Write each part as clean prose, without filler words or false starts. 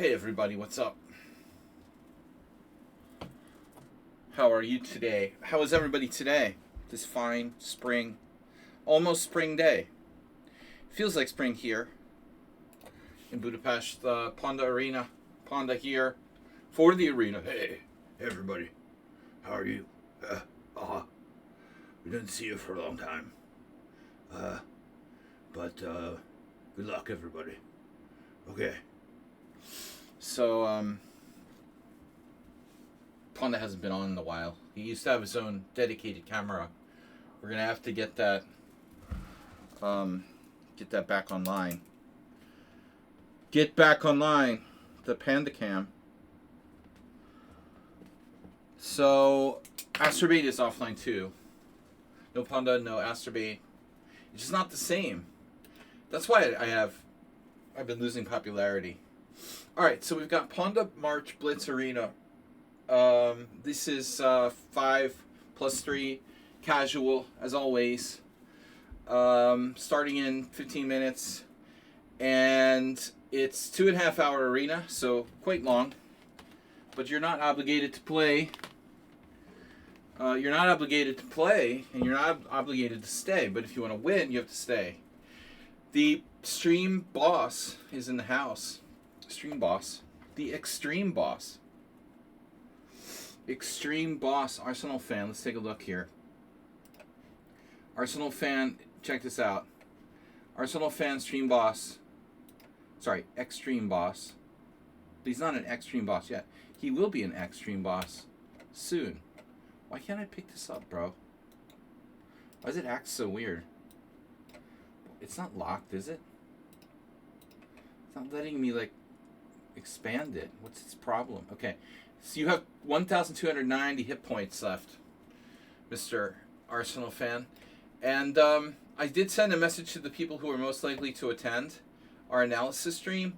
Hey everybody, what's up? How are you today? How is everybody today? This fine spring, almost spring day. Feels like spring here in Budapest. PawndA Arena, PawndA here for the arena. Hey everybody, how are you? We didn't see you for a long time. But good luck everybody. Okay. So, PawndA hasn't been on in a while. He used to have his own dedicated camera. We're gonna have to get that back online. Get back online, the Panda Cam. So, Astrobate is offline too. No PawndA, no Astrobate. It's just not the same. That's why I've been losing popularity. All right, so we've got PawndA March Blitz Arena. This is 5+3 casual as always. Starting in 15 minutes, and it's 2.5 hour arena, so quite long. But you're not obligated to play. You're not obligated to play, and you're not obligated to stay. But if you want to win, you have to stay. The stream boss is in the house. Stream boss. The extreme boss. Extreme boss. Arsenal fan. Let's take a look here. Arsenal fan. Check this out. Arsenal fan stream boss. Sorry, extreme boss. But he's not an extreme boss yet. He will be an extreme boss soon. Why can't I pick this up, bro? Why does it act so weird? It's not locked, is it? It's not letting me, like, expand it. What's its problem? Okay. So you have 1,290 hit points left, Mr. Arsenal fan. And I did send a message to the people who are most likely to attend our analysis stream.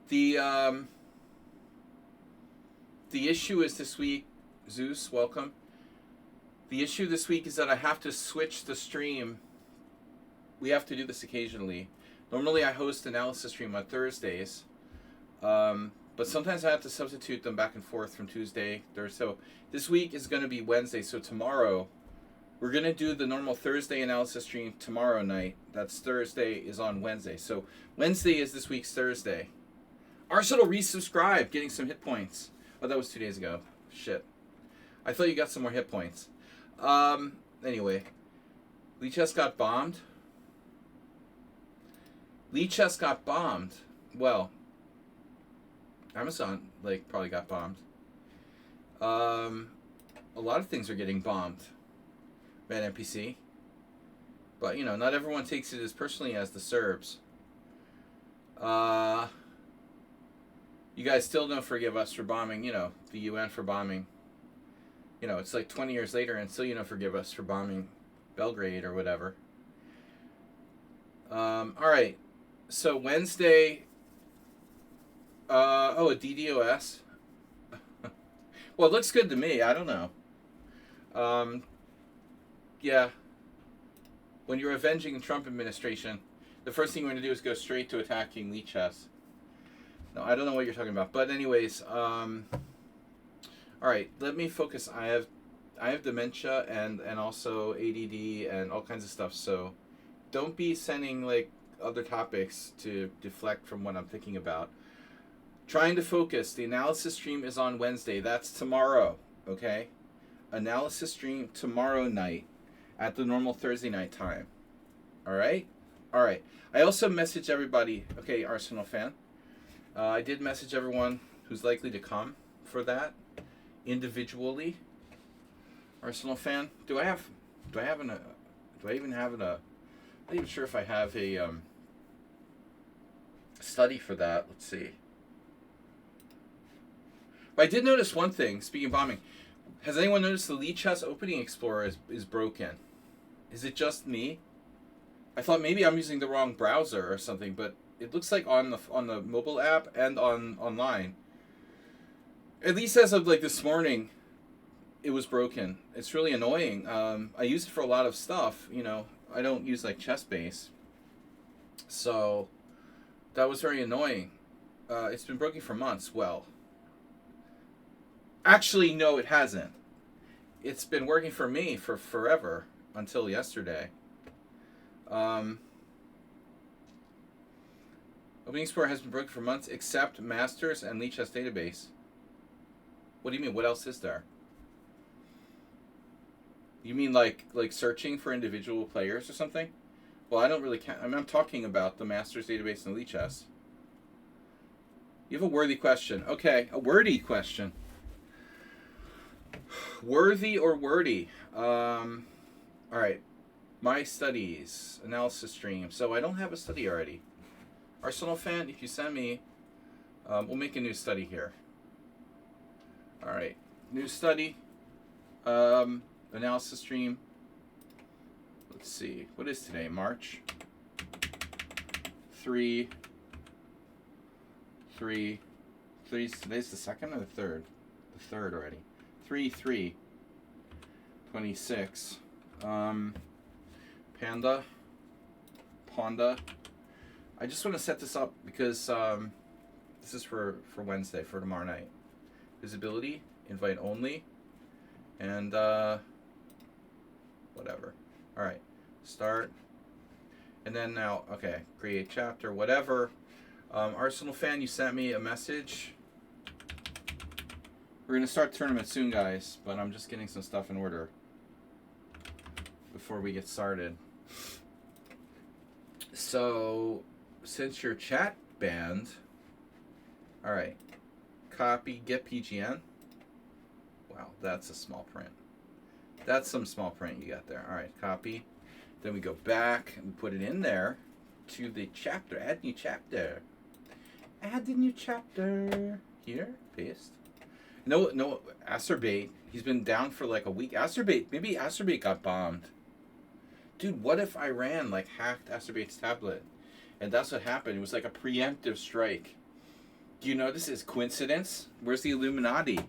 The issue is this week, Zeus, welcome. The issue this week is that I have to switch the stream. We have to do this occasionally. Normally I host analysis stream on Thursdays. But sometimes I have to substitute them back and forth from Tuesday, Thursday. So this week is going to be Wednesday. So tomorrow, we're going to do the normal Thursday analysis stream tomorrow night. That's Thursday is on Wednesday. So Wednesday is this week's Thursday. Arsenal resubscribed, getting some hit points. Oh, that was 2 days ago. Shit. I thought you got some more hit points. Anyway. Lichess got bombed. Lichess got bombed. Well, Amazon, like, probably got bombed. A lot of things are getting bombed. Bad NPC. But, you know, not everyone takes it as personally as the Serbs. You guys still don't forgive us for bombing, you know, the UN for bombing. You know, it's like 20 years later and still you don't forgive us for bombing Belgrade or whatever. Alright. So, Wednesday... a DDoS. Well, it looks good to me. I don't know. Yeah. When you're avenging the Trump administration, the first thing you want to do is go straight to attacking Lichess. No, I don't know what you're talking about. But anyways, all right, let me focus. I have dementia and also ADD and all kinds of stuff. So don't be sending like other topics to deflect from what I'm thinking about. Trying to focus. The analysis stream is on Wednesday. That's tomorrow, okay? Analysis stream tomorrow night at the normal Thursday night time. All right? All right. I also messaged everybody. Okay, Arsenal fan. I did message everyone who's likely to come for that individually. Arsenal fan. Do I even have I'm not even sure if I have a study for that. Let's see. But I did notice one thing, speaking of bombing. Has anyone noticed the Lichess Opening Explorer is broken? Is it just me? I thought maybe I'm using the wrong browser or something, but it looks like on the mobile app and online. At least as of like this morning, it was broken. It's really annoying. I use it for a lot of stuff, you know. I don't use like chess base. So that was very annoying. It's been broken for months. Well, actually, no, it hasn't. It's been working for me for forever until yesterday. Um, Opening Explorer has been broken for months, except Masters and Leech has database. What do you mean? What else is there? You mean like searching for individual players or something? Well, I don't really count. I mean, I'm talking about the Masters database and Leech has. You have a worthy question. Okay, a wordy question. Worthy or wordy? All right. My studies analysis stream. So I don't have a study already. Arsenal fan, if you send me, we'll make a new study here. All right, new study, analysis stream. Let's see, what is today? March. 3. Today's the second or the third? The third already. 3/3/26. Panda. I just want to set this up because this is for Wednesday, for tomorrow night. Visibility, invite only, and whatever. All right, start. And then now, okay, create chapter, whatever. Arsenal fan, you sent me a message. We're going to start the tournament soon, guys, but I'm just getting some stuff in order before we get started. So, since your chat banned, all right, copy, get PGN. Wow, that's a small print. That's some small print you got there. All right, copy. Then we go back and we put it in there to the chapter. Add new chapter. Add the new chapter. Here, paste. No, Acerbate. He's been down for like a week. Acerbate, maybe Acerbate got bombed. Dude, what if Iran like hacked Acerbate's tablet? And that's what happened. It was like a preemptive strike. Do you know this is coincidence? Where's the Illuminati?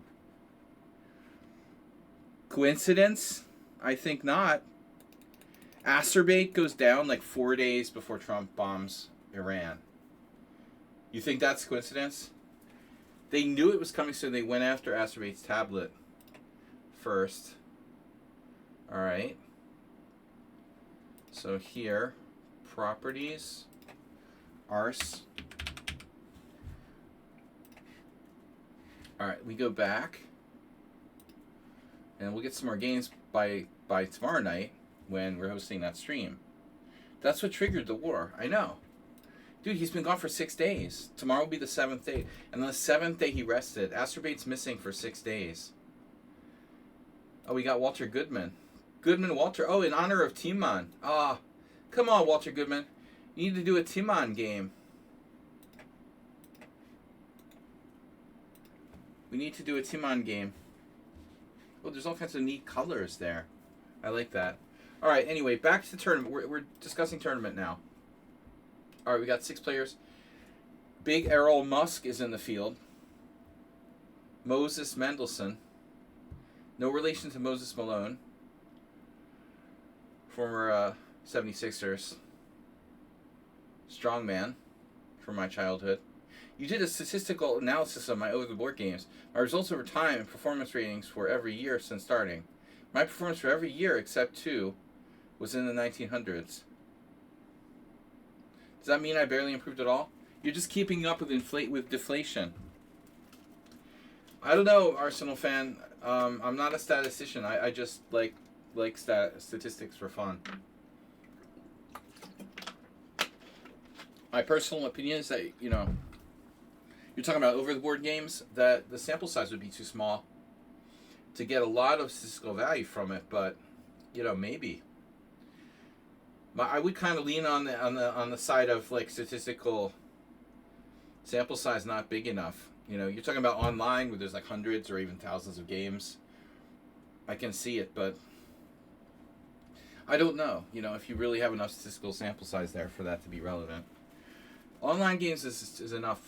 Coincidence? I think not. Acerbate goes down like 4 days before Trump bombs Iran. You think that's coincidence? They knew it was coming, so they went after Acerbate's tablet first. All right. So here, properties, arse. All right, we go back, and we'll get some more games by tomorrow night when we're hosting that stream. That's what triggered the war. I know. Dude, he's been gone for 6 days. Tomorrow will be the 7th day. And on the 7th day, he rested. Acerbate's missing for 6 days. Oh, we got Walter Goodman. Goodman Walter. Oh, in honor of Timon. Ah, come on, Walter Goodman. You need to do a Timon game. We need to do a Timon game. Oh, there's all kinds of neat colors there. I like that. All right, anyway, back to the tournament. We're discussing tournament now. All right, we got 6 players. Big Errol Musk is in the field. Moses Mendelssohn. No relation to Moses Malone. Former 76ers. Strongman from my childhood. You did a statistical analysis of my over-the-board games. My results over time and performance ratings for every year since starting. My performance for every year except 2 was in the 1900s. Does that mean I barely improved at all? You're just keeping up with deflation. I don't know, Arsenal fan. I'm not a statistician. I just like statistics for fun. My personal opinion is that, you know, you're talking about over-the-board games, that the sample size would be too small to get a lot of statistical value from it, but, you know, maybe. I would kind of lean on the side of like statistical sample size not big enough. You know, you're talking about online where there's like hundreds or even thousands of games. I can see it, but I don't know. You know, if you really have enough statistical sample size there for that to be relevant. Online games is enough.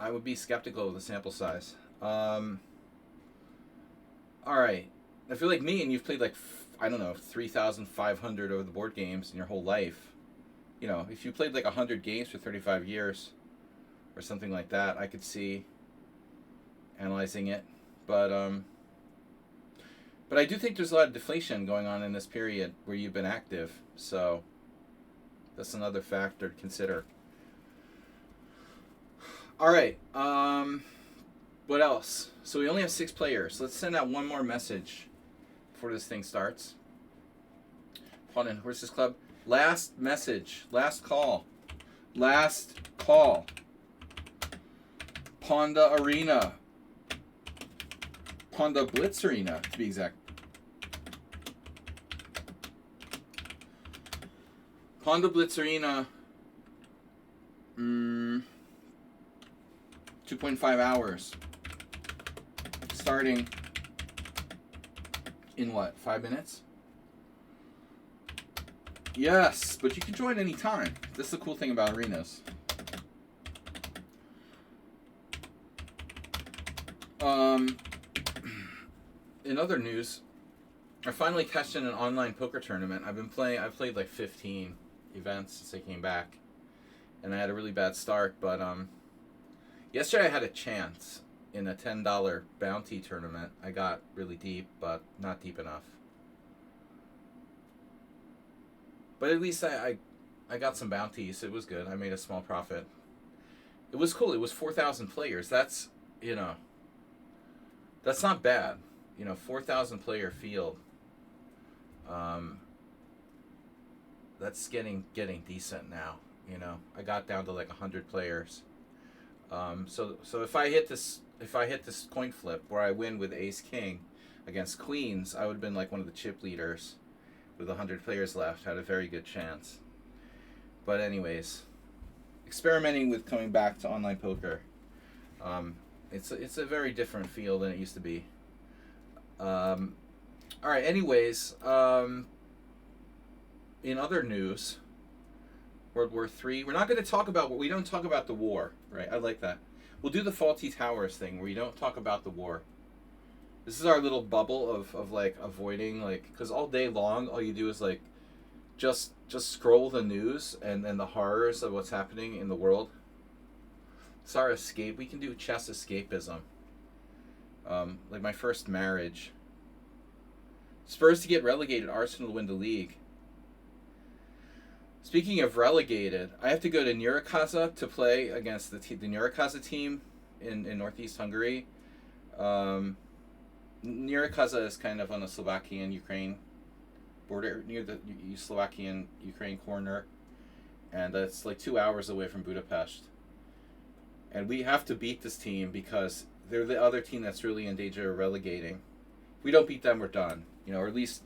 I would be skeptical of the sample size. All right. If you're like me and you've played like, I don't know, 3,500 over the board games in your whole life, you know, if you played like 100 games for 35 years, or something like that. I could see analyzing it, but I do think there's a lot of deflation going on in this period where you've been active, so that's another factor to consider. All right, what else? So we only have 6 players. Let's send out one more message before this thing starts. Hold on, where's this club? Last message, last call. Last call. PawndA Arena. PawndA Blitz Arena, to be exact. PawndA Blitz Arena. 2.5 hours. Starting in what, 5 minutes? Yes, but you can join any time. This is the cool thing about arenas. In other news, I finally cashed in an online poker tournament. I've played like 15 events since I came back, and I had a really bad start. But yesterday I had a chance in a $10 bounty tournament. I got really deep, but not deep enough. But at least I got some bounties. It was good. I made a small profit. It was cool. It was 4,000 players. That's, that's not bad. 4,000 player field. That's getting decent now. I got down to like 100 players. So if I hit this coin flip where I win with Ace King against Queens, I would have been like one of the chip leaders. With 100 players left, had a very good chance. But anyways, experimenting with coming back to online poker. It's a very different field than it used to be. All right. Anyways, in other news, World War III. We're not going to talk about we don't talk about the war, right? I like that. We'll do the Faulty Towers thing where you don't talk about the war. This is our little bubble of like avoiding, like, because all day long all you do is like just scroll the news and the horrors of what's happening in the world. It's our escape. We can do chess escapism. Like my first marriage. Spurs to get relegated. Arsenal to win the league. Speaking of relegated, I have to go to Nyíregyháza to play against the Nyíregyháza team in northeast Hungary. Nyíregyháza is kind of on the Slovakian-Ukraine border, near the Slovakian-Ukraine corner, and it's like 2 hours away from Budapest. And we have to beat this team because they're the other team that's really in danger of relegating. If we don't beat them, we're done. Or at least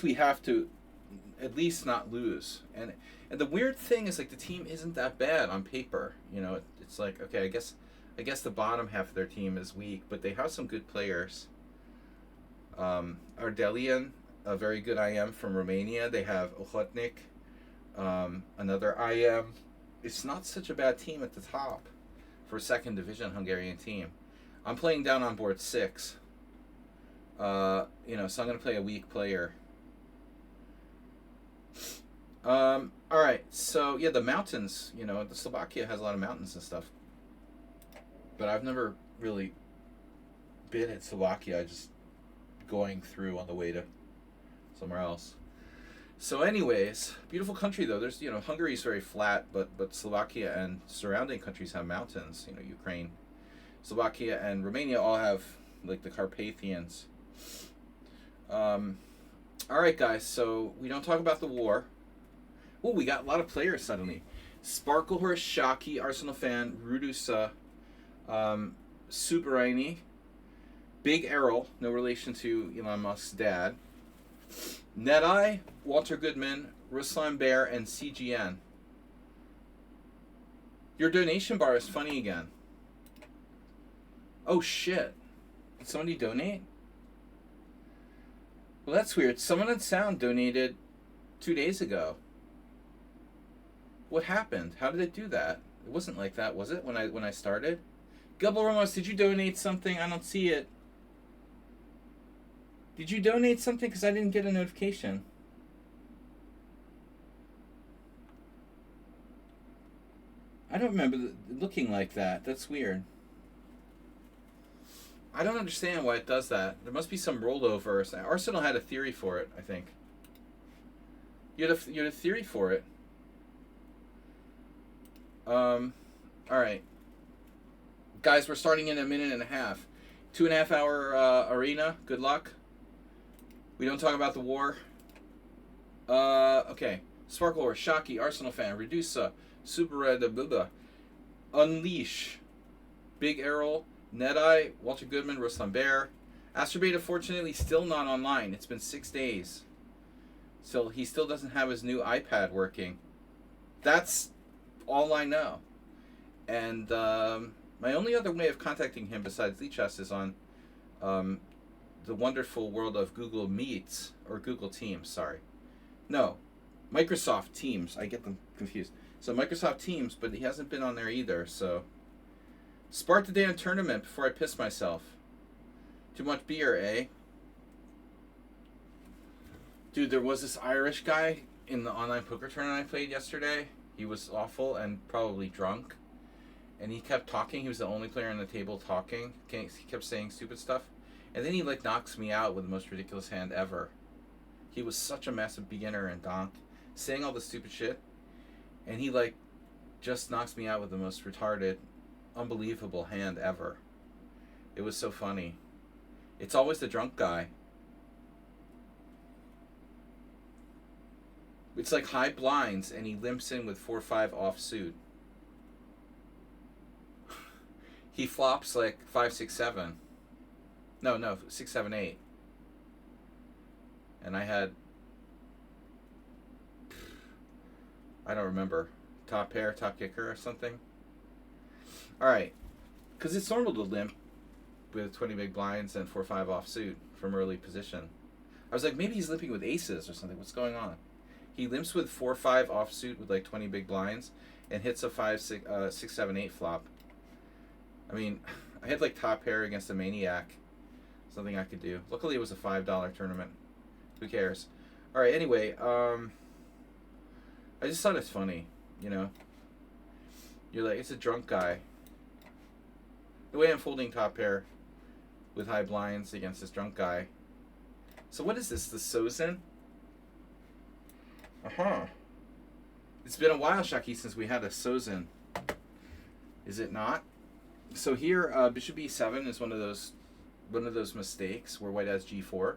we have to at least not lose. And the weird thing is, like, the team isn't that bad on paper. It's like, okay, I guess the bottom half of their team is weak, but they have some good players. Ardelian, a very good IM from Romania. They have Ochotnik, another IM. It's not such a bad team at the top for a second division Hungarian team. I'm playing down on board 6. So I'm going to play a weak player. All right, so yeah, the mountains. The Slovakia has a lot of mountains and stuff. But I've never really been in Slovakia. I just going through on the way to somewhere else. So anyways, beautiful country though. There's, Hungary is very flat, but Slovakia and surrounding countries have mountains. Ukraine, Slovakia, and Romania all have like the Carpathians. All right, guys. So we don't talk about the war. Oh, we got a lot of players suddenly. Sparklehorse, Shaki, Arsenal fan, Rudusa, Subaraini, Big Errol, no relation to Elon Musk's dad, Nedeye, Walter Goodman, Ruslan Bear, and CGN. Your donation bar is funny again. Oh shit. Did somebody donate? Well, that's weird. Someone on Sound donated 2 days ago. What happened? How did it do that? It wasn't like that, was it, when I started? Gubble Ramos, did you donate something? I don't see it. Did you donate something? Because I didn't get a notification. I don't remember looking like that. That's weird. I don't understand why it does that. There must be some rollover. Arsenal had a theory for it, I think. You had a theory for it. All right. Guys, we're starting in a minute and a half. 2.5 hour arena. Good luck. We don't talk about the war. Okay. Sparkle, Shocky, Arsenal fan, Redusa, Super de Buba, Unleash, Big Errol, Nedeye, Walter Goodman, Ruslan Bear. Astrobeta, fortunately, still not online. It's been 6 days. So he still doesn't have his new iPad working. That's all I know. And my only other way of contacting him besides Lichess is on the wonderful world of Google Meets, or Google Teams, sorry. No, Microsoft Teams. I get them confused. So Microsoft Teams, but he hasn't been on there either, so. Spark the damn tournament before I piss myself. Too much beer, eh? Dude, there was this Irish guy in the online poker tournament I played yesterday. He was awful and probably drunk. And he kept talking. He was the only player on the table talking. He kept saying stupid stuff. And then he like knocks me out with the most ridiculous hand ever. He was such a massive beginner and donk, saying all the stupid shit. And he like just knocks me out with the most retarded, unbelievable hand ever. It was so funny. It's always the drunk guy. It's like high blinds and he limps in with 4-5 offsuit. He flops like 5-6-7. No, 6-7-8. And I had, I don't remember, top pair, top kicker or something. Alright. Because it's normal to limp with 20 big blinds and 4-5 offsuit from early position. I was like, maybe he's limping with aces or something. What's going on? He limps with 4-5 offsuit with like 20 big blinds and hits a 6-7-8 flop. I mean, I had like top pair against a maniac. Something I could do. Luckily it was a $5 tournament. Who cares? Alright, anyway, I just thought it's funny, you know? You're like, it's a drunk guy. The way I'm folding top pair with high blinds against this drunk guy. So what is this? The Sozin? Uh-huh. It's been a while, Shaki, since we had a Sozin. Is it not? So here, Bishop E7 is one of those mistakes where white has G4.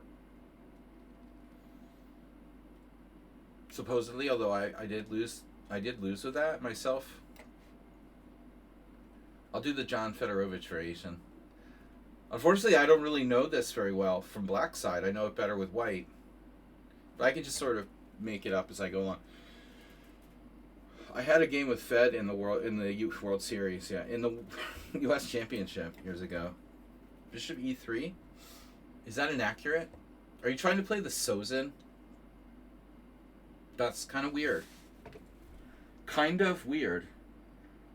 Supposedly, although I did lose with that myself. I'll do the John Fedorovich variation. Unfortunately, I don't really know this very well from black side. I know it better with white. But I can just sort of make it up as I go along. I had a game with Fed in the World Series, yeah, in the U.S. Championship years ago. Bishop E3? Is that inaccurate? Are you trying to play the Sozin? That's kind of weird. Kind of weird.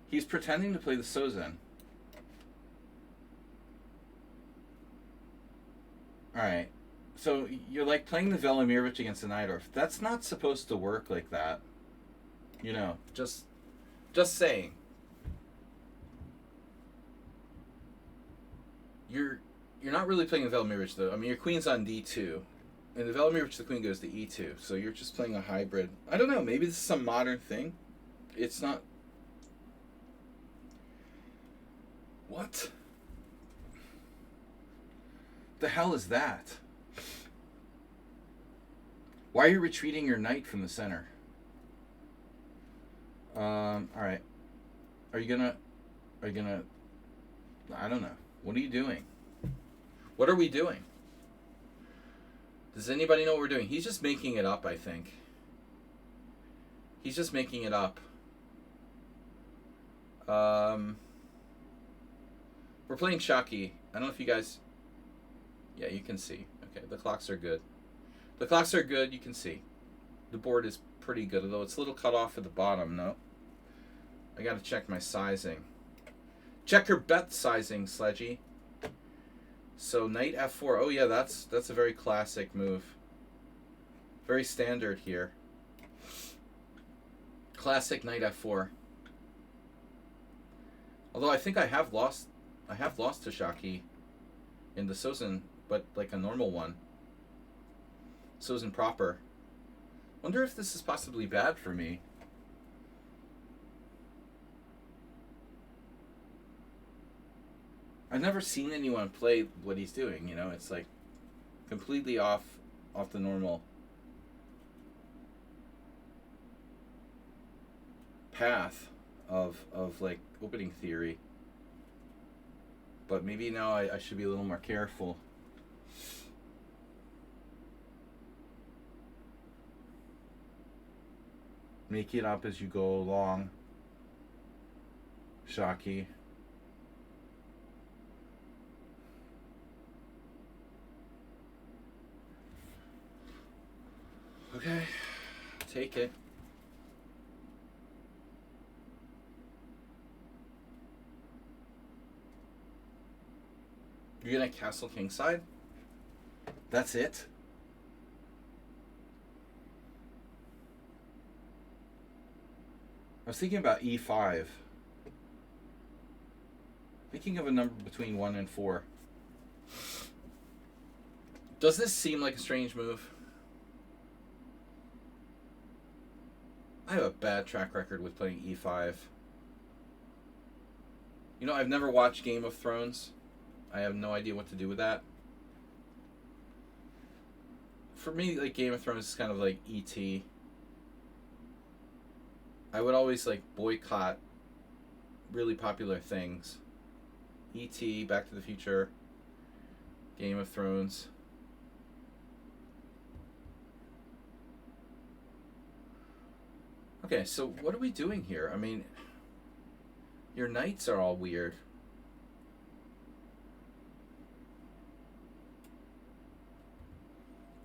He's pretending to play the Sozin. Alright. So you're like playing the Velimirovich against the Najdorf. That's not supposed to work like that. You know, just saying. You're not really playing the Velimirovich though. I mean, your queen's on D2. And the Velimirovich, the queen goes to E2. So you're just playing a hybrid. I don't know, maybe this is some modern thing. It's not. What? The hell is that? Why are you retreating your knight from the center? Alright. Are you gonna... I don't know. What are you doing? What are we doing? Does anybody know what we're doing? He's just making it up, I think. He's just making it up. We're playing Shocky. I don't know if you guys... Yeah, you can see. Okay, the clocks are good. The clocks are good, you can see. The board is pretty good, although it's a little cut off at the bottom, no? I gotta check my sizing. Check your bet sizing, Sledgy. So, knight F4. Oh, yeah, that's a very classic move. Very standard here. Classic knight F4. Although I think I have lost to Shaki in the Sozin, but like a normal one. Sozin proper. Wonder if this is possibly bad for me. I've never seen anyone play what he's doing, you know, it's like completely off the normal path of like opening theory. But maybe now I should be a little more careful. Make it up as you go along. Shaki. Okay, take it. You're gonna castle kingside? That's it? I was thinking about e5. Thinking of a number between 1 and 4. Does this seem like a strange move? I have a bad track record with playing e5. You know, I've never watched Game of Thrones. I have no idea what to do with that. For me, like, Game of Thrones is kind of like E.T. I would always like boycott really popular things. E.T., Back to the Future, Game of Thrones. Okay, so what are we doing here? I mean, your knights are all weird.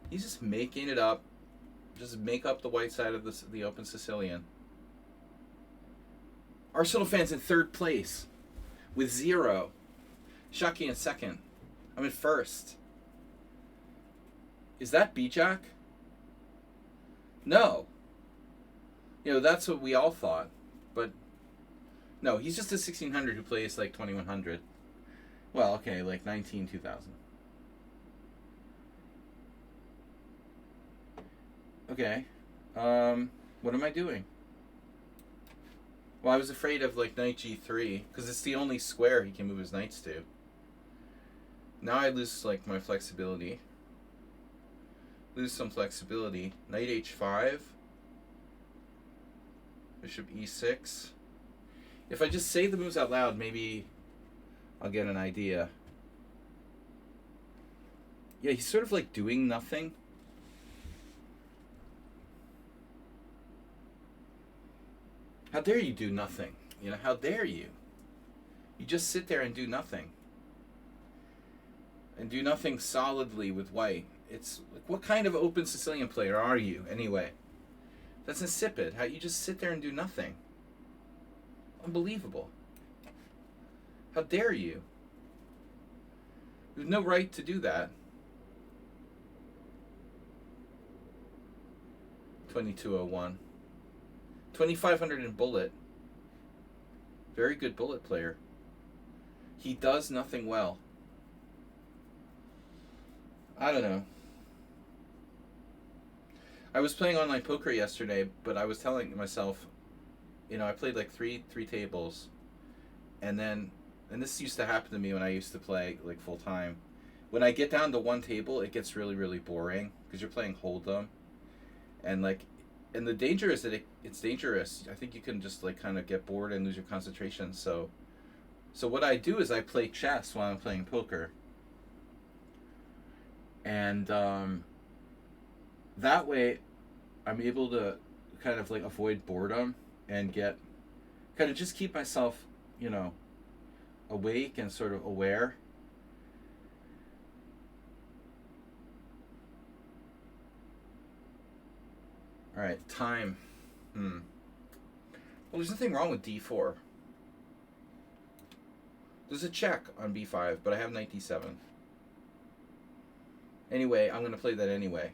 He's just making it up. Just make up the white side of the open Sicilian. Arsenal fans in 3rd place with 0. Shaki in 2nd. I'm in 1st. Is that B-Jack? No. You know, that's what we all thought. But no, he's just a 1600 who plays like 2100. Well, okay, like 2000. Okay. What am I doing? Well, I was afraid of like knight g3 because it's the only square he can move his knights to. Now I lose like my flexibility. Lose some flexibility. Knight h5. Bishop e6. If I just say the moves out loud, maybe I'll get an idea. Yeah, he's sort of like doing nothing. How dare you do nothing? You know, how dare you? You just sit there and do nothing. And do nothing solidly with white. It's like, what kind of open Sicilian player are you, anyway? That's insipid. How you just sit there and do nothing. Unbelievable. How dare you? You have no right to do that. 2201. 2500 in bullet. Very good bullet player. He does nothing well. I don't know. I was playing online poker yesterday, but I was telling myself, you know, I played like three tables, and this used to happen to me when I used to play like full time. When I get down to one table, it gets really, really boring because you're playing hold'em, and the danger is that it's dangerous. I think you can just like kind of get bored and lose your concentration. So what I do is I play chess while I'm playing poker, and that way I'm able to kind of like avoid boredom and kind of just keep myself, you know, awake and sort of aware. All right, time. Well, there's nothing wrong with d4. There's a check on b5, but I have knight d7. Anyway, I'm going to play that anyway.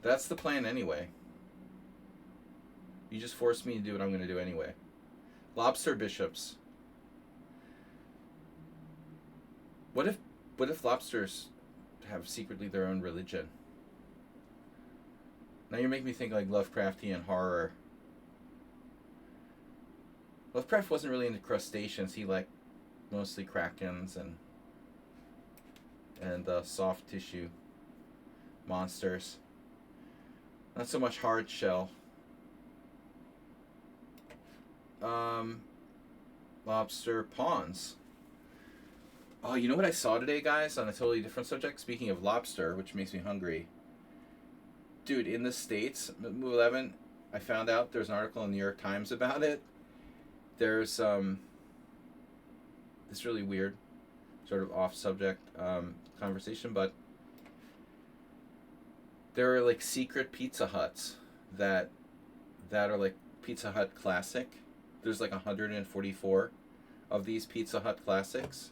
That's the plan anyway. You just forced me to do what I'm going to do anyway. Lobster bishops. What if lobsters have secretly their own religion? Now you're making me think like Lovecraftian horror. Lovecraft wasn't really into crustaceans. He liked mostly krakens and soft tissue monsters. Not so much hard shell. Lobster pawns. Oh, you know what I saw today, guys, on a totally different subject? Speaking of lobster, which makes me hungry. Dude, in the States, Move 11, I found out there's an article in the New York Times about it. There's this really weird, sort of off-subject conversation, but there are like secret Pizza Huts that are like Pizza Hut classic. There's like 144 of these Pizza Hut classics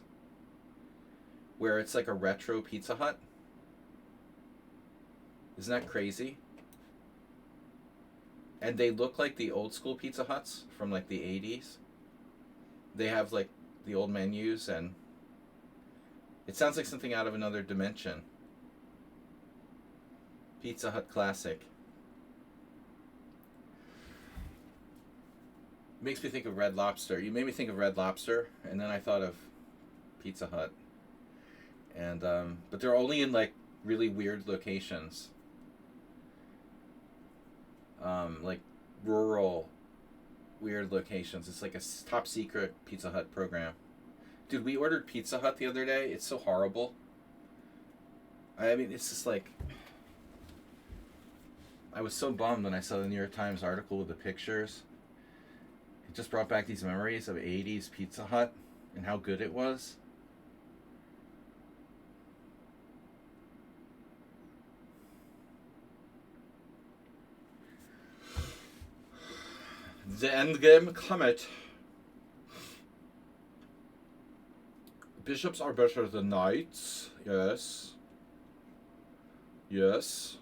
where it's like a retro Pizza Hut. Isn't that crazy? And they look like the old school Pizza Huts from like the 80s. They have like the old menus, and it sounds like something out of another dimension. Pizza Hut classic. Makes me think of Red Lobster. You made me think of Red Lobster, and then I thought of Pizza Hut. And but they're only in like really weird locations, like rural, weird locations. It's like a top secret Pizza Hut program. Dude, we ordered Pizza Hut the other day. It's so horrible. I mean, it's just like, I was so bummed when I saw the New York Times article with the pictures. It just brought back these memories of 80s Pizza Hut and how good it was. The endgame comet. Bishops are better than knights. Yes. Yes.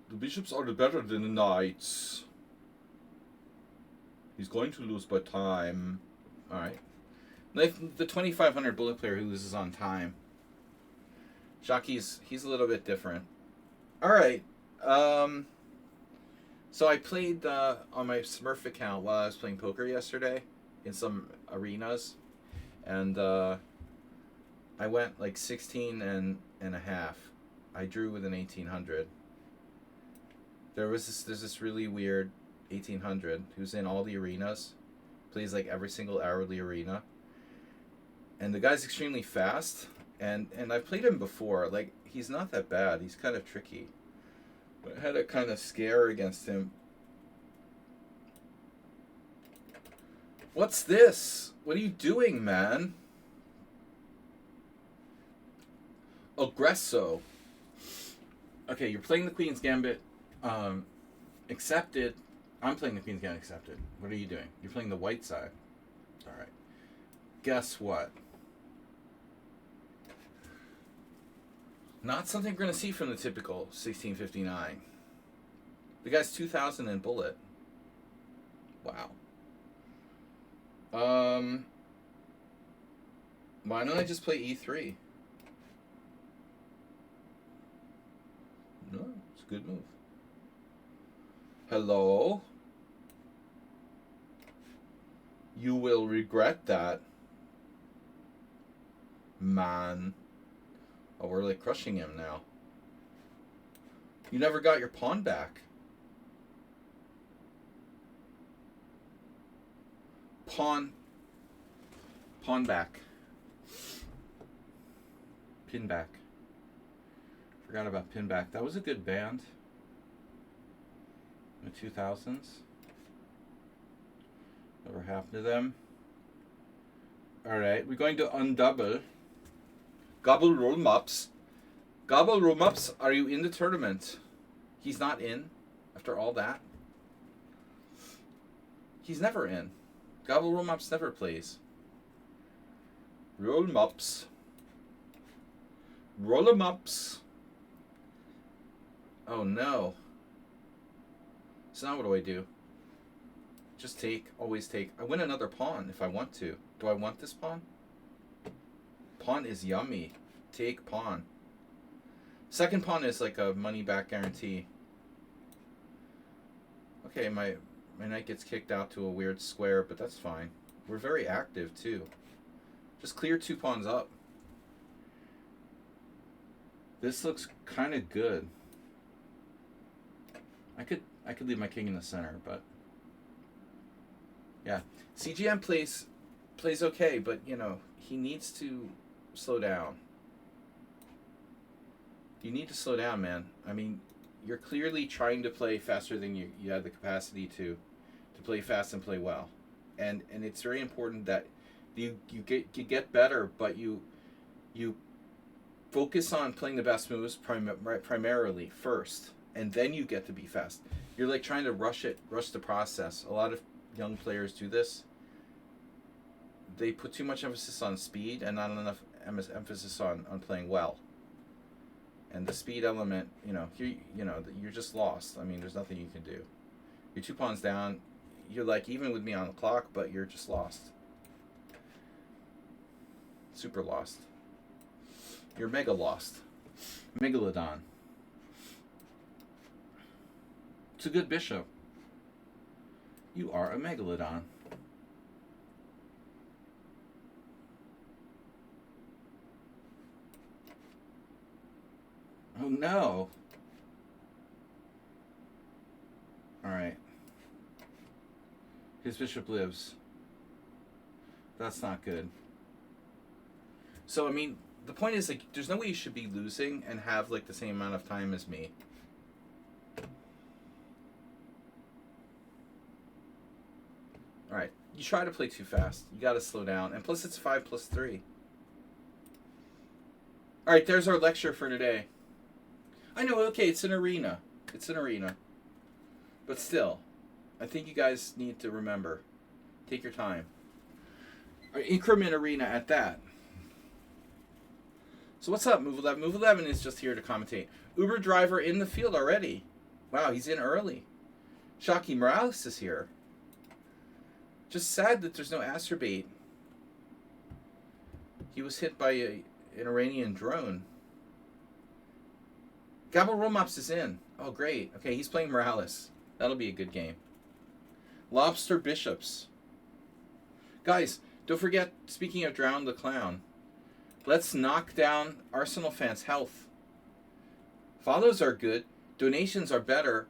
The bishops are better than the knights. He's going to lose by time. Alright. Like the 2500 bullet player who loses on time. Shockey's, he's a little bit different. Alright. So I played on my Smurf account while I was playing poker yesterday in some arenas, and I went like 16 and a half. I drew with an 1800. There's this really weird 1800 who's in all the arenas, plays like every single hourly arena, and the guy's extremely fast, and I've played him before. Like, he's not that bad. He's kind of tricky. But I had a kind of scare against him. What's this? What are you doing, man? Aggresso. Okay, you're playing the Queen's Gambit. Accepted. I'm playing the Queen's Gambit accepted. What are you doing? You're playing the white side. Alright. Guess what? Not something we're going to see from the typical 1659. The guy's 2000 in bullet. Wow. Why don't I just play E3? No, it's a good move. Hello? You will regret that. Man. Oh, we're like crushing him now. You never got your pawn back. Pawn back. Pin back. Forgot about pin back. That was a good band. In the 2000s. Never happened to them. Alright, we're going to undouble. Gobble roll mups. Gobble roll mups, are you in the tournament? He's not in. After all that. He's never in. Gobble roll mups never plays. Roll mups. Roll 'em ups. Oh no. So now what do I do? Just take, always take. I win another pawn if I want to. Do I want this pawn? Pawn is yummy. Take pawn. Second pawn is like a money back guarantee. Okay, my knight gets kicked out to a weird square, but that's fine. We're very active too. Just clear 2 pawns up. This looks kind of good. I could leave my king in the center, but yeah, CGM plays okay, but you know he needs to slow down. You need to slow down, man. I mean, you're clearly trying to play faster than you have the capacity to play fast and play well, and it's very important that you get better, but you focus on playing the best moves primarily first, and then you get to be fast. You're like trying to rush the process. A lot of young players do this. They put too much emphasis on speed and not enough emphasis on playing well. And the speed element, you're just lost. I mean, there's nothing you can do. You're 2 pawns down. You're like even with me on the clock, but you're just lost. Super lost. You're mega lost. Megalodon. It's a good bishop. You are a megalodon. Oh no. Alright. His bishop lives. That's not good. So, I mean, the point is, like, there's no way you should be losing and have, like, the same amount of time as me. Alright. You try to play too fast. You gotta slow down. And plus, it's 5+3. Alright, there's our lecture for today. I know, okay, it's an arena. It's an arena. But still, I think you guys need to remember. Take your time. Alright, increment arena at that. So what's up, Move 11? Move 11 is just here to commentate. Uber driver in the field already. Wow, he's in early. Shocky Morales is here. Just sad that there's no Astrobate. He was hit by an Iranian drone. Gabel Romops is in. Oh, great. Okay, he's playing Morales. That'll be a good game. Lobster Bishops. Guys, don't forget, speaking of Drown the Clown, let's knock down Arsenal fans' health. Follows are good. Donations are better.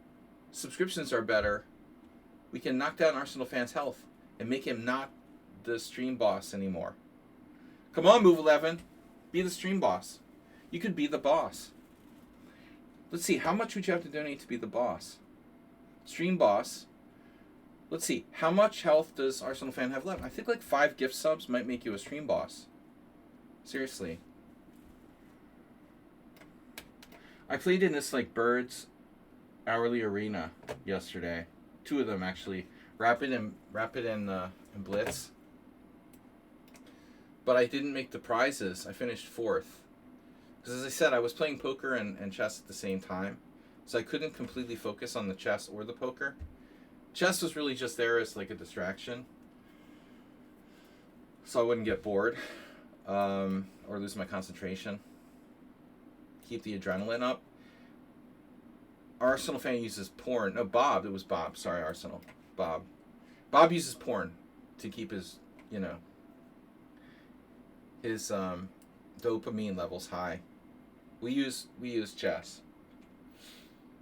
Subscriptions are better. We can knock down Arsenal fans' health and make him not the stream boss anymore. Come on, Move 11. Be the stream boss. You could be the boss. Let's see, how much would you have to donate to be the boss? Stream boss. Let's see, how much health does Arsenal fan have left? I think like 5 gift subs might make you a stream boss. Seriously. I played in this like Birds hourly arena yesterday. 2 of them actually. Rapid and Blitz. But I didn't make the prizes. I finished 4th. Because as I said, I was playing poker and chess at the same time. So I couldn't completely focus on the chess or the poker. Chess was really just there as like a distraction. So I wouldn't get bored. Or lose my concentration. Keep the adrenaline up. Arsenal fan uses porn. No, Bob. It was Bob. Sorry, Arsenal. Bob. Bob uses porn to keep his, his dopamine levels high. We use chess.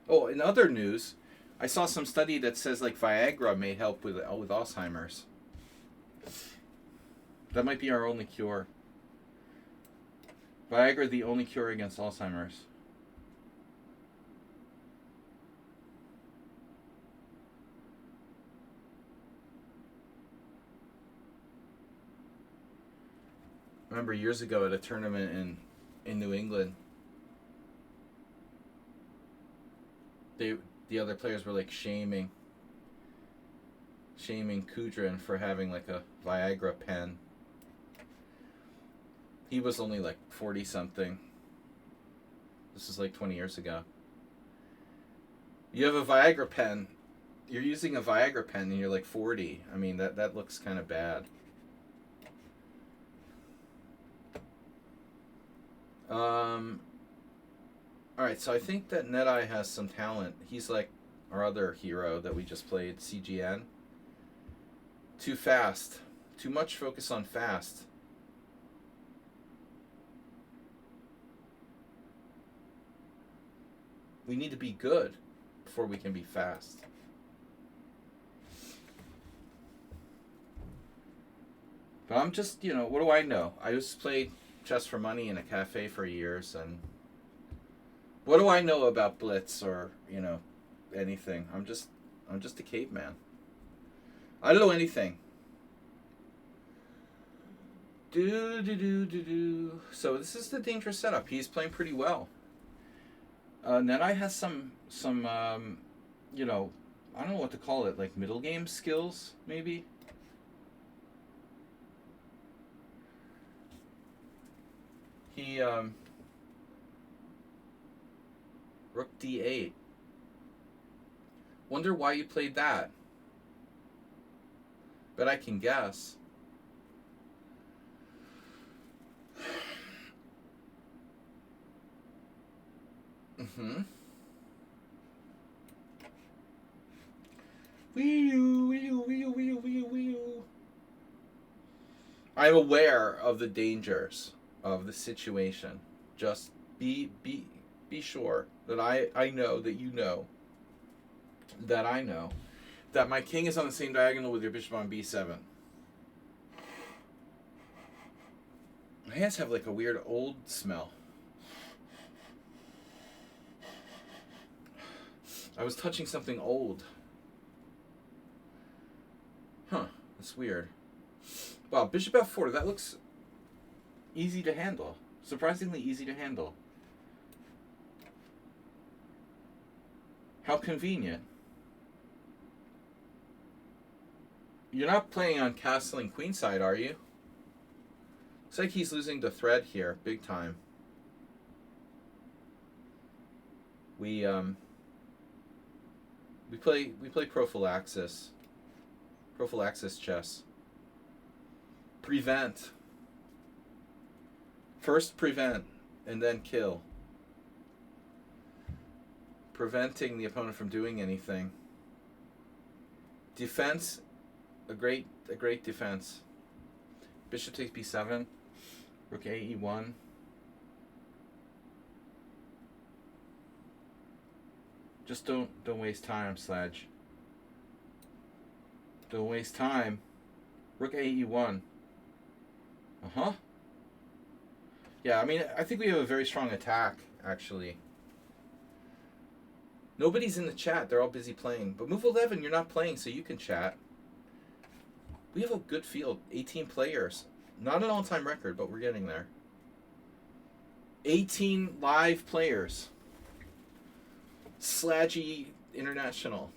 Oh, in other news, I saw some study that says like Viagra may help with Alzheimer's. That might be our only cure. Viagra, the only cure against Alzheimer's. I remember years ago at a tournament in New England, the other players were like shaming Kudrin for having like a Viagra pen. He was only like 40 something. This is like 20 years ago. You have a Viagra pen. You're using a Viagra pen and you're like 40. I mean, that looks kind of bad. Alright, so I think that NetEye has some talent. He's like our other hero that we just played, CGN. Too fast. Too much focus on fast. We need to be good before we can be fast. But I'm just, what do I know? I used to play chess for money in a cafe for years, and what do I know about Blitz or, anything? I'm just a caveman. I don't know anything. So this is the dangerous setup. He's playing pretty well. NetEye has some I don't know what to call it, like middle game skills, maybe. He Rook D8. Wonder why you played that. But I can guess. Mm-hmm. I'm aware of the dangers of the situation. Just be sure that I know that you know that I know that my king is on the same diagonal with your bishop on b7. My hands have like a weird old smell. I was touching something old. Huh, that's weird. Wow, bishop f4, that looks easy to handle. Surprisingly easy to handle. How convenient. You're not playing on castling queenside, are you? Looks like he's losing the thread here, big time. We play prophylaxis chess. Prevent. First prevent, and then kill. Preventing the opponent from doing anything. Defense, a great defense. Bishop takes b7. Rook a e1. Just don't waste time, Sledge. Don't waste time. Rook a e1. Uh-huh. Yeah, I mean, I think we have a very strong attack, actually. Nobody's in the chat. They're all busy playing. But move 11, you're not playing, so you can chat. We have a good field. 18 players. Not an all-time record, but we're getting there. 18 live players. Slaggy International.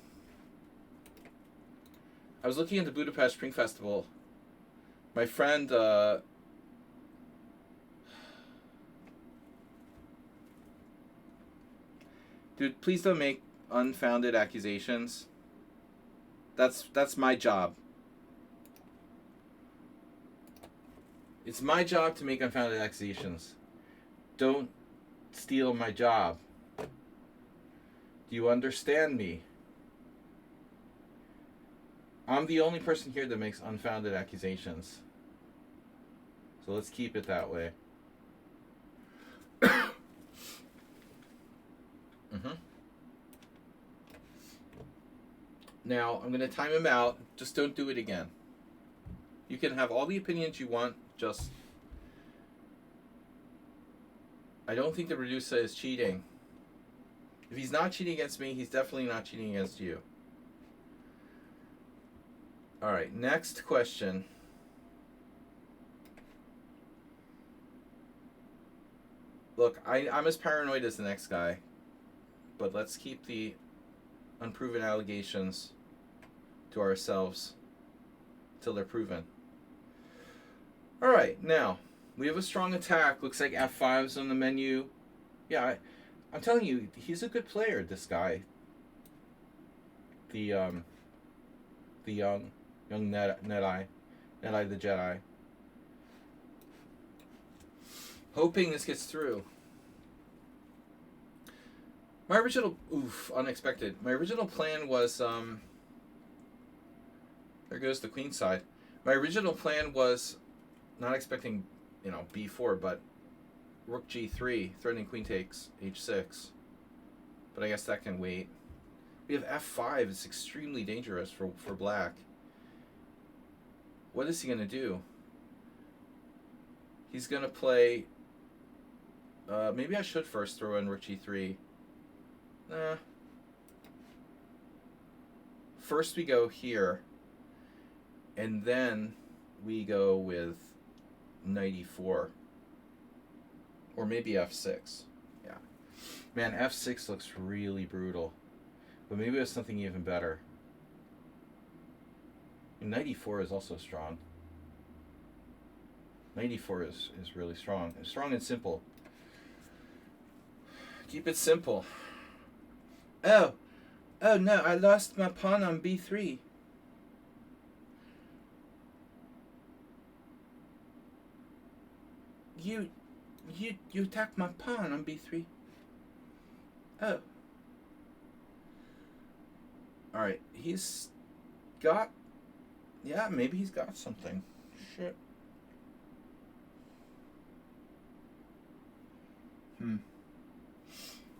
I was looking at the Budapest Spring Festival. My friend, dude, please don't make unfounded accusations. That's my job. It's my job to make unfounded accusations. Don't steal my job. Do you understand me? I'm the only person here that makes unfounded accusations. So let's keep it that way. Now, I'm going to time him out. Just don't do it again. You can have all the opinions you want, just... I don't think the Redusa is cheating. If he's not cheating against me, he's definitely not cheating against you. Alright, next question. Look, I'm as paranoid as the next guy. But let's keep the unproven allegations to ourselves till they're proven. Alright, now, we have a strong attack. Looks like F5's on the menu. Yeah, I'm telling you, he's a good player, this guy. the young Net-Eye the Jedi. Hoping this gets through. My original, unexpected. My original plan was, there goes the queen side. My original plan was not expecting, b4, but rook g3, threatening queen takes h6. But I guess that can wait. We have f5. It's extremely dangerous for black. What is he going to do? He's going to play... maybe I should first throw in rook g3. Nah. First we go here. And then we go with knight e4. Or maybe f6. Yeah. Man, f6 looks really brutal. But maybe it's something even better. And knight e4 is also strong. Knight e4 is really strong. It's strong and simple. Keep it simple. Oh no, I lost my pawn on b3. You attacked my pawn on b3. Oh. Alright, he's got... Yeah, maybe he's got something. Shit.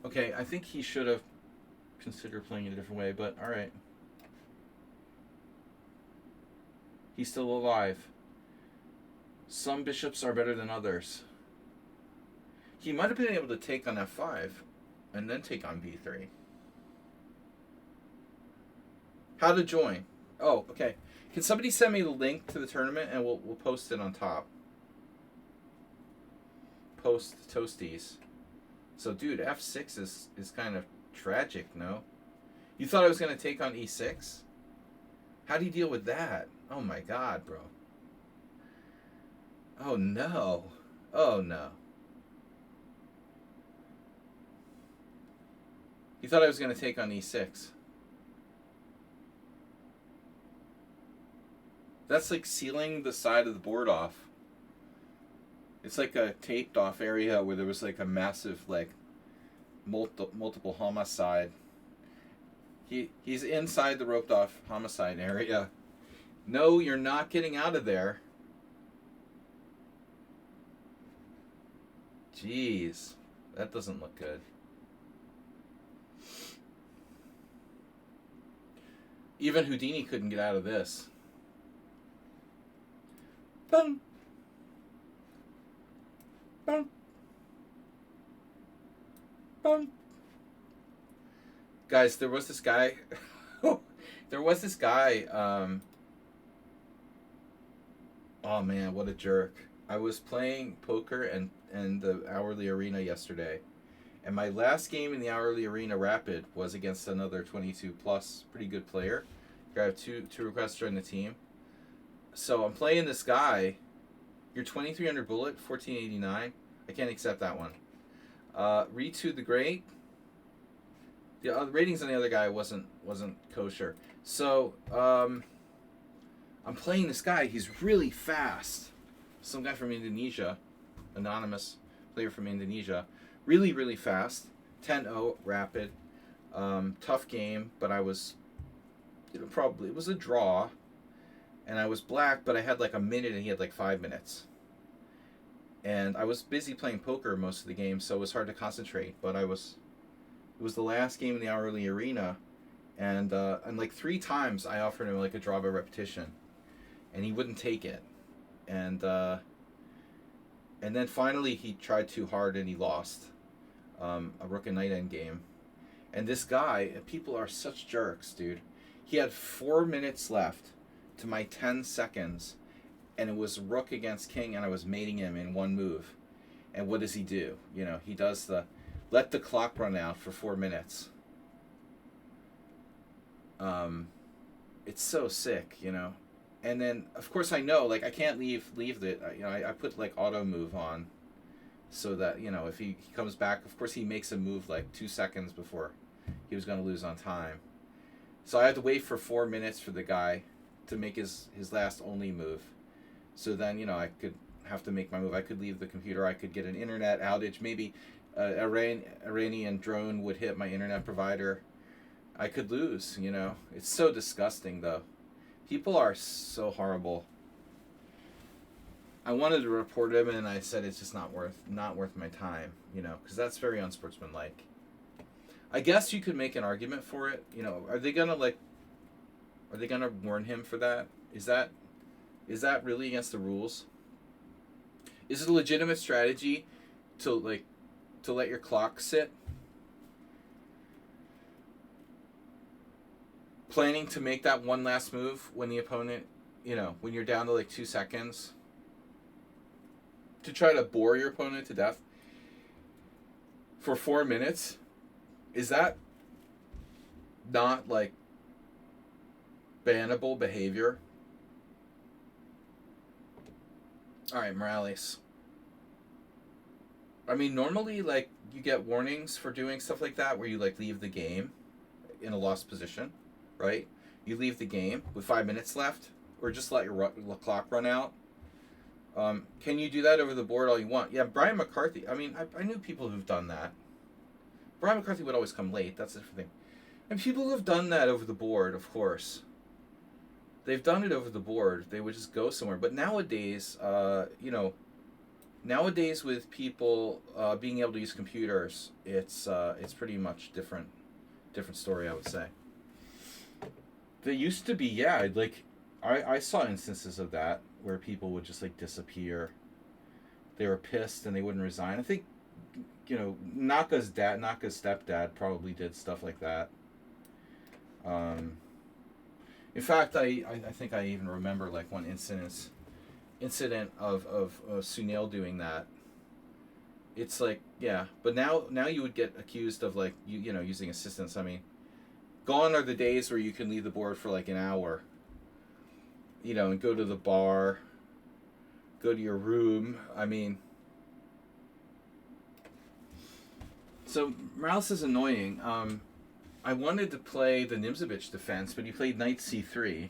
Okay, I think he should have considered playing it a different way, but alright. He's still alive. Some bishops are better than others. He might have been able to take on f5 and then take on b3. How to join. Oh, okay. Can somebody send me the link to the tournament and we'll post it on top. Post toasties. So, dude, f6 is kind of tragic, no? You thought I was going to take on e6? How do you deal with that? Oh, my God, bro. Oh, no. Oh, no. You thought I was going to take on e6. That's like sealing the side of the board off. It's like a taped off area where there was like a massive like multiple homicide. He's inside the roped off homicide area. No, you're not getting out of there. Jeez, that doesn't look good. Even Houdini couldn't get out of this. Boom. Boom. Boom. Guys, there was this guy. Oh man, what a jerk. I was playing poker and the hourly arena yesterday. And my last game in the hourly arena rapid was against another 22 plus pretty good player. I have two requests to join the team. So I'm playing this guy. You're 2300 bullet, 1489. I can't accept that one. Ritu the Great. The ratings on the other guy wasn't kosher. So I'm playing this guy. He's really fast. Some guy from Indonesia, anonymous player from Indonesia, really really fast. 10-0 rapid. Tough game, but I was probably it was a draw. And I was black, but I had like a minute and he had like 5 minutes. And I was busy playing poker most of the game, so it was hard to concentrate. But it was the last game in the hourly arena, and like 3 times I offered him like a draw by repetition, and he wouldn't take it. And then finally he tried too hard and he lost a rook and knight end game. And this guy, people are such jerks, dude. He had 4 minutes left to my 10 seconds, and it was rook against king, and I was mating him in one move. And what does he do? He does the let the clock run out for 4 minutes. It's so sick, And then of course I know like I can't leave it. I put like auto move on, so that if he comes back, of course he makes a move like 2 seconds before he was going to lose on time. So I had to wait for 4 minutes for the guy to make his last only move. So then, I could have to make my move. I could leave the computer. I could get an internet outage. Maybe Iranian drone would hit my internet provider. I could lose, It's so disgusting, though. People are so horrible. I wanted to report him, and I said it's just not worth my time, because that's very unsportsmanlike. I guess you could make an argument for it. Are they gonna warn him for that? Is that really against the rules? Is it a legitimate strategy to let your clock sit? Planning to make that one last move when the opponent, when you're down to 2 seconds, to try to bore your opponent to death for 4 minutes? Is that not bannable behavior? All right, Morales. I mean, normally, you get warnings for doing stuff like that where you, leave the game in a lost position, right? You leave the game with 5 minutes left, or just let your clock run out. Can you do that over the board all you want? Yeah, Brian McCarthy. I mean, I knew people who've done that. Brian McCarthy would always come late. That's a different thing. And people who have done that over the board, of course. They've done it over the board. They would just go somewhere. But nowadays, nowadays with people being able to use computers, it's pretty much different story, I would say. They used to be, yeah, I saw instances of that where people would just disappear. They were pissed and they wouldn't resign. I think, Naka's stepdad probably did stuff like that. In fact, I think I even remember one incident of Sunil doing that. It's yeah, but now you would get accused of using assistance. I mean, gone are the days where you can leave the board for an hour. And go to the bar, go to your room. I mean, so Morales is annoying. I wanted to play the Nimzovich defense, but he played knight c3,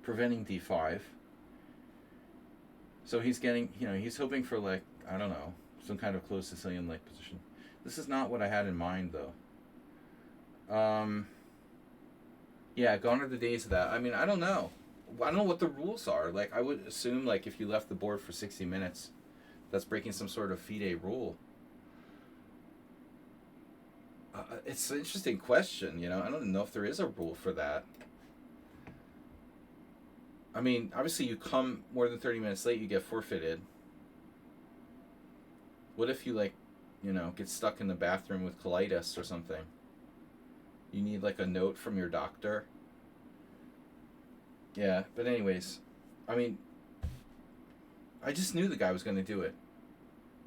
preventing d5. So he's getting, he's hoping for I don't know, some kind of close Sicilian-like position. This is not what I had in mind, though. Yeah, gone are the days of that. I mean, I don't know. I don't know what the rules are. I would assume, if you left the board for 60 minutes, that's breaking some sort of FIDE rule. It's an interesting question, I don't know if there is a rule for that. I mean, obviously you come more than 30 minutes late, you get forfeited. What if you, get stuck in the bathroom with colitis or something? You need, a note from your doctor? Yeah, but anyways, I mean, I just knew the guy was going to do it.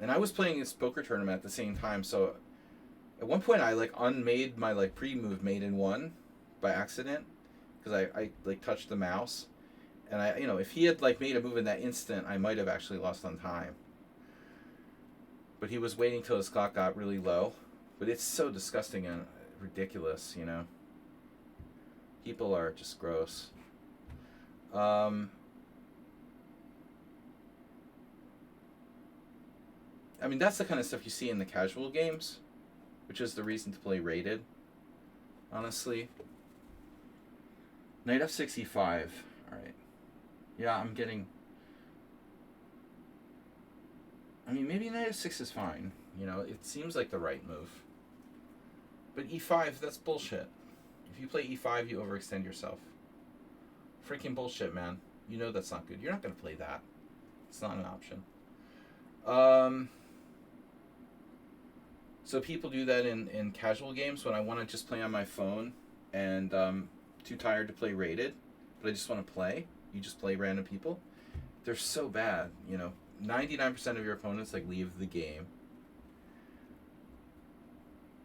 And I was playing this poker tournament at the same time, so at one point I unmade my pre-move made in one by accident because I touched the mouse, and I if he had made a move in that instant, I might have actually lost on time. But he was waiting till his clock got really low. But it's so disgusting and ridiculous, People are just gross. I mean, that's the kind of stuff you see in the casual games, which is the reason to play rated, honestly. Knight f6 e5. Alright. Yeah, I'm getting... I mean, maybe knight f6 is fine. It seems like the right move. But e5, that's bullshit. If you play e5, you overextend yourself. Freaking bullshit, man. That's not good. You're not going to play that. It's not an option. So people do that in casual games when I want to just play on my phone and too tired to play rated, but I just want to play. You just play random people. They're so bad, 99% of your opponents leave the game.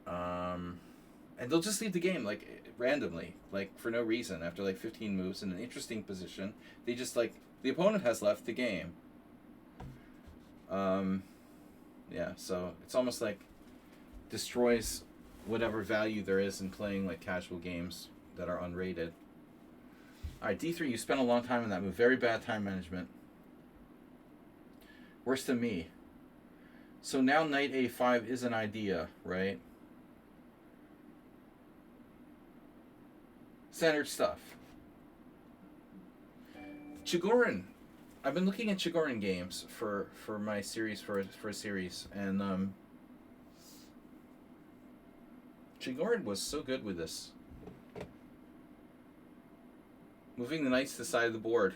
And they'll just leave the game randomly, for no reason. After 15 moves in an interesting position, they just the opponent has left the game. Yeah, so it's almost destroys whatever value there is in playing like casual games that are unrated. All right, D3. You spent a long time on that move. Very bad time management. Worse than me. So now knight A5 is an idea, right? Standard stuff. Chigorin. I've been looking at Chigorin games for my series for a series, and Chigorin was so good with this. Moving the knights to the side of the board.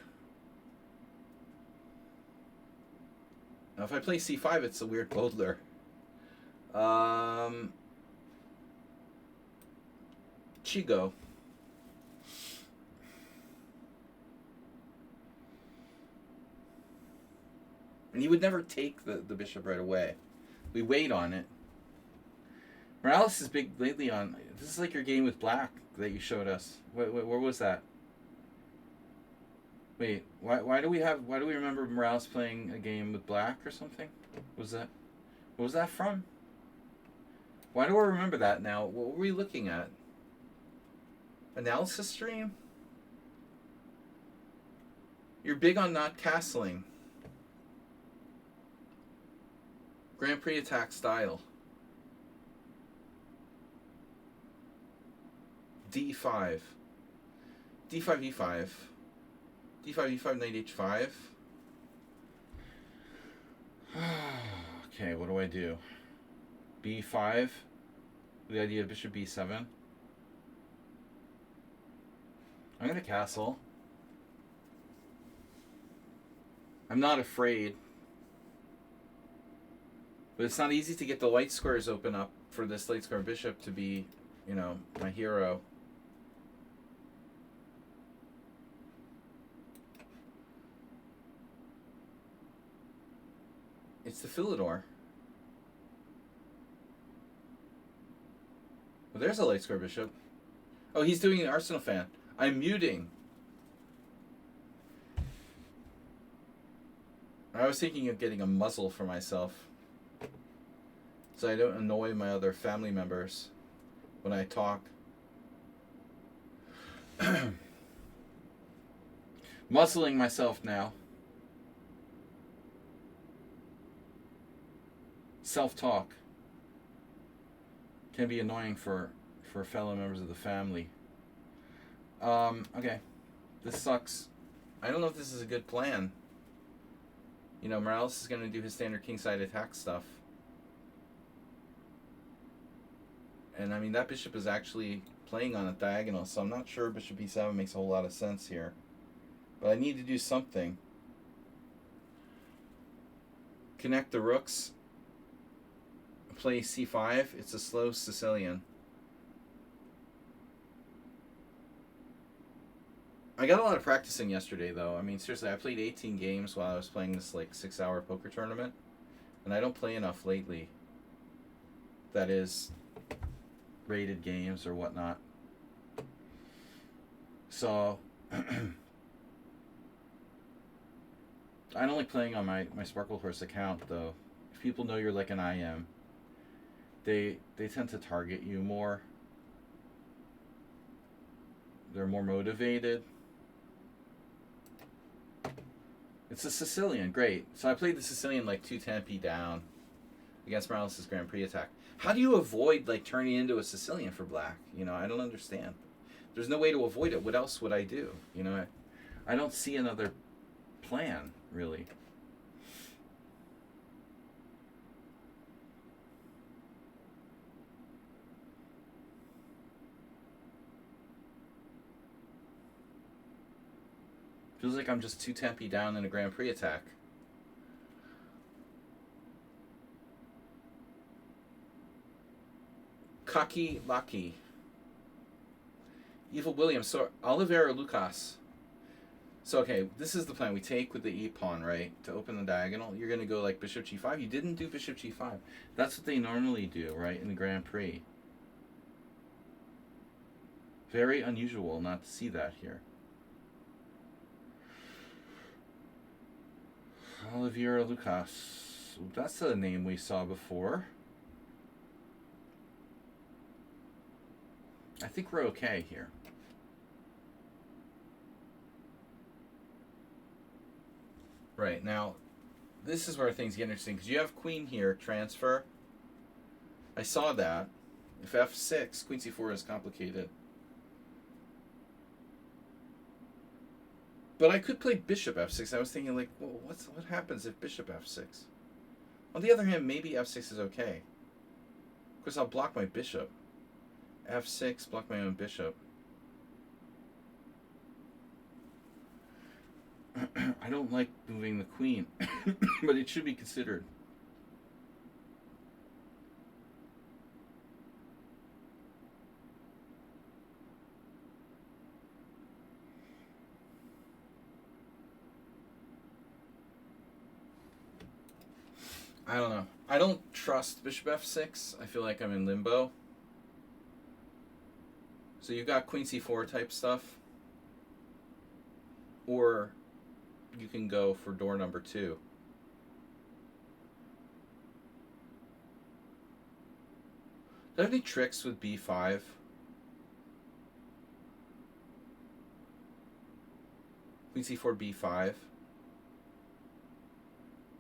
Now if I play C5, it's a weird Bodler. Chigo. And he would never take the bishop right away. We wait on it. Morales is big lately on... This is like your game with black that you showed us. Wait, where was that? Wait, why do we remember Morales playing a game with black or something? What was that from? Why do I remember that now? What were we looking at? Analysis stream? You're big on not castling. Grand Prix attack style. D5. D5, E5. D5, E5, knight H5. Okay, what do I do? B5. The idea of bishop B7. I'm going to castle. I'm not afraid. But it's not easy to get the light squares open up for this light square bishop to be, you know, my hero. It's the Philidor. Well, there's a light square bishop. Oh, he's doing an Arsenal fan. I'm muting. I was thinking of getting a muzzle for myself, so I don't annoy my other family members when I talk. Muzzling myself now. Self-talk can be annoying for fellow members of the family. Okay. This sucks. I don't know if this is a good plan. You know, Morales is going to do his standard kingside attack stuff. And I mean, that bishop is actually playing on a diagonal, so I'm not sure bishop e7 makes a whole lot of sense here. But I need to do something. Connect the rooks. Play c5. It's a slow Sicilian. I got a lot of practicing yesterday, though. I mean, seriously, I played 18 games while I was playing this, like, 6-hour poker tournament. And I don't play enough lately. That is, rated games or whatnot. So, I'm only playing on my Sparkle Horse account, though. If people know you're like an IM, they tend to target you more. They're more motivated. It's a Sicilian, great. So I played the Sicilian like 2 tempi down against Morales' Grand Prix attack. How do you avoid like turning into a Sicilian for black? You know, I don't understand. There's no way to avoid it. What else would I do? You know, I don't see another plan, really. Feels like I'm just 2 tempi down in a Grand Prix attack. Kaki Laki. Evil William. So Oliveira Lucas. So okay, this is the plan. We take with the E pawn, right? To open the diagonal. You're gonna go like bishop g5. You didn't do bishop g5. That's what they normally do, right? In the Grand Prix. Very unusual not to see that here. Oliveira Lucas. That's a name we saw before. I think we're okay here. Right, now, this is where things get interesting, because you have queen here, transfer. I saw that. If f6, queen c4 is complicated. But I could play bishop f6. I was thinking, like, well, what happens if bishop f6? On the other hand, maybe f6 is okay. Of course, I'll block my bishop. f6, block my own bishop. I don't like moving the queen, but it should be considered. I don't know. I don't trust bishop f6. I feel like I'm in limbo. So you've got queen c4 type stuff. Or you can go for door number 2. Do I have any tricks with b5? Queen c4, b5?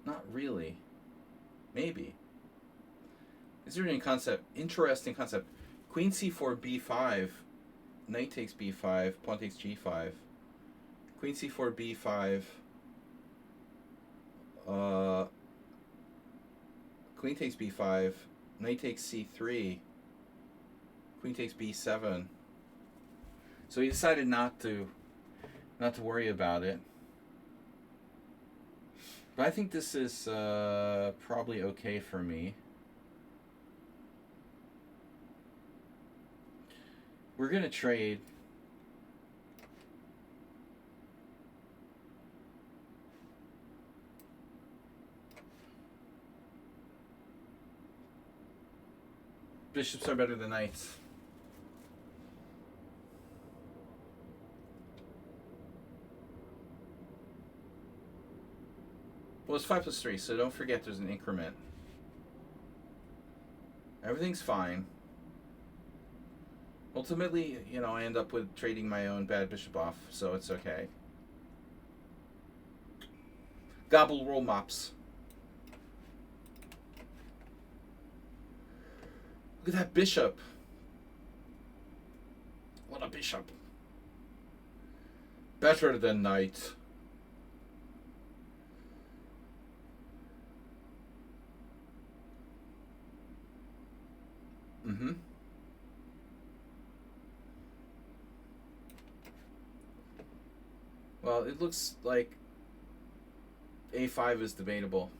Not really. Maybe. Is there any concept? Interesting concept. Queen c4, b5. Knight takes b5. Pawn takes g5. Queen c4, b5. Queen takes b5. Knight takes c3. Queen takes b7. So he decided not to worry about it. But I think this is probably okay for me. We're gonna trade. Bishops are better than knights. Well, it's 5 plus 3, so don't forget there's an increment. Everything's fine. Ultimately, you know, I end up with trading my own bad bishop off, so it's okay. Gobble roll mops. Look at that bishop. What a bishop. Better than knight. Mm-hmm. Well, it looks like a5 is debatable.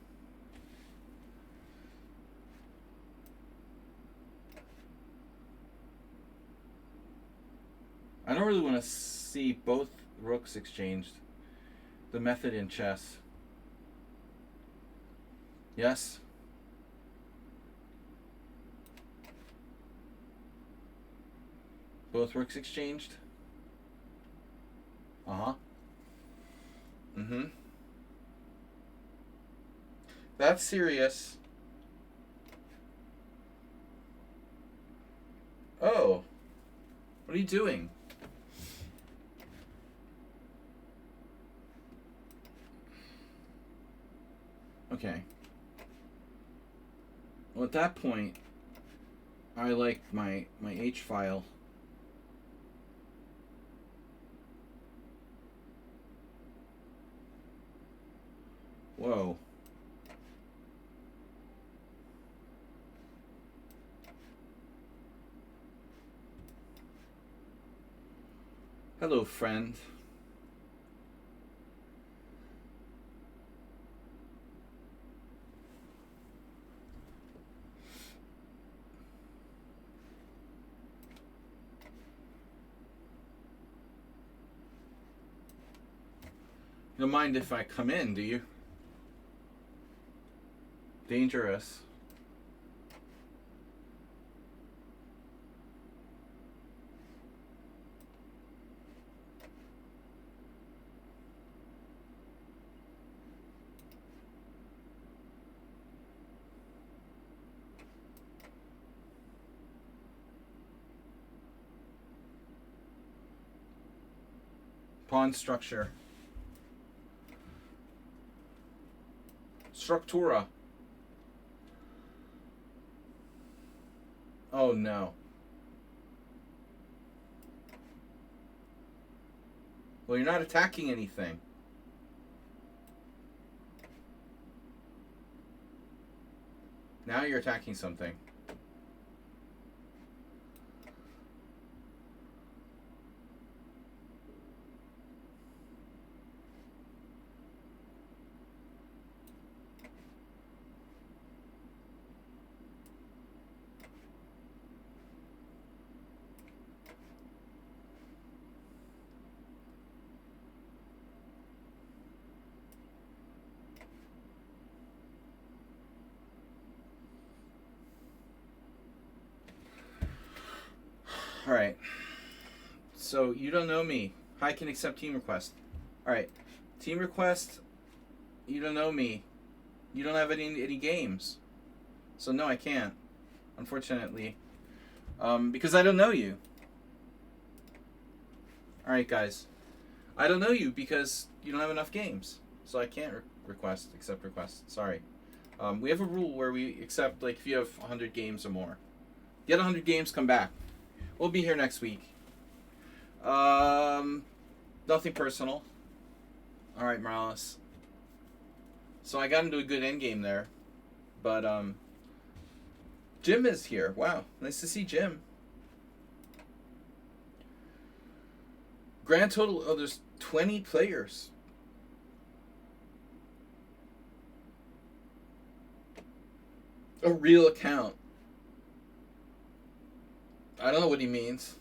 I don't really want to see both rooks exchanged. The method in chess. Yes? Both rooks exchanged? Uh-huh. Mm-hmm. That's serious. Oh. What are you doing? Okay. Well, at that point, I like my H file. Whoa. Hello, friend. You don't mind if I come in, do you? Dangerous. Pawn structure. Structura. Oh no. Well, you're not attacking anything. Now you're attacking something. Alright. So, you don't know me. I can accept team request. Alright. Team request. You don't know me. You don't have any games. So, no, I can't. Unfortunately. Because I don't know you. Alright, guys. I don't know you because you don't have enough games. So, I can't accept requests. Sorry. We have a rule where we accept, like, if you have 100 games or more. Get 100 games, come back. We'll be here next week. Nothing personal. Alright, Morales. So I got into a good endgame there. But, Jim is here. Wow. Nice to see Jim. Grand total, oh, there's 20 players. A real account. I don't know what he means.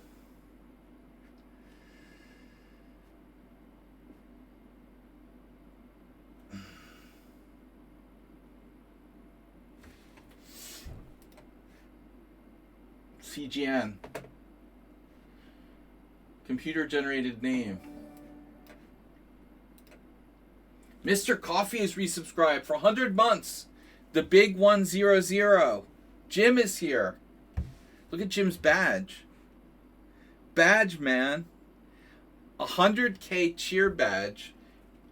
CGN. Computer generated name. Mr. Coffee is resubscribed for 100 months. The big 100. Jim is here. Look at Jim's badge. Badge, man. 100K cheer badge.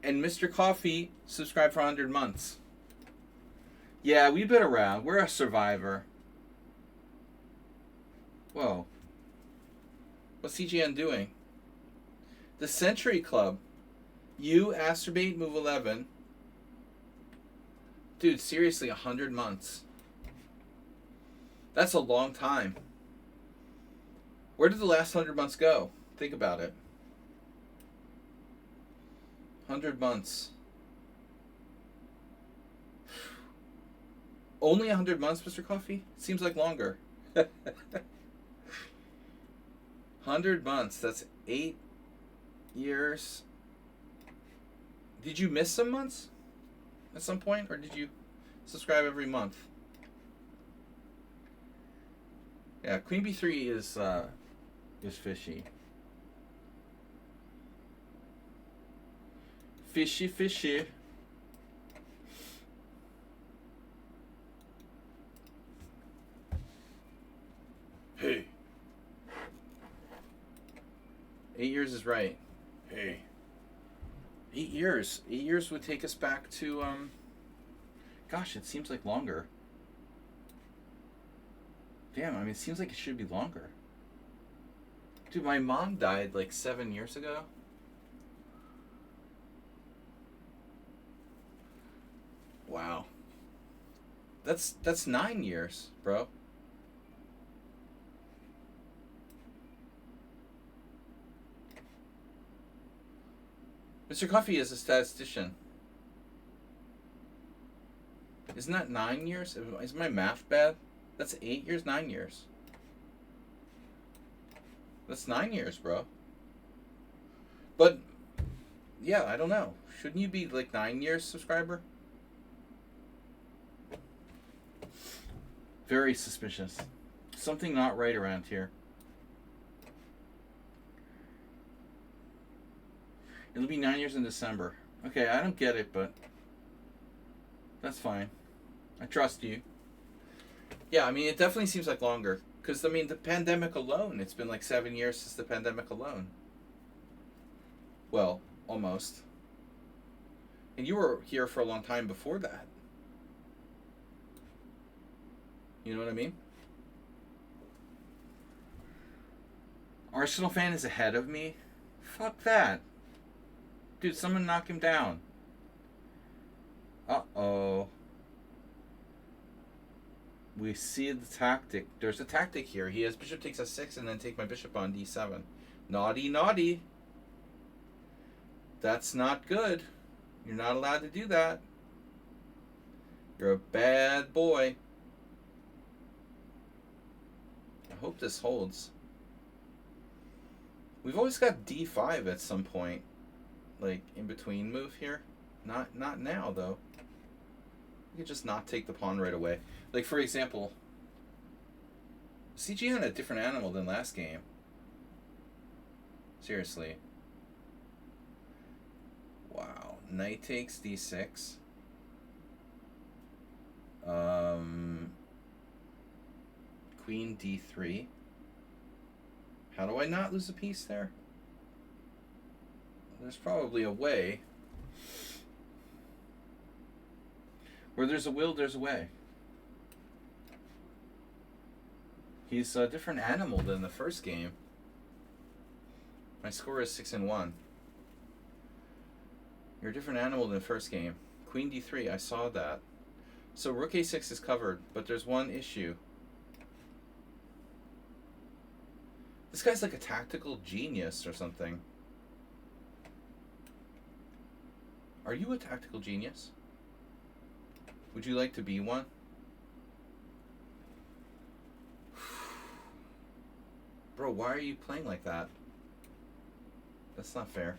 And Mr. Coffee subscribed for 100 months. Yeah, we've been around. We're a survivor. Whoa. What's CGN doing? The Century Club. You, Astrobate, move 11. Dude, seriously, 100 months. That's a long time. Where did the last 100 months go? Think about it. 100 months. Only 100 months, Mr. Coffee? Seems like longer. 100 months. That's 8 years. Did you miss some months at some point? Or did you subscribe every month? Yeah, Queen B3 is fishy. Fishy, fishy. Hey. 8 years is right. Hey. 8 years. 8 years would take us back to, gosh, it seems like longer. Damn, I mean, it seems like it should be longer. Dude, my mom died like 7 years ago. Wow. That's 9 years, bro. Mr. Coffee is a statistician. Isn't that 9 years? Is my math bad? That's 8 years, 9 years. That's 9 years, bro. But, yeah, I don't know. Shouldn't you be like 9 years subscriber? Very suspicious. Something not right around here. It'll be 9 years in December. Okay, I don't get it, but that's fine. I trust you. Yeah, I mean, it definitely seems like longer. Because, I mean, the pandemic alone, it's been like 7 years since the pandemic alone. Well, almost. And you were here for a long time before that. You know what I mean? Arsenal fan is ahead of me? Fuck that. Dude, someone knock him down. Uh-oh. We see the tactic. There's a tactic here. He has bishop takes s6 and then take my bishop on d7. Naughty, naughty. That's not good. You're not allowed to do that. You're a bad boy. I hope this holds. We've always got d5 at some point. Like, in between move here. Not now, though. You could just not take the pawn right away. Like, for example, CG had a different animal than last game. Seriously. Wow. Knight takes d6. Queen d3. How do I not lose a piece there? There's probably a way. Where there's a will, there's a way. He's a different animal than the first game. My score is 6-1. You're a different animal than the first game. Queen d3, I saw that. So rook a6 is covered, but there's one issue. This guy's like a tactical genius or something. Are you a tactical genius? Would you like to be one? Bro, why are you playing like that? That's not fair.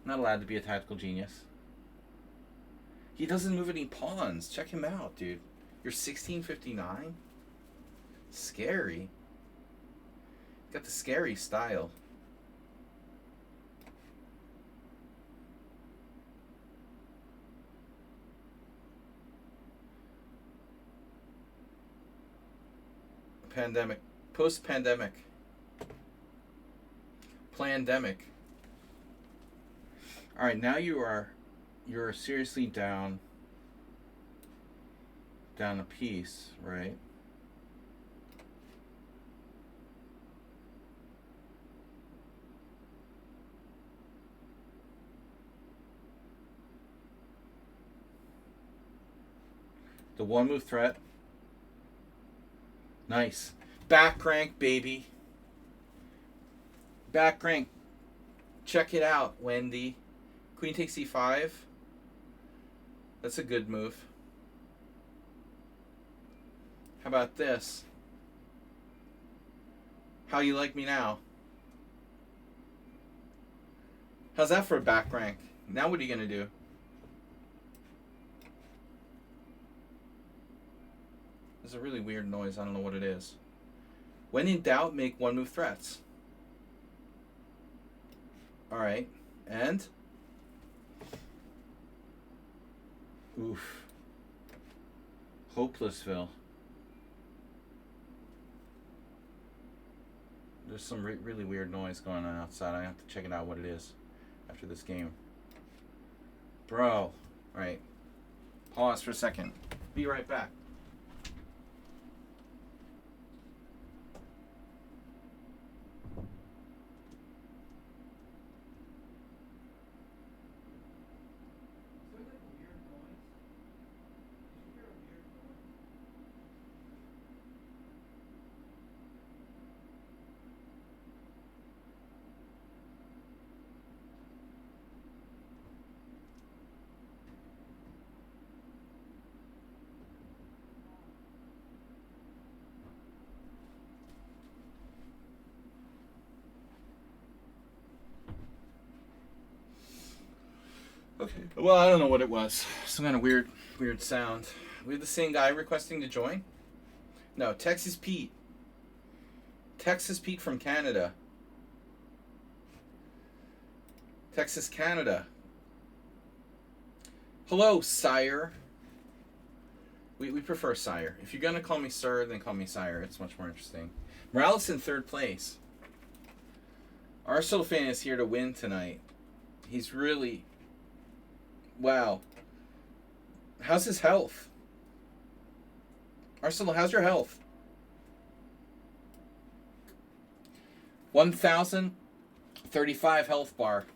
I'm not allowed to be a tactical genius. He doesn't move any pawns. Check him out, dude. You're 1659? Scary. Got the scary style. Pandemic. Post-pandemic. Plandemic. Alright, now you're seriously down a piece, right? The one move threat. Nice. Back crank, baby. Back crank. Check it out, Wendy. Queen takes e5. That's a good move. How about this? How you like me now? How's that for a back crank? Now what are you going to do? There's a really weird noise. I don't know what it is. When in doubt, make one move threats. Alright. And? Oof. Hopelessville. There's some really weird noise going on outside. I have to check it out what it is after this game. Bro. Alright. Pause for a second. Be right back. Okay. Well, I don't know what it was. Some kind of weird sound. We have the same guy requesting to join? No, Texas Pete. Texas Pete from Canada. Texas, Canada. Hello, sire. We prefer sire. If you're going to call me sir, then call me sire. It's much more interesting. Morales in third place. Arsenal fan is here to win tonight. He's really... Wow. How's his health? Arsenal, how's your health? 1,035 health bar.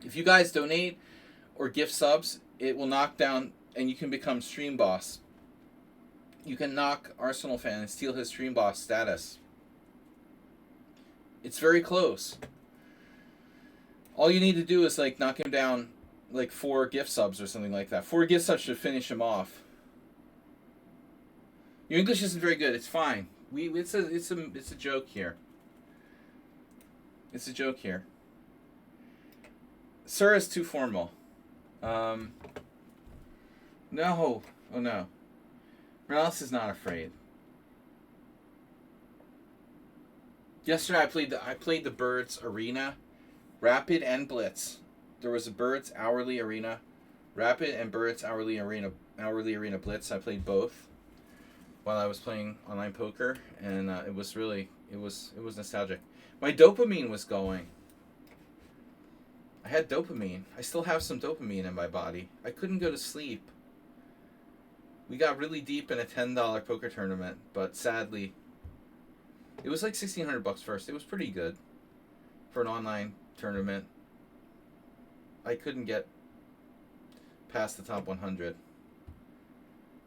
If you guys donate or gift subs, it will knock down, and you can become stream boss. You can knock Arsenal fan and steal his stream boss status. It's very close. All you need to do is like knock him down like 4 gift subs or something like that. 4 gift subs should finish him off. Your English isn't very good. It's fine. It's a joke here. It's a joke here. Sir is too formal. No. Oh no. Morales is not afraid. Yesterday I played the Birds Arena, Rapid and Blitz. There was a Birds Hourly Arena, Rapid and Birds Hourly Arena Blitz. I played both while I was playing online poker, and it was nostalgic. My dopamine was going. I had dopamine. I still have some dopamine in my body. I couldn't go to sleep. We got really deep in a $10 poker tournament, but sadly, it was like $1,600 first. It was pretty good for an online tournament. I couldn't get past the top 100.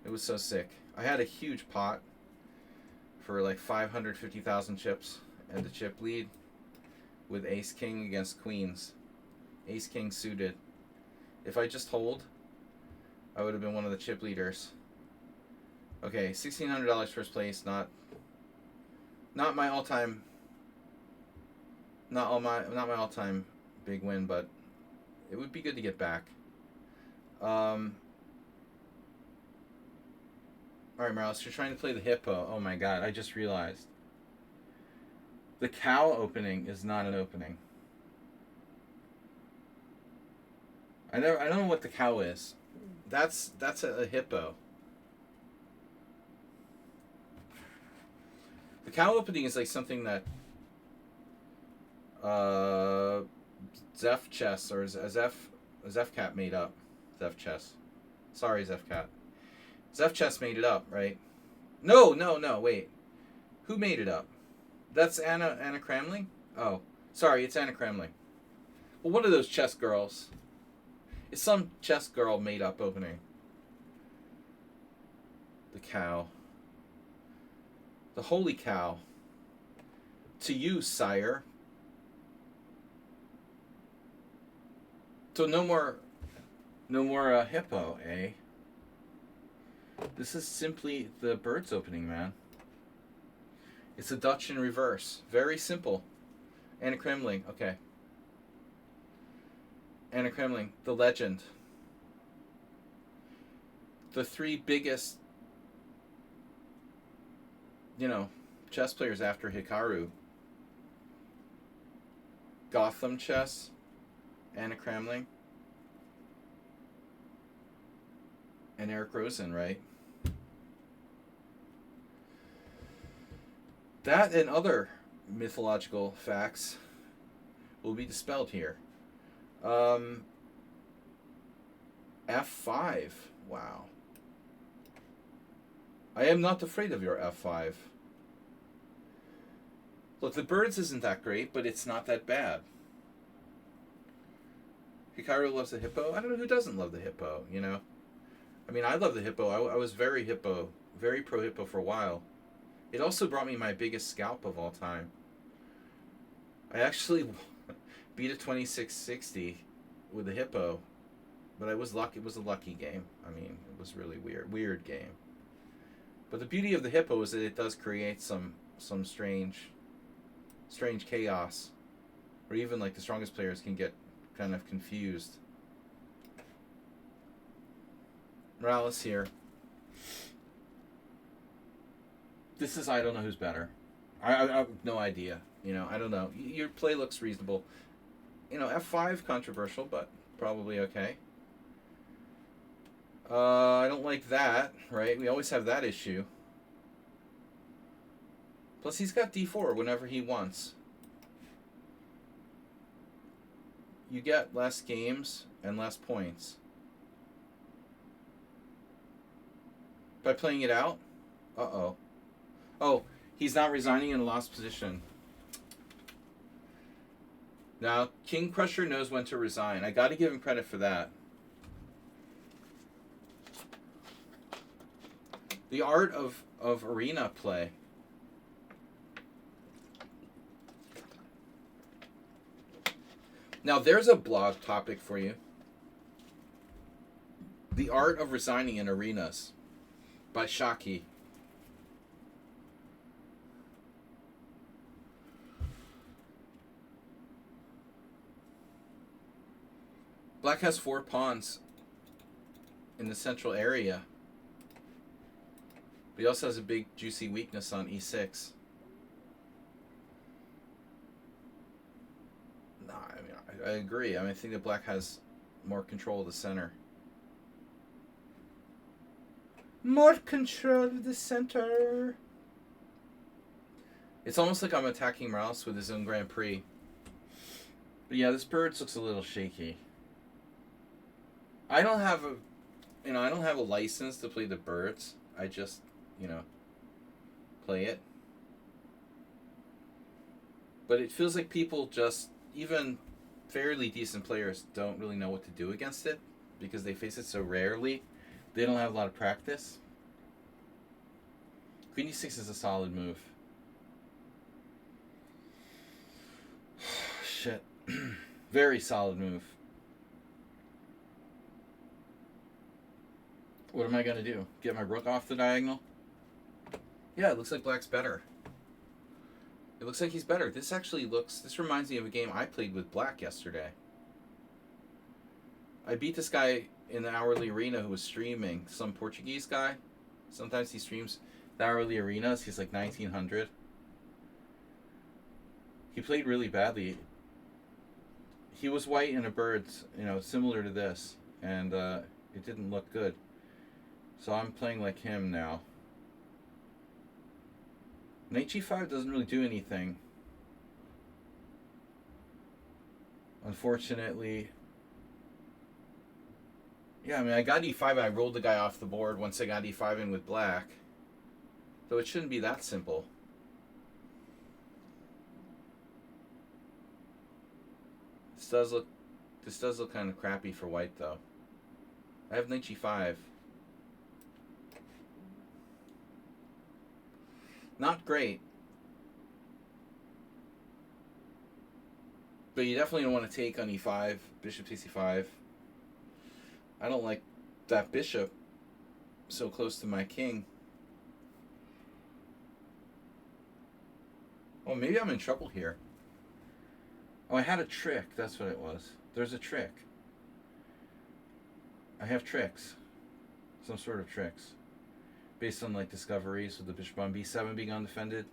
It was so sick. I had a huge pot for like 550,000 chips and the chip lead with Ace King against Queens. Ace King suited. If I just hold, I would have been one of the chip leaders. Okay, $1,600 first place. Not my all-time. Not my all-time big win, but it would be good to get back. All right, Morales, you're trying to play the hippo. Oh my God, I just realized. The cow opening is not an opening. I don't know what the cow is. That's a hippo. The cow opening is like something that Zeph Chess or Zeph Cat made up. Zeph Chess. Sorry, Zeph Cat. Zeph Chess made it up, right? No, wait. Who made it up? That's Anna Cramling? Oh, sorry, it's Anna Cramling. Well, one of those chess girls. It's some chess girl made up opening. The cow. The holy cow. To you, sire. So no more hippo, eh? This is simply the Birds opening, man. It's a Dutch in reverse. Very simple. Anna Kremling, okay. Anna Kremling, the legend. The 3 biggest, chess players after Hikaru. Gotham Chess, Anna Kramling, and Eric Rosen, right? That and other mythological facts will be dispelled here. F5. Wow. I am not afraid of your F5. Look, the Birds isn't that great, but it's not that bad. Hikaru loves the hippo. I don't know who doesn't love the hippo, I mean, I love the hippo. I was very pro-hippo for a while. It also brought me my biggest scalp of all time. I actually beat a 2660 with the hippo, but it was lucky. It was a lucky game. I mean, it was really weird game. But the beauty of the hippo is that it does create some strange chaos, where even like the strongest players can get kind of confused. Morales here. This is I don't know who's better. I have no idea. I don't know. Your play looks reasonable. F5 controversial, but probably okay. I don't like that, right? We always have that issue. Plus, he's got D4 whenever he wants. you get less games and less points. By playing it out? Uh-oh. Oh, he's not resigning in a lost position. Now, King Crusher knows when to resign. I gotta give him credit for that. The art of arena play. Now, there's a blog topic for you. The Art of Resigning in Arenas by Shaki. Black has 4 pawns in the central area. But he also has a big juicy weakness on e6. Nah, I mean, I agree. I mean, I think that black has more control of the center. More control of the center. It's almost like I'm attacking Morales with his own Grand Prix. But yeah, this bird looks a little shaky. I don't have a license to play the birds. I just, play it. But it feels like people just, even fairly decent players, don't really know what to do against it because they face it so rarely. They don't have a lot of practice. Queen e6 is a solid move. Shit. Very solid move. What am I going to do? Get my rook off the diagonal? Yeah, it looks like black's better. It looks like he's better. This reminds me of a game I played with black yesterday. I beat this guy in the hourly arena who was streaming. Some Portuguese guy. Sometimes he streams the hourly arenas. He's like 1900. He played really badly. He was white in a bird, similar to this. And it didn't look good. So I'm playing like him now. Knight g5 doesn't really do anything. Unfortunately. Yeah, I mean, I got e5 and I rolled the guy off the board once I got e5 in with black. So it shouldn't be that simple. This does look kind of crappy for white, though. I have knight g5. Not great. But you definitely don't want to take on e5, bishop takes e5. I don't like that bishop so close to my king. Oh, maybe I'm in trouble here. Oh, I had a trick. That's what it was. There's a trick. I have tricks. Some sort of tricks. Based on like discoveries with the bishop on b7 being undefended.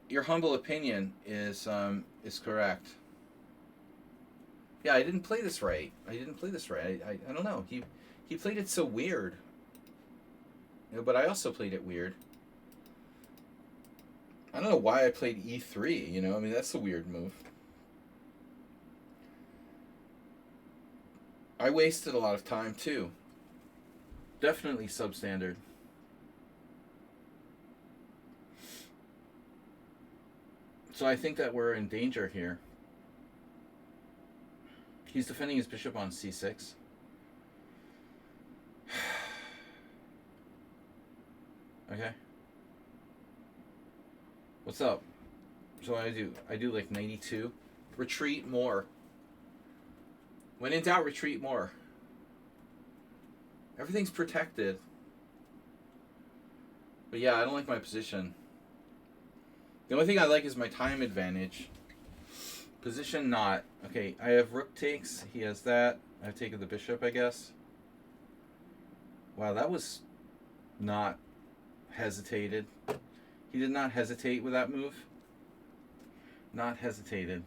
Your humble opinion is correct. Yeah, I didn't play this right. I don't know. He played it so weird. But I also played it weird. I don't know why I played e3, I mean, that's a weird move. I wasted a lot of time, too. Definitely substandard. So I think that we're in danger here. He's defending his bishop on c6. Okay. What's up? So I do like 92. Retreat more. When in doubt, retreat more. Everything's protected. But yeah, I don't like my position. The only thing I like is my time advantage. Position not. Okay, I have rook takes. He has that. I've taken the bishop, I guess. Wow, that was not hesitated. He did not hesitate with that move. Not hesitated.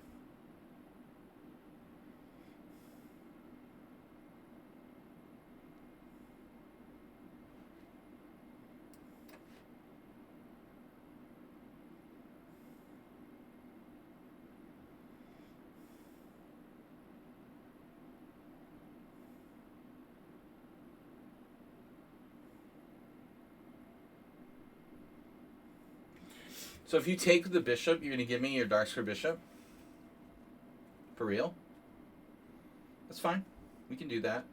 So if you take the bishop, you're going to give me your dark square bishop? For real? That's fine. We can do that.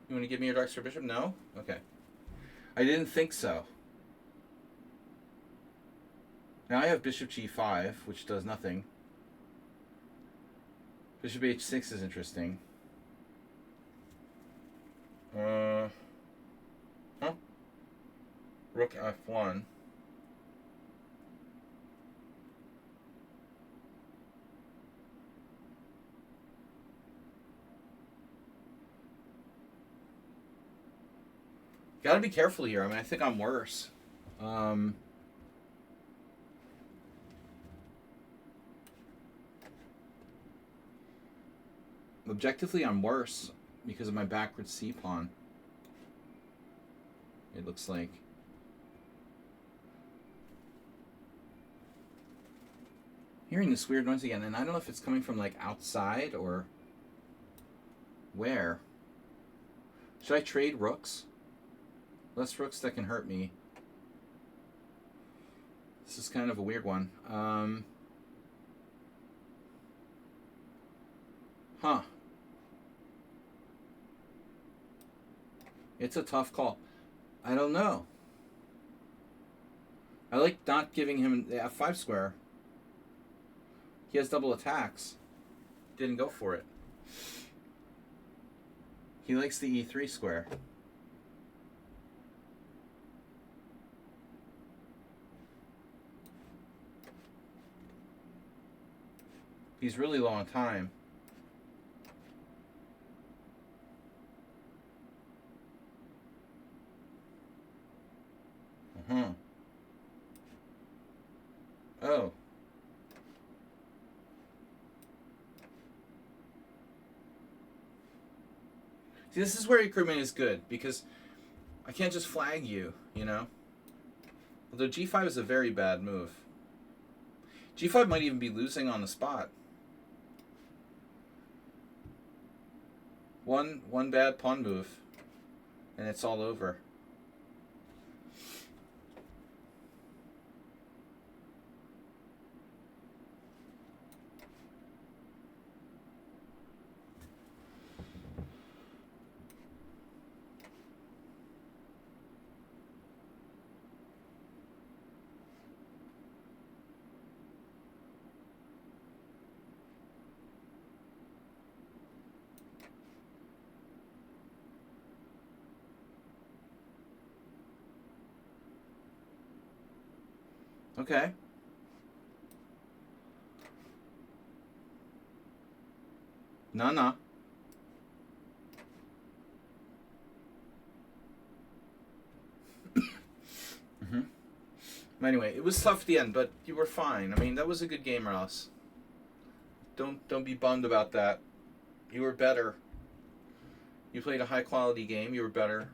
You want to give me your dark square bishop? No? Okay. I didn't think so. Now I have bishop g5, which does nothing. Bishop h6 is interesting. Huh? Rook f1. Gotta be careful here. I mean, I think I'm worse. Objectively, I'm worse because of my backward c pawn. It looks like. Hearing this weird noise again, and I don't know if it's coming from like outside or where. Should I trade rooks? Less rooks that can hurt me. This is kind of a weird one. Huh. It's a tough call. I don't know. I like not giving him the f5 square. He has double attacks. Didn't go for it. He likes the e3 square. He's really low on time. Oh. See, this is where recruitment is good, because I can't just flag you, you know? Although g5 is a very bad move. g5 might even be losing on the spot. One bad pawn move, and it's all over. Okay. No. Anyway, it was tough at the end, but you were fine. I mean, that was a good game, Ross. Don't be bummed about that. You were better. You played a high quality game. You were better.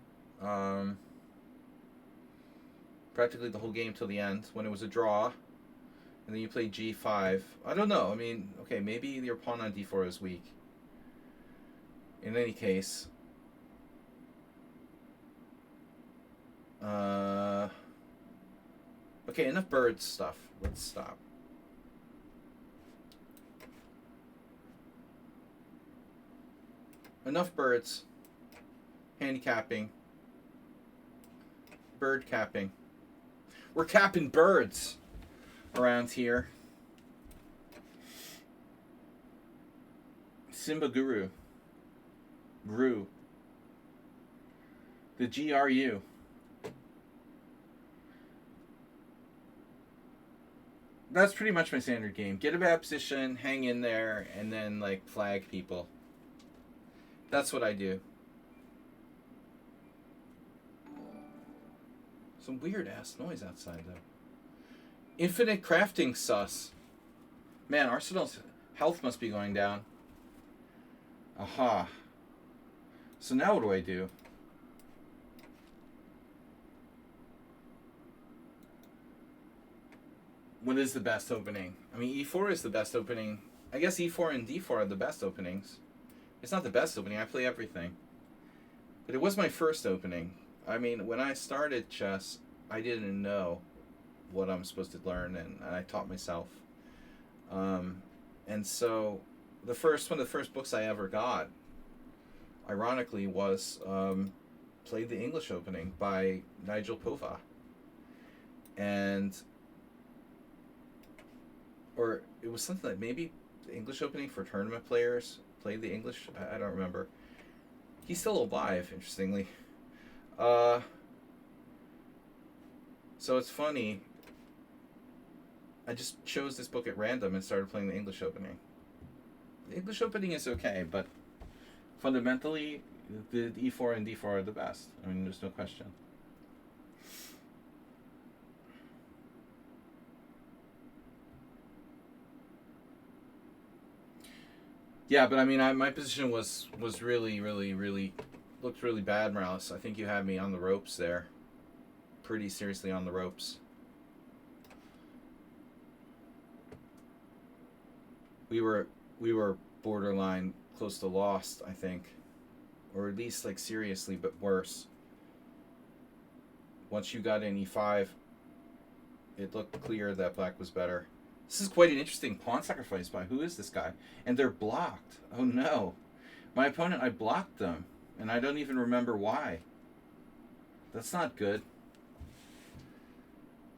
Practically the whole game till the end when it was a draw, and then you played g5. I don't know. I mean, okay, maybe your pawn on d4 is weak. In any case, okay, enough bird stuff. Let's stop. Enough birds. Handicapping. Bird capping. We're capping birds around here. Simba Guru. Gru. The GRU. That's pretty much my standard game. Get a bad position, hang in there, and then like flag people. That's what I do. Some weird ass noise outside though. Infinite crafting sus. Man, Arsenal's health must be going down. Aha. So now what do I do? What is the best opening? I mean, e4 is the best opening. I guess e4 and d4 are the best openings. It's not the best opening. I play everything. But it was my first opening. I mean, when I started chess, I didn't know what I'm supposed to learn, and I taught myself. And so, one of the first books I ever got, ironically, was Played the English Opening by Nigel Pova. And, or it was something like maybe the English Opening for tournament players, Played the English, I don't remember. He's still alive, interestingly. So it's funny, I just chose this book at random and started playing the English Opening. The English Opening is okay, but fundamentally, the E4 and D4 are the best. I mean, there's no question. Yeah, but I mean, my position was really, really, really, looked really bad, Morales. I think you had me on the ropes there. Pretty seriously on the ropes. We were borderline close to lost, I think. Or at least like seriously, but worse. Once you got in E5, it looked clear that black was better. This is quite an interesting pawn sacrifice by who is this guy? And they're blocked. Oh no. My opponent, I blocked them. And I don't even remember why. That's not good.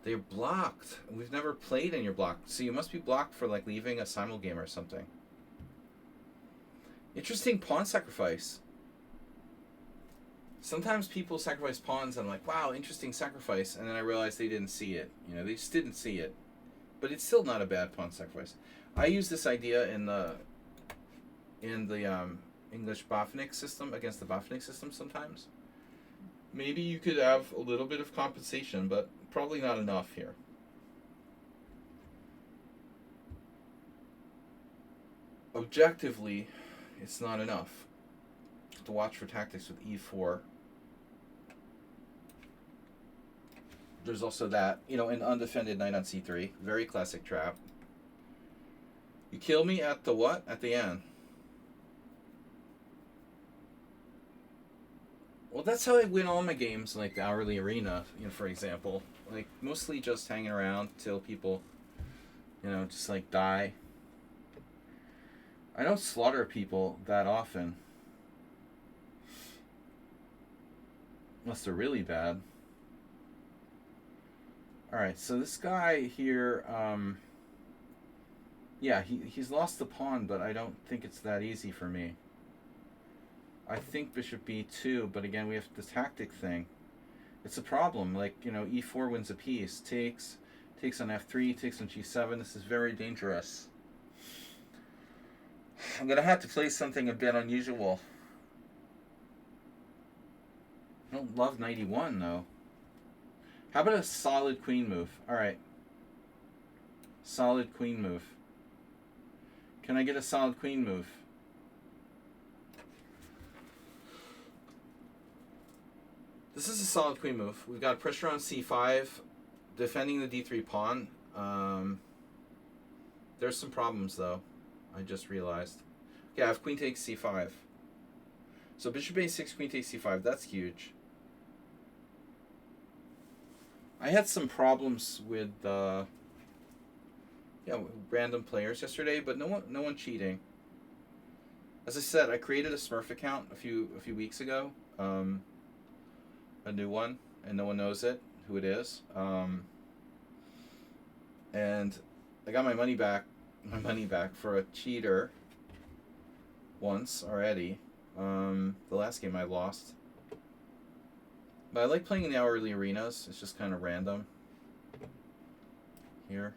They're blocked. We've never played and you're blocked. So you must be blocked for like leaving a simul game or something. Interesting pawn sacrifice. Sometimes people sacrifice pawns and I'm like, wow, interesting sacrifice. And then I realize they didn't see it. You know, they just didn't see it. But it's still not a bad pawn sacrifice. I use this idea in the English Botvinnik system against the Botvinnik system sometimes. Maybe you could have a little bit of compensation, but probably not enough here. Objectively, it's not enough. To watch for tactics with E4. There's also that, you know, an undefended knight on C3. Very classic trap. You kill me at the what? At the end. Well, that's how I win all my games, like the hourly arena, you know, for example. Like, mostly just hanging around till people, you know, just like die. I don't slaughter people that often. Unless they're really bad. Alright, so this guy here, yeah, he's lost the pawn, but I don't think it's that easy for me. I think bishop b2, but again, we have the tactic thing. It's a problem. Like, you know, e4 wins a piece. Takes on f3, takes on g7. This is very dangerous. I'm going to have to play something a bit unusual. I don't love knight e1, though. How about a solid queen move? Alright. Solid queen move. Can I get a solid queen move? This is a solid queen move. We've got pressure on c5, defending the d3 pawn. There's some problems, though. I just realized. Yeah, I have queen takes c5. So bishop a6, queen takes c5. That's huge. I had some problems with random players yesterday, but no one cheating. As I said, I created a Smurf account a few weeks ago, a new one, and no one knows who it is. And I got my money back for a cheater once already. The last game I lost. But I like playing in the hourly arenas. It's just kind of random. Here.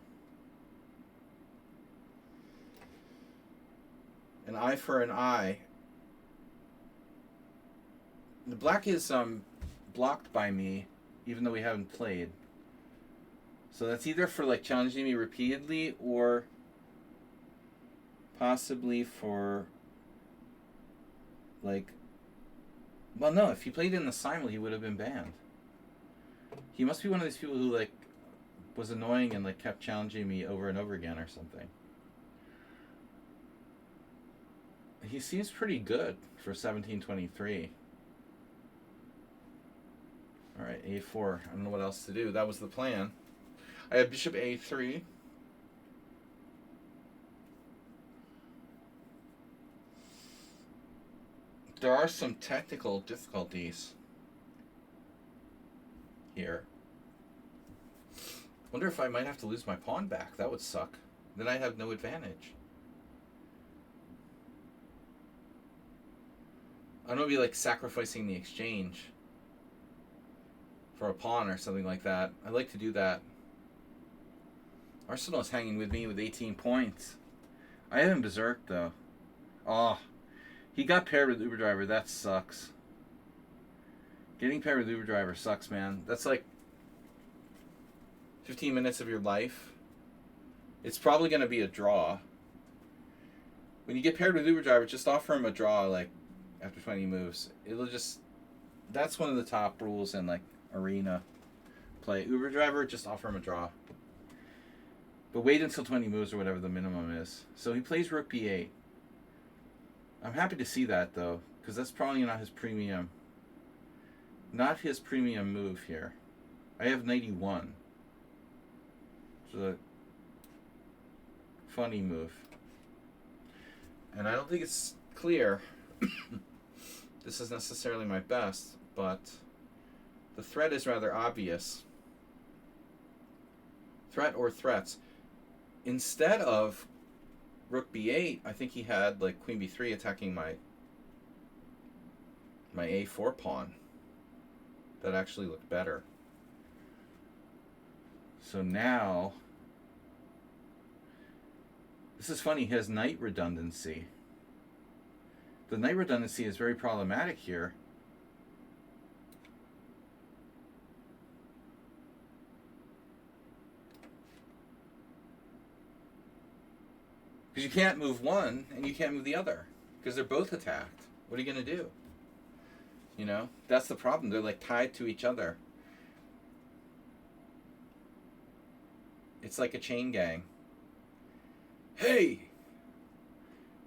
An eye for an eye. The black is blocked by me, even though we haven't played. So that's either for like challenging me repeatedly or possibly for like, well, no, if he played in the simul, he would have been banned. He must be one of these people who like was annoying and like kept challenging me over and over again or something. He seems pretty good for 1723. Alright, a4. I don't know what else to do. That was the plan. I have bishop a3. There are some technical difficulties here. Wonder if I might have to lose my pawn back. That would suck. Then I'd have no advantage. I don't know, be like sacrificing the exchange for a pawn or something like that. I like to do that. Arsenal is hanging with me with 18 points. I haven't berserked though. Oh, he got paired with Uber Driver. That sucks. Getting paired with Uber Driver sucks, man. That's like 15 minutes of your life. It's probably going to be a draw. When you get paired with Uber Driver, just offer him a draw like after 20 moves. It'll just... That's one of the top rules in like arena play. Uber Driver, just offer him a draw. But wait until 20 moves or whatever the minimum is. So he plays Rook B8. I'm happy to see that though, because that's probably not his premium. Not his premium move here. I have 91. So a funny move. And I don't think it's clear. This is necessarily my best, but the threat is rather obvious. Threat or threats. Instead of Rook B8, I think he had like Queen B3 attacking my A4 pawn. That actually looked better. So now, this is funny, he has knight redundancy. The knight redundancy is very problematic here. Because you can't move one and you can't move the other. Because they're both attacked. What are you going to do? You know, that's the problem. They're like tied to each other. It's like a chain gang. Hey!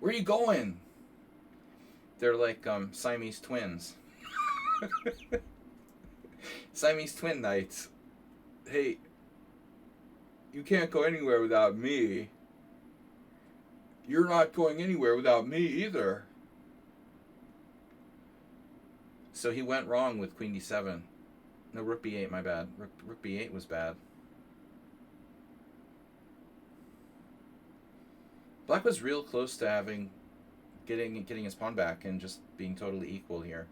Where are you going? They're like Siamese twins. Siamese twin knights. Hey, you can't go anywhere without me. You're not going anywhere without me either. So he went wrong with Queen D7. No, Rook B8, my bad. Rook B8 was bad. Black was real close to having getting his pawn back and just being totally equal here.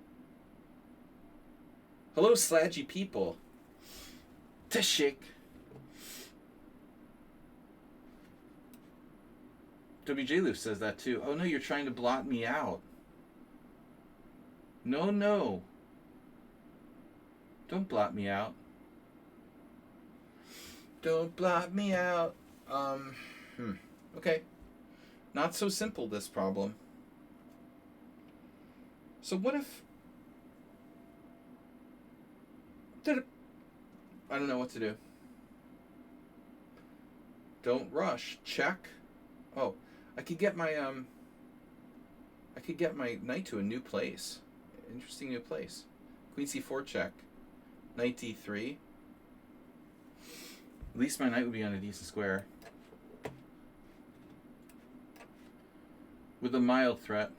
Hello, sludgy people. Tashik. WJ Loof says that too. Oh no, you're trying to blot me out. No, no. Don't blot me out. Don't blot me out. Okay. Not so simple, this problem. So what if... I don't know what to do. Don't rush. Check. Oh, I could get my knight to a new place. Interesting new place. Queen C4 check. Knight D3. At least my knight would be on a decent square. With a mild threat.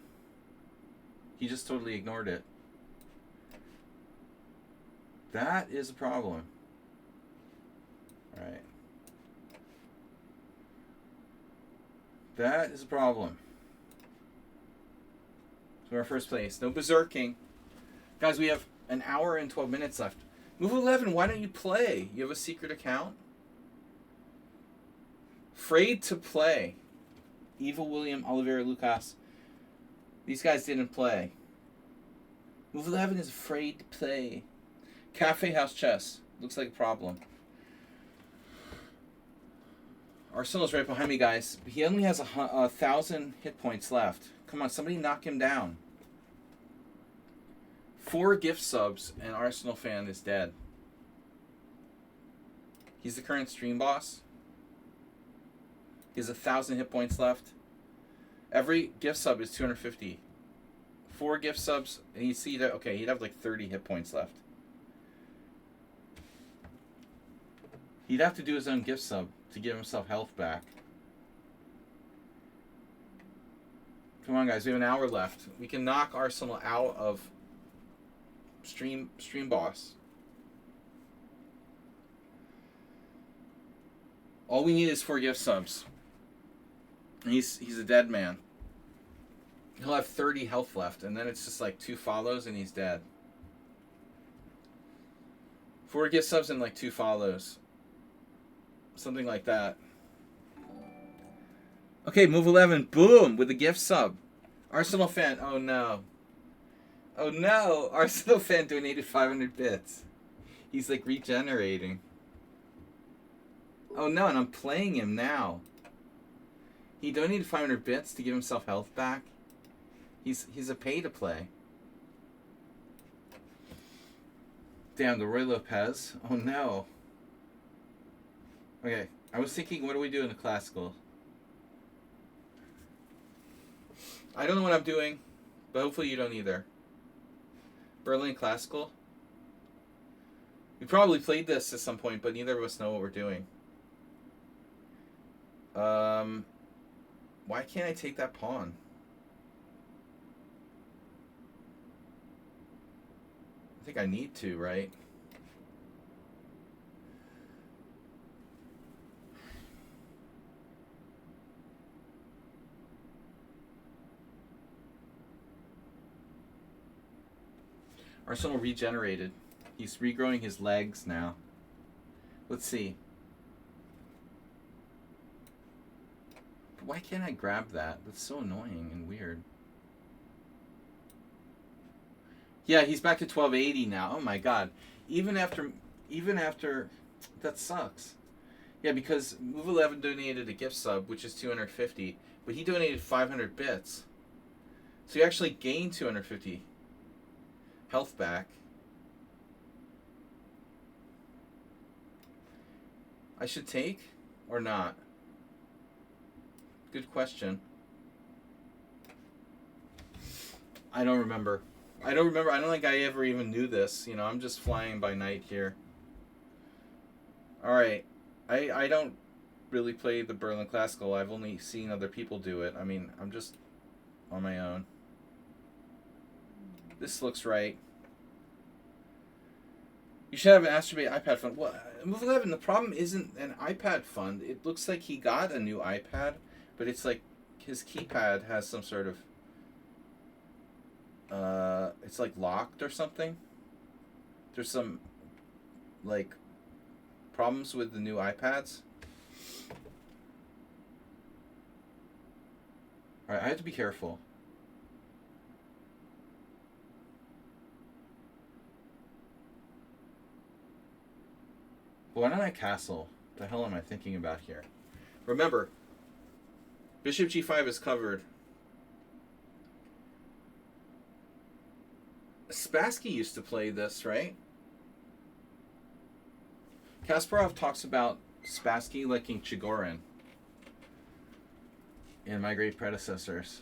He just totally ignored it. That is a problem. Alright. That is a problem. So our first place. No berserking. Guys, we have an hour and 12 minutes left. Move 11, why don't you play? You have a secret account? Afraid to play. Evil William, Oliveira Lucas. These guys didn't play. Move 11 is afraid to play. Cafe House Chess. Looks like a problem. Arsenal's right behind me, guys. He only has 1,000 hit points left. Come on, somebody knock him down. 4 gift subs and Arsenal fan is dead. He's the current stream boss. He has 1,000 hit points left. Every gift sub is 250. 4 gift subs, and you see that, okay, he'd have like 30 hit points left. He'd have to do his own gift sub to give himself health back. Come on, guys. We have an hour left. We can knock Arsenal out of stream boss. All we need is 4 gift subs. And he's a dead man. He'll have 30 health left, and then it's just like 2 follows and he's dead. 4 gift subs and like 2 follows. Something like that. Okay, move 11. Boom! With a gift sub. Arsenal fan. Oh no. Oh no! Arsenal fan donated 500 bits. He's like regenerating. Oh no, and I'm playing him now. He donated 500 bits to give himself health back. He's a pay to play. Damn, the Roy Lopez. Oh no. Okay, I was thinking, what do we do in the classical? I don't know what I'm doing, but hopefully you don't either. Berlin classical. We probably played this at some point, but neither of us know what we're doing. Why can't I take that pawn? I think I need to, right? Arsenal regenerated. He's regrowing his legs now. Let's see. But why can't I grab that? That's so annoying and weird. Yeah, he's back to 1280 now. Oh my god. Even after that sucks. Yeah, because Move 11 donated a gift sub, which is 250, but he donated 500 bits. So he actually gained 250 health back. I should take or not? Good question. I don't remember. I don't think I ever even knew this. You know, I'm just flying by night here. Alright. I don't really play the Berlin Classical. I've only seen other people do it. I mean, I'm just on my own. This looks right. You should have an Astrobate iPad fund. Well, Move 11, the problem isn't an iPad fund. It looks like he got a new iPad, but it's like his keypad has some sort of it's like locked or something. There's some like problems with the new iPads. Alright, I have to be careful. Why don't I castle? What the hell am I thinking about here? Remember, Bishop G5 is covered. Spassky used to play this, right? Kasparov talks about Spassky liking Chigorin in My Great Predecessors.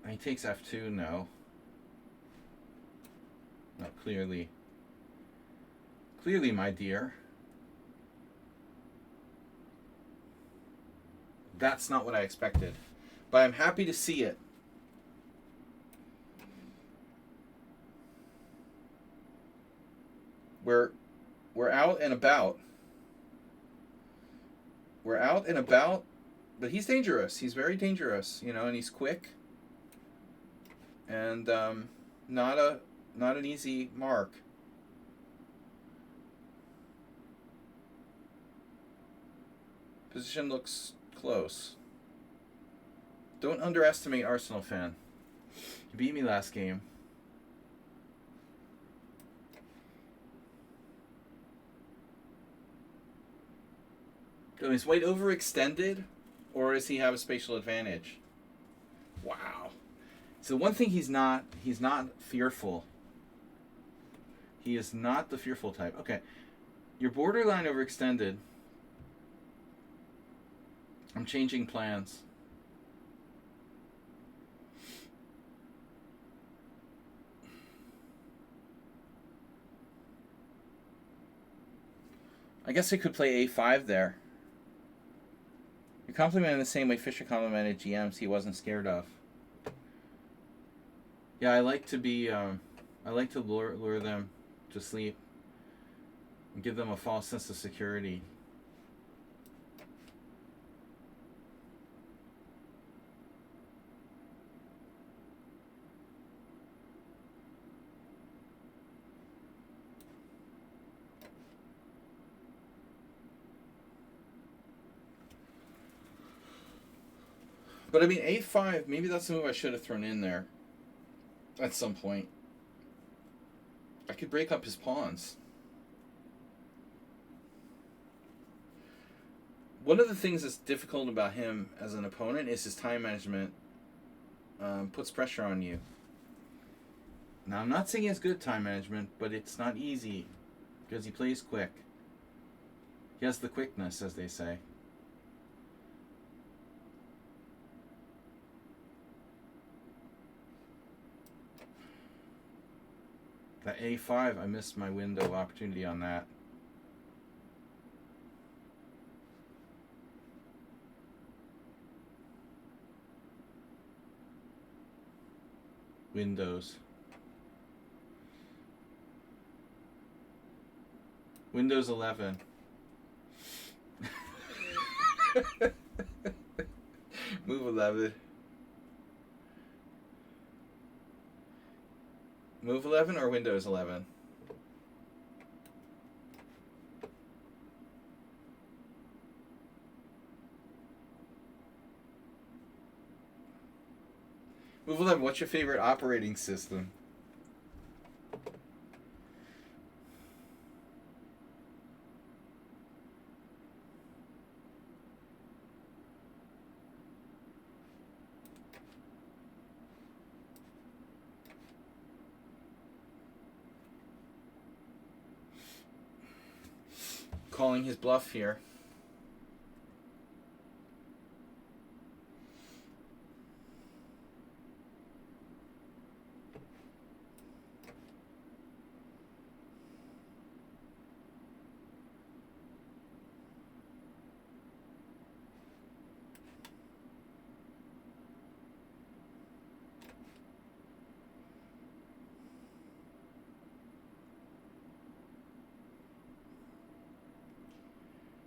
He takes F2, no. No, clearly. Clearly, my dear. That's not what I expected. But I'm happy to see it. We're out and about. We're out and about, but he's dangerous. He's very dangerous, you know, and he's quick. And not an easy mark. Position looks close. Don't underestimate Arsenal fan. He beat me last game. So is White overextended, or does he have a spatial advantage? Wow. So one thing he's not fearful. He is not the fearful type. Okay. You're borderline overextended. I'm changing plans. I guess I could play a5 there. You're complimenting the same way Fischer complimented GMs he wasn't scared of. Yeah, I like to be, I like to lure them to sleep and give them a false sense of security. But I mean, a5, maybe that's the move I should have thrown in there at some point. I could break up his pawns. One of the things that's difficult about him as an opponent is his time management puts pressure on you. Now, I'm not saying he has good time management, but it's not easy because he plays quick. He has the quickness, as they say. That a5, I missed my window of opportunity on that. Windows 11. Move 11. Move 11 or Windows 11? Move 11, what's your favorite operating system? Calling his bluff here.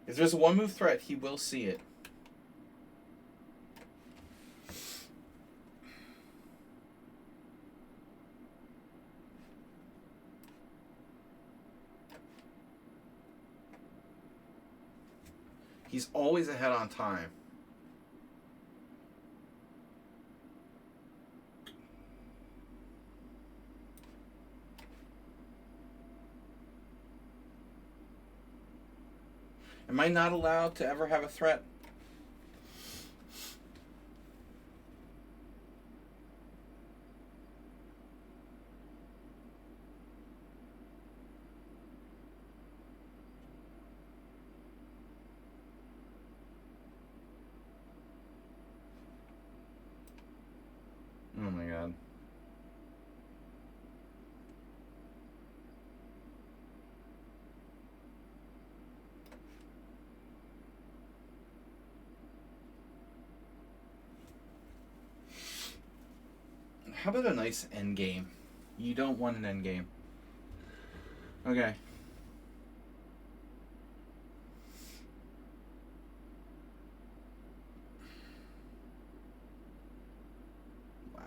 If there's a one-move threat, he will see it. He's always ahead on time. Am I not allowed to ever have a threat? Oh my god. How about a nice end game? You don't want an end game. Okay. Wow.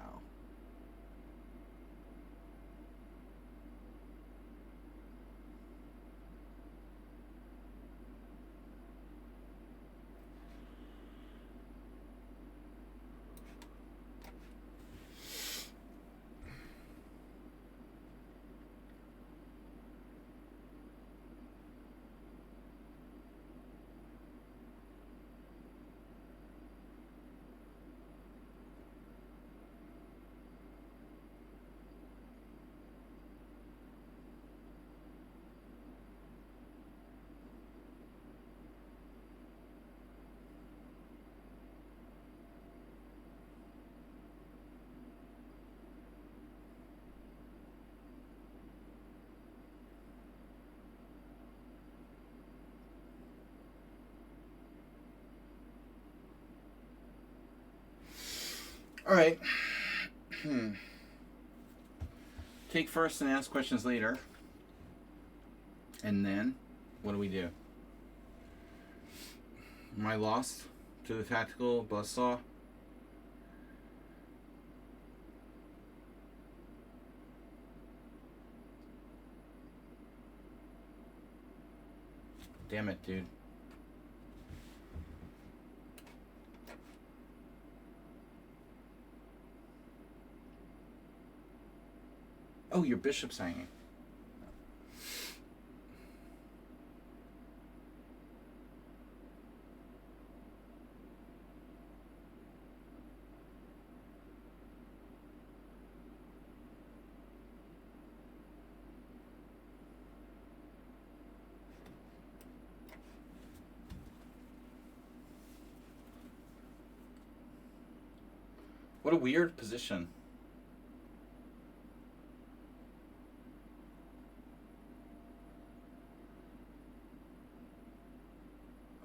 All right. Take first and ask questions later. And then, what do? Am I lost to the tactical buzzsaw? Damn it, dude. Oh, your bishop's hanging. What a weird position.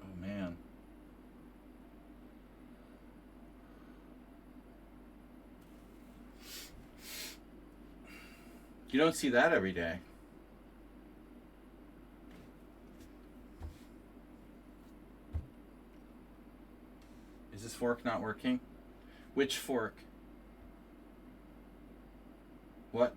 Oh, man. You don't see that every day. Is this fork not working? Which fork? What?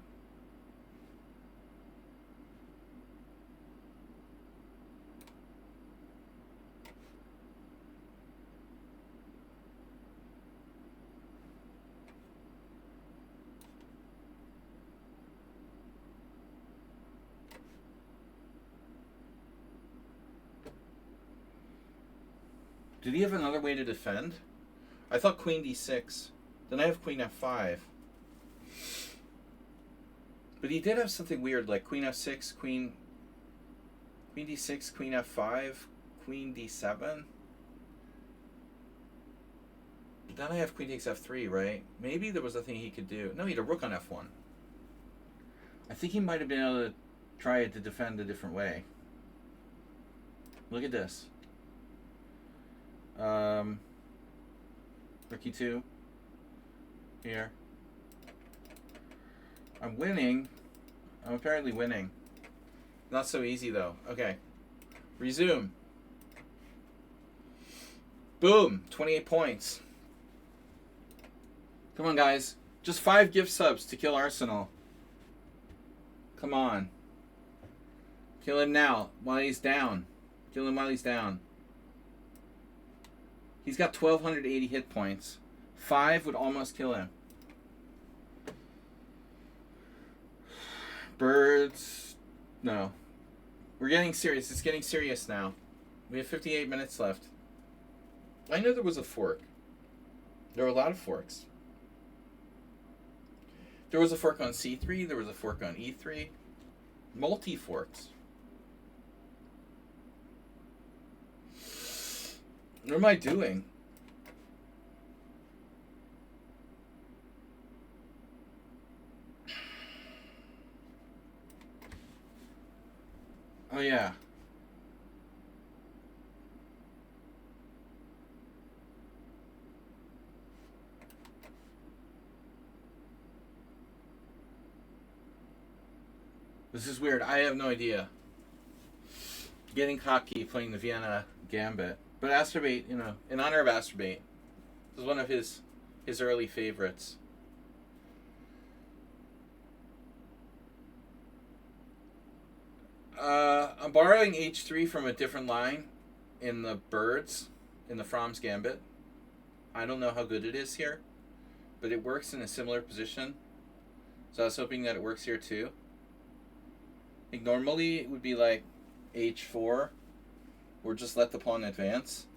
Did he have another way to defend? I thought queen d6. Then I have queen f5. But he did have something weird, like queen f6, queen d6, queen f5, queen d7. But then I have queen takes f3, right? Maybe there was a thing he could do. No, he had a rook on f1. I think he might have been able to try to defend a different way. Look at this. Rook e2. Here. I'm winning. I'm apparently winning. Not so easy though. Okay. Resume. Boom. 28 points. Come on, guys. Just 5 gift subs to kill Arsenal. Come on. Kill him now while he's down. Kill him while he's down. He's got 1,280 hit points. 5 would almost kill him. Birds. No. We're getting serious. It's getting serious now. We have 58 minutes left. I know there was a fork. There were a lot of forks. There was a fork on c3. There was a fork on e3. Multi-forks. What am I doing? Oh, yeah. This is weird. I have no idea. Getting cocky playing the Vienna Gambit. But Astrobate, you know, in honor of Astrobate, this is one of his early favorites. I'm borrowing h3 from a different line in the birds, in the Fromm's Gambit. I don't know how good it is here, but it works in a similar position. So I was hoping that it works here too. I think normally it would be like h4, or just let the pawn advance.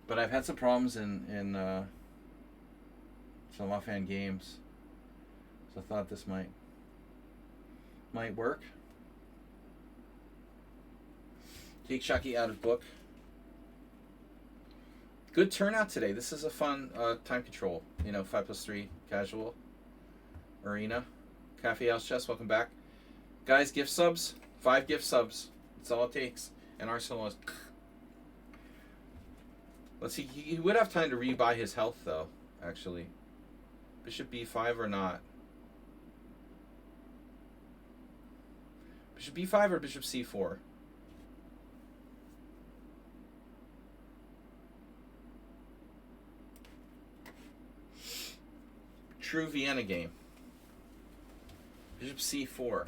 But I've had some problems in some offhand games, so I thought this might work. Take Shaki out of book. Good turnout today. This is a fun time control. You know, 5+3 casual arena. Cafe House Chess, welcome back. Guys, gift subs. 5 gift subs. That's all it takes. And Arsenal is... Let's see. He would have time to rebuy his health, though. actually. Bishop b5 or not? Bishop b5 or bishop c4? True Vienna game. Bishop c4.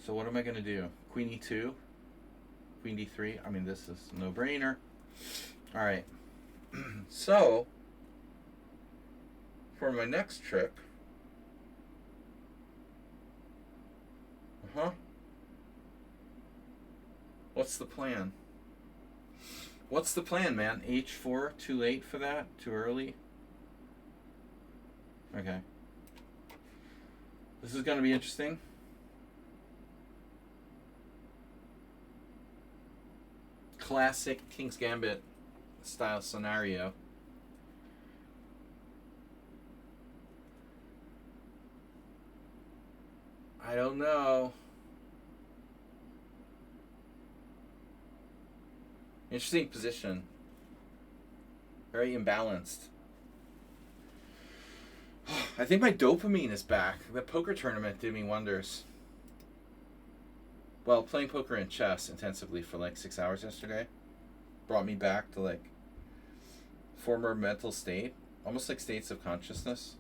So what am I going to do? Queen e2? Queen d3? I mean, this is a no-brainer. All right. So, for my next trick... What's the plan? What's the plan, man? H4? Too late for that? Too early? Okay. This is going to be interesting. Classic King's Gambit style scenario. I don't know. Interesting position. Very imbalanced. I think my dopamine is back. The poker tournament did me wonders. Well, playing poker and chess intensively for like 6 hours yesterday brought me back to like former mental state, almost like states of consciousness.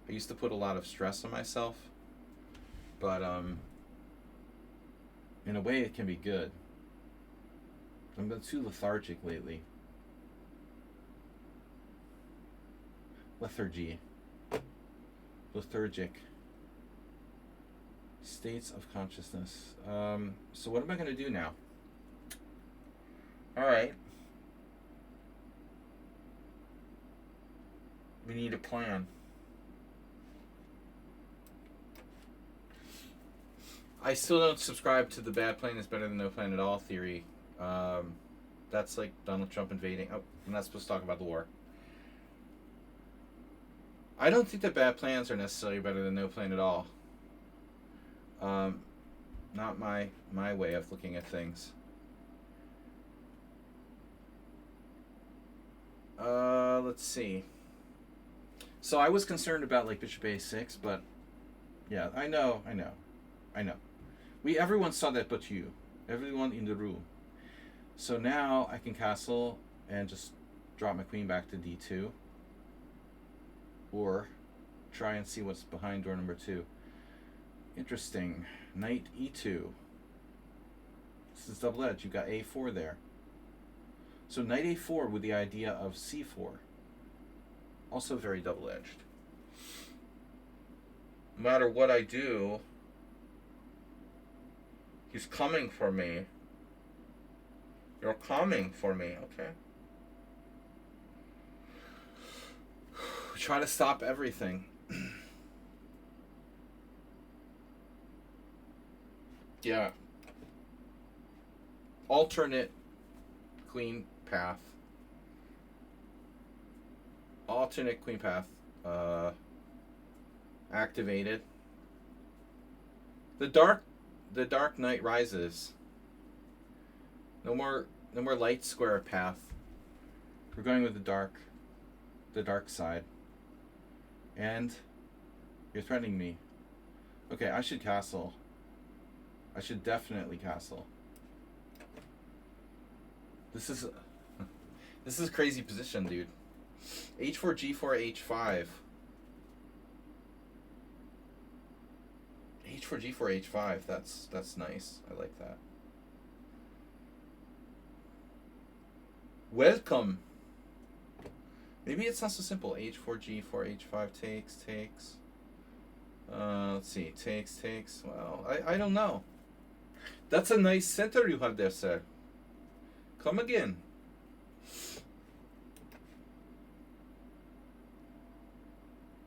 I used to put a lot of stress on myself, but in a way it can be good. I've been too lethargic lately. Lethargic. States of consciousness. So what am I going to do now? All right. We need a plan. I still don't subscribe to the bad plan is better than no plan at all theory. That's like Donald Trump invading. Oh, I'm not supposed to talk about the war. I don't think that bad plans are necessarily better than no plan at all. Not my way of looking at things. Let's see. So I was concerned about like bishop a6, but yeah, I know. Everyone saw that but you. Everyone in the room. So now I can castle and just drop my queen back to d2. Or try and see what's behind door number 2. Interesting. Knight e2. This is double edged. You've got a4 there. So knight a4 with the idea of c4. Also very double edged. No matter what I do, he's coming for me. You're coming for me, okay? Try to stop everything. Yeah. Alternate queen path. Alternate queen path. Activated. The dark knight rises. No more light square path. We're going with the dark side. And you're threatening me. Okay, I should castle. I should definitely castle. This is a crazy position, dude. H4, G4, H5. H4, G4, H5. That's nice. I like that. Welcome. Maybe it's not so simple. H4, G4, H5 takes. Let's see. Takes. Well, I don't know. That's a nice center you have there, sir. Come again.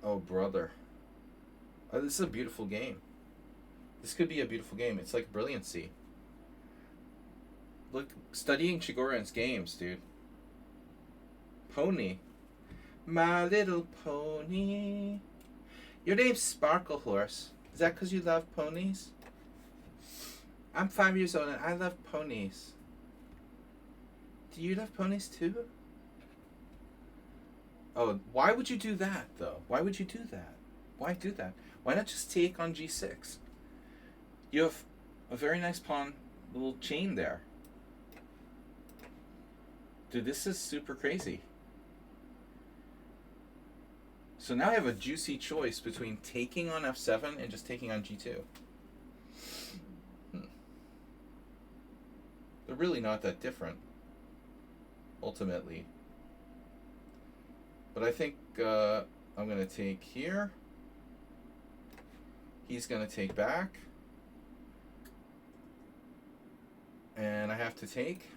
Oh, brother. This is a beautiful game. This could be a beautiful game. It's like brilliancy. Look, studying Chigorin's games, dude. Pony. My little pony. Your name's Sparkle Horse. Is that because you love ponies? I'm 5 years old and I love ponies. Do you have ponies too? Oh, why would you do that though? Why would you do that? Why do that? Why not just take on g6? You have a very nice pawn, little chain there. Dude, this is super crazy. So now I have a juicy choice between taking on f7 and just taking on g2. They're really not that different, ultimately. But I think I'm going to take here. He's going to take back. And I have to take.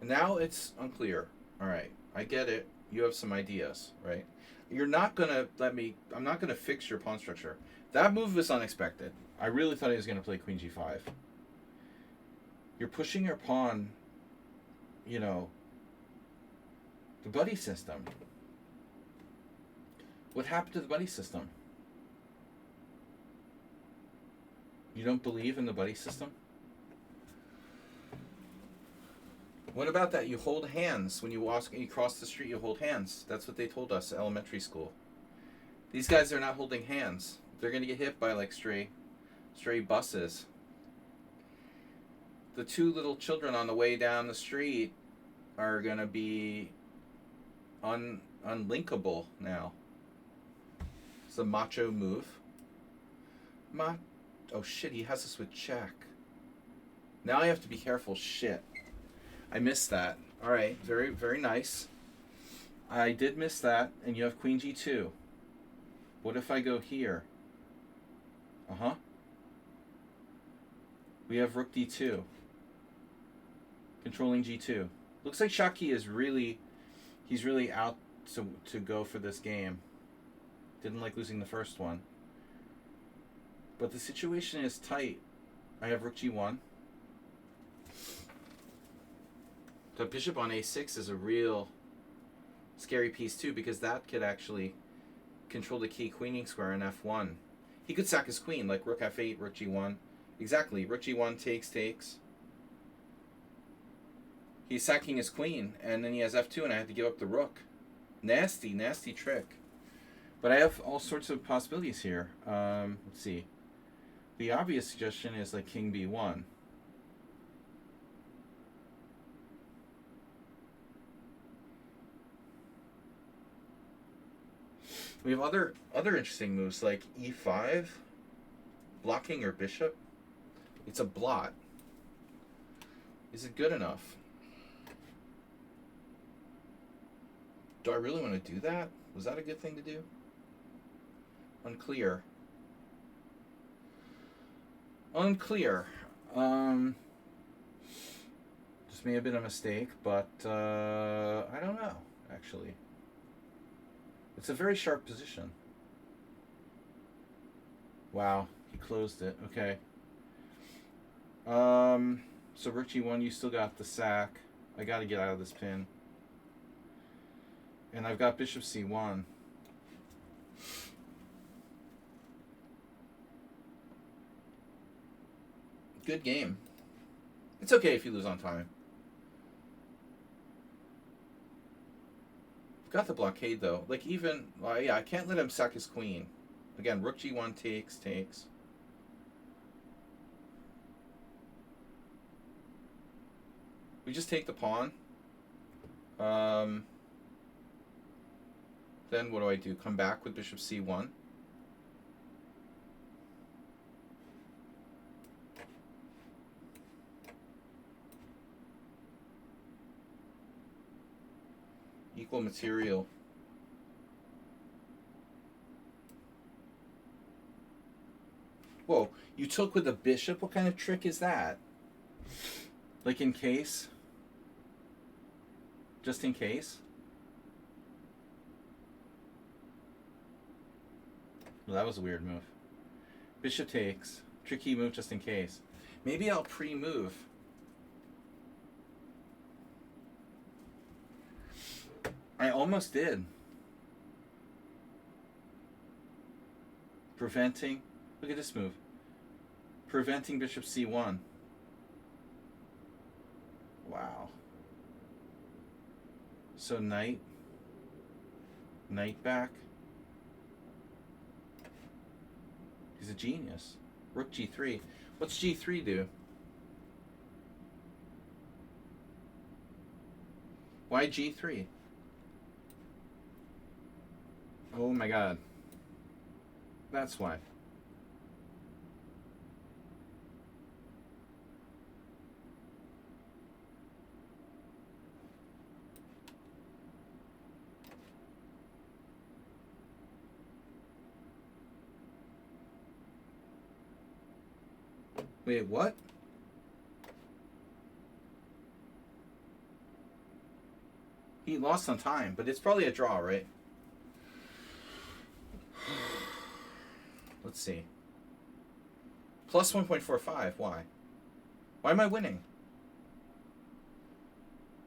And now it's unclear. All right, I get it. You have some ideas, right? You're not going to let me... I'm not going to fix your pawn structure. That move was unexpected. I really thought he was going to play queen g5. You're pushing your pawn, you know, the buddy system. What happened to the buddy system? You don't believe in the buddy system? What about that? You hold hands. When you cross the street, you hold hands. That's what they told us at elementary school. These guys are not holding hands. They're going to get hit by like stray buses. The two little children on the way down the street are going to be unlinkable now. It's a macho move. Oh shit, he has us with check. Now I have to be careful. Shit. I missed that. Alright, very, very nice. I did miss that, and you have queen g2. What if I go here? Uh-huh. We have rook d2. Controlling g2. Looks like Shaki is really... He's really out to go for this game. Didn't like losing the first one. But the situation is tight. I have rook g1. The bishop on a6 is a real scary piece too, because that could actually control the key queening square in f1. He could sack his queen, like rook f8, rook g1. Exactly, rook g1 takes. He's sacking his queen, and then he has f2, and I have to give up the rook. Nasty, nasty trick. But I have all sorts of possibilities here. Let's see. The obvious suggestion is like king b1. We have other interesting moves like e5, blocking your bishop. It's a blot. Is it good enough? Do I really want to do that? Was that a good thing to do? Unclear. Unclear. This may have been a mistake, but I don't know, actually. It's a very sharp position. Wow, he closed it. Okay. So rook g1, you still got the sack. I got to get out of this pin. And I've got bishop c1. Good game. It's okay if you lose on time. Got the blockade though. Like even, yeah, I can't let him sack his queen. Again, rook g1 takes. We just take the pawn. Then what do? Come back with bishop c1. Equal material. Whoa, you took with a bishop? What kind of trick is that? Like in case? Just in case? Well, that was a weird move. Bishop takes. Tricky move just in case. Maybe I'll pre-move. I almost did. Preventing. Look at this move. Preventing bishop c1. Wow. So knight back. He's a genius. Rook g3. What's g3 do? Why g3? Oh my god. That's why. Wait, what? He lost on time, but it's probably a draw, right? Let's see. Plus 1.45. Why? Why am I winning?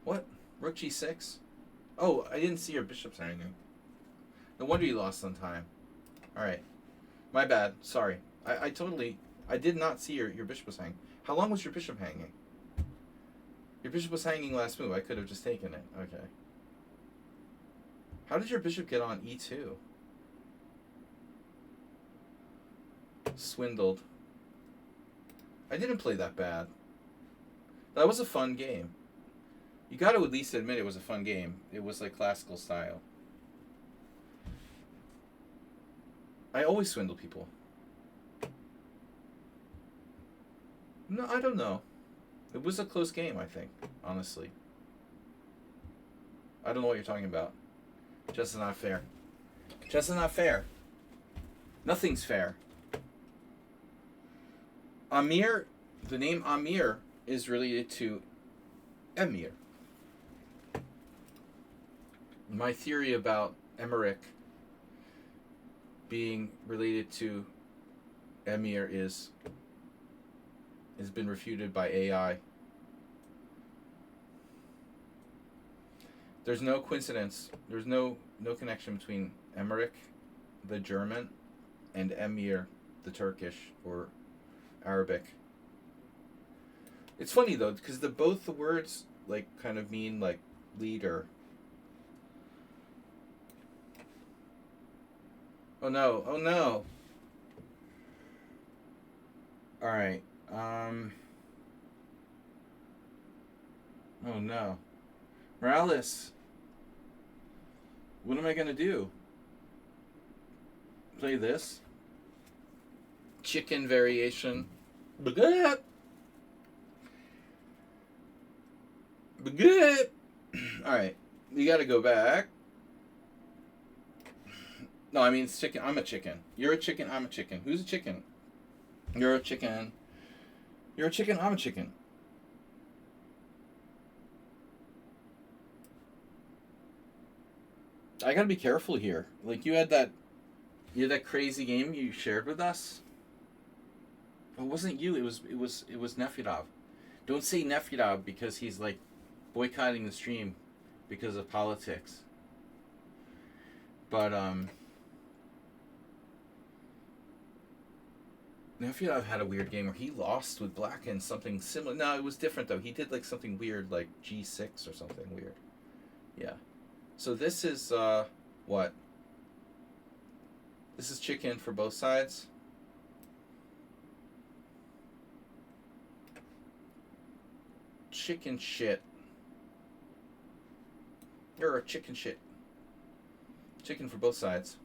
What? Rook g6? Oh, I didn't see your bishop's hanging. No wonder you lost on time. Alright. My bad. Sorry. I did not see your bishop was hanging. How long was your bishop hanging? Your bishop was hanging last move. I could have just taken it. Okay. How did your bishop get on e2? Swindled. I didn't play that bad. That was a fun game. You got to at least admit it was a fun game. It was like classical style. I always swindle people. No, I don't know. It was a close game, I think, honestly. I don't know what you're talking about. Chess is not fair. Chess is not fair. Nothing's fair. Amir, the name Amir is related to Emir. My theory about Emmerich being related to Emir has been refuted by AI. There's no coincidence. There's no connection between Emmerich, the German, and Emir, the Turkish or Arabic. It's funny though, because both the words like kind of mean like leader. Oh no! Oh no! All right. Oh no, Morales. What am I gonna do? Play this? Chicken variation. Baguette. Baguette. Alright. You gotta go back. No, I mean it's chicken. I'm a chicken. You're a chicken, I'm a chicken. Who's a chicken? You're a chicken. You're a chicken, I'm a chicken. I gotta be careful here. Like you had that crazy game you shared with us. It wasn't you. It was Nefyadov. Don't say Nefyadov because he's like boycotting the stream because of politics. But Nefyadov had a weird game where he lost with black and something similar. No, it was different though. He did like something weird, like G6 or something weird. Yeah. So this is what? This is chicken for both sides. Chicken shit. You're a chicken shit. Chicken for both sides.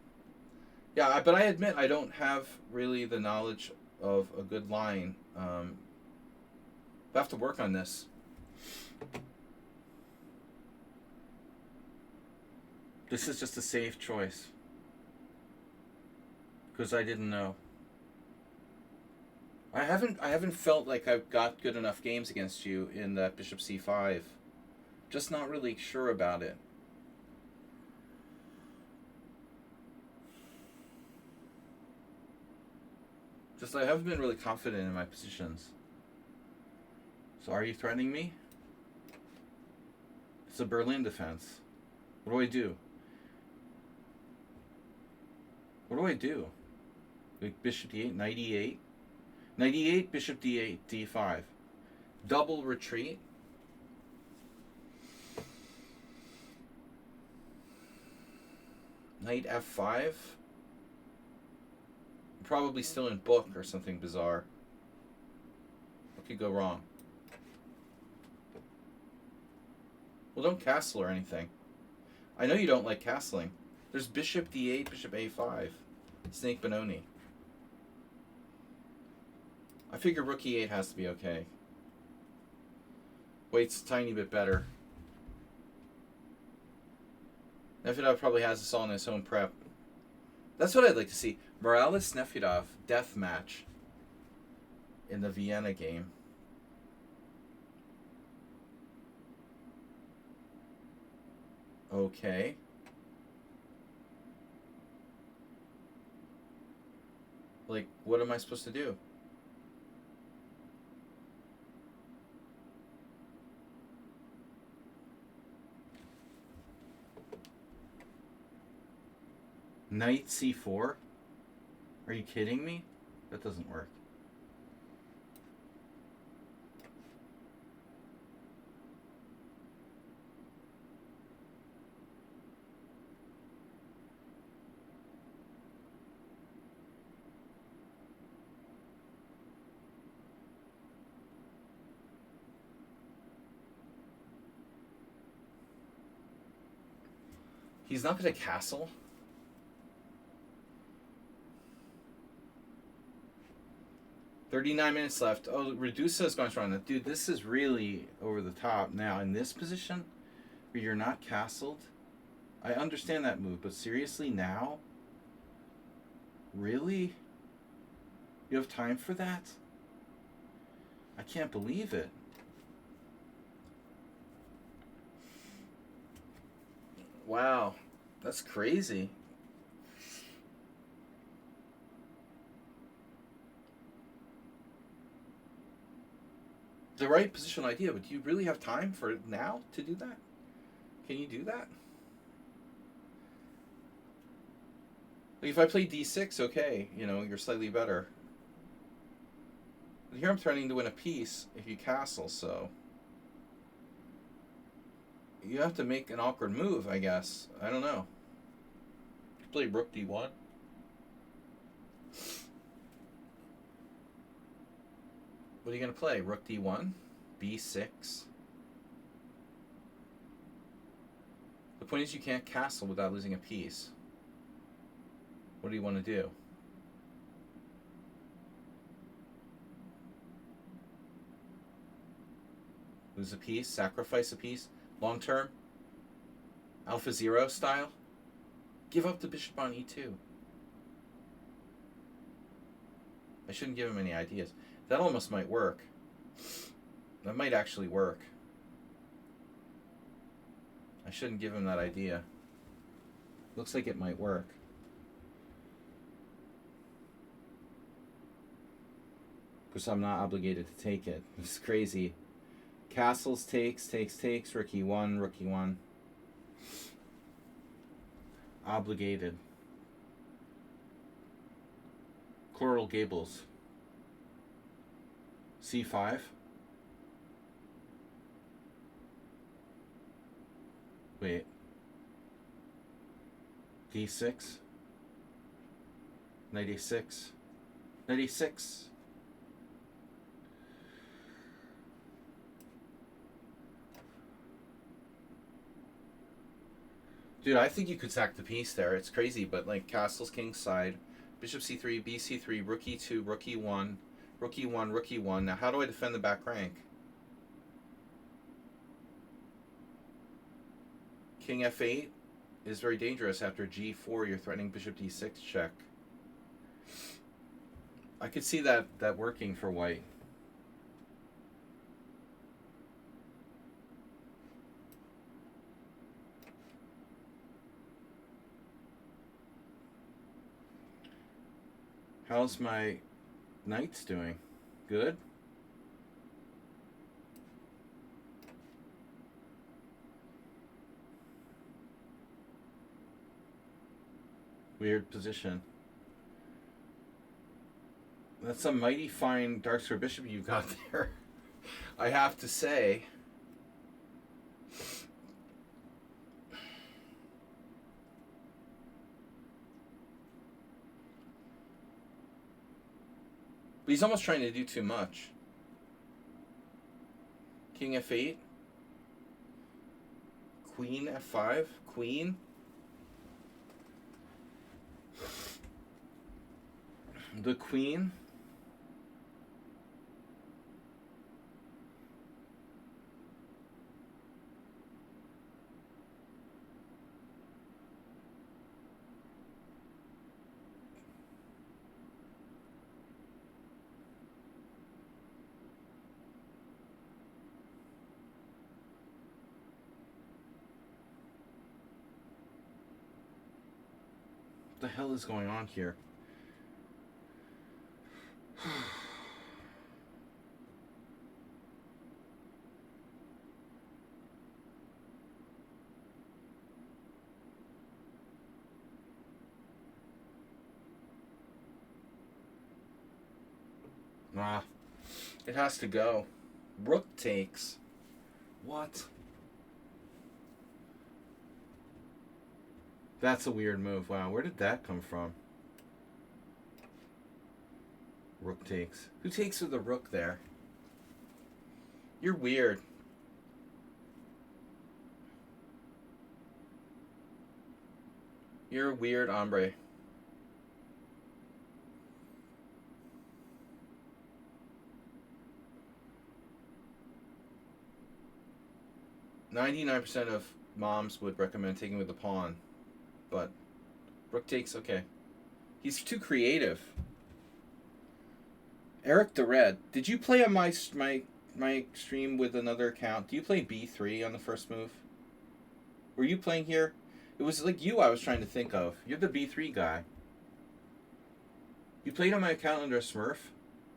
Yeah, but I admit I don't have really the knowledge of a good line. I have to work on this. This is just a safe choice. Because I didn't know. I haven't felt like I've got good enough games against you in that Bishop C5. Just not really sure about it. Just I haven't been really confident in my positions. So are you threatening me? It's a Berlin defense. What do I do? What do I do? Like bishop d8, knight e8. Knight e8, bishop d8, d5. Double retreat. Knight f5. Probably still in book or something bizarre. What could go wrong? Well, don't castle or anything. I know you don't like castling. There's bishop d8, bishop a5. Snake Benoni. I figure rook e8 has to be okay. Wait's a tiny bit better. Nefedov probably has this all in his own prep. That's what I'd like to see. Morales Nefedov death match in the Vienna game. Okay. Like, what am I supposed to do? Knight c4? Are you kidding me? That doesn't work. He's not going to castle? $39 left. Oh, Redusa is going strong. Dude, this is really over the top. Now, in this position, where you're not castled, I understand that move, but seriously, now? Really? You have time for that? I can't believe it. Wow, that's crazy. The right positional idea, but do you really have time for now to do that? Can you do that? Like if I play d6, okay, you know, you're slightly better. But here I'm threatening to win a piece if you castle, so you have to make an awkward move, I guess. I don't know. Play rook d1. What are you going to play? Rook d1? b6? The point is you can't castle without losing a piece. What do you want to do? Lose a piece? Sacrifice a piece? Long term? Alpha Zero style? Give up the bishop on e2. I shouldn't give him any ideas. That almost might work. That might actually work. I shouldn't give him that idea. Looks like it might work. Because I'm not obligated to take it. This is crazy. Castles takes, rook e1, rook e1. Obligated. Coral Gables. c5. Wait. d6. Knight a6. Knight a6. Dude, I think you could sack the piece there. It's crazy, but like castles, king's side, bishop c3, bc3, rook e2, rook e1, rook e1, rook e1. Now, how do I defend the back rank? King f8 is very dangerous. After g4, you're threatening bishop d6 check. I could see that working for white. How's my knights doing? Good? Weird position. That's a mighty fine dark square bishop you've got there. I have to say. But he's almost trying to do too much. King f8. Queen f5. Queen. The queen. What the hell is going on here? Ah, it has to go. Rook takes. What? That's a weird move. Wow, where did that come from? Rook takes. Who takes with the rook there? You're weird. You're a weird hombre. %99 of moms would recommend taking with the pawn, but rook takes, okay. He's too creative. Eric the Red, did you play on my stream with another account? Do you play b3 on the first move? Were you playing here? It was like you I was trying to think of. You're the b3 guy. You played on my account under a Smurf?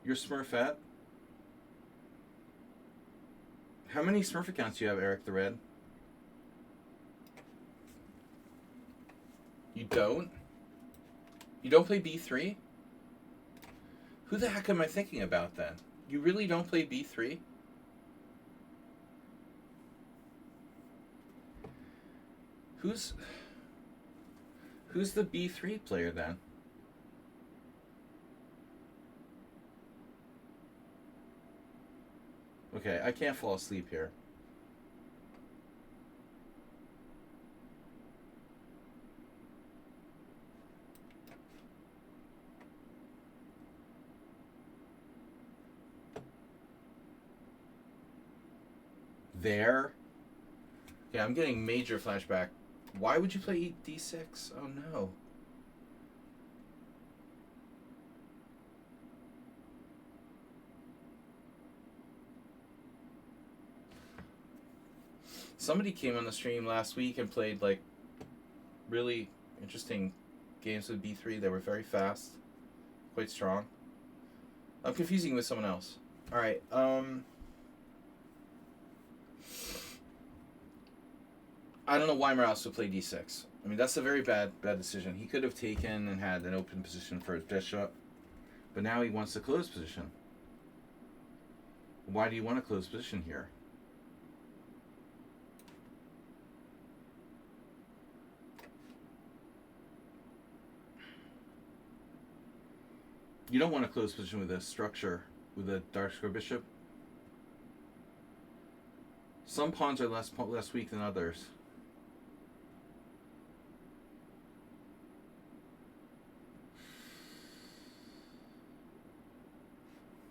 You're Smurfette? How many Smurf accounts do you have, Eric the Red? You don't? You don't play b3? Who the heck am I thinking about then? You really don't play b3? Who's the b3 player then? Okay, I can't fall asleep here. There? Yeah, I'm getting major flashback. Why would you play d6? Oh no. Somebody came on the stream last week and played like really interesting games with b3. They were very fast, quite strong. I'm confusing with someone else. All right. I don't know why Morales would play d6. I mean, that's a very bad decision. He could have taken and had an open position for his bishop, but now he wants a closed position. Why do you want a closed position here? You don't want a closed position with a structure, with a dark square bishop. Some pawns are less weak than others.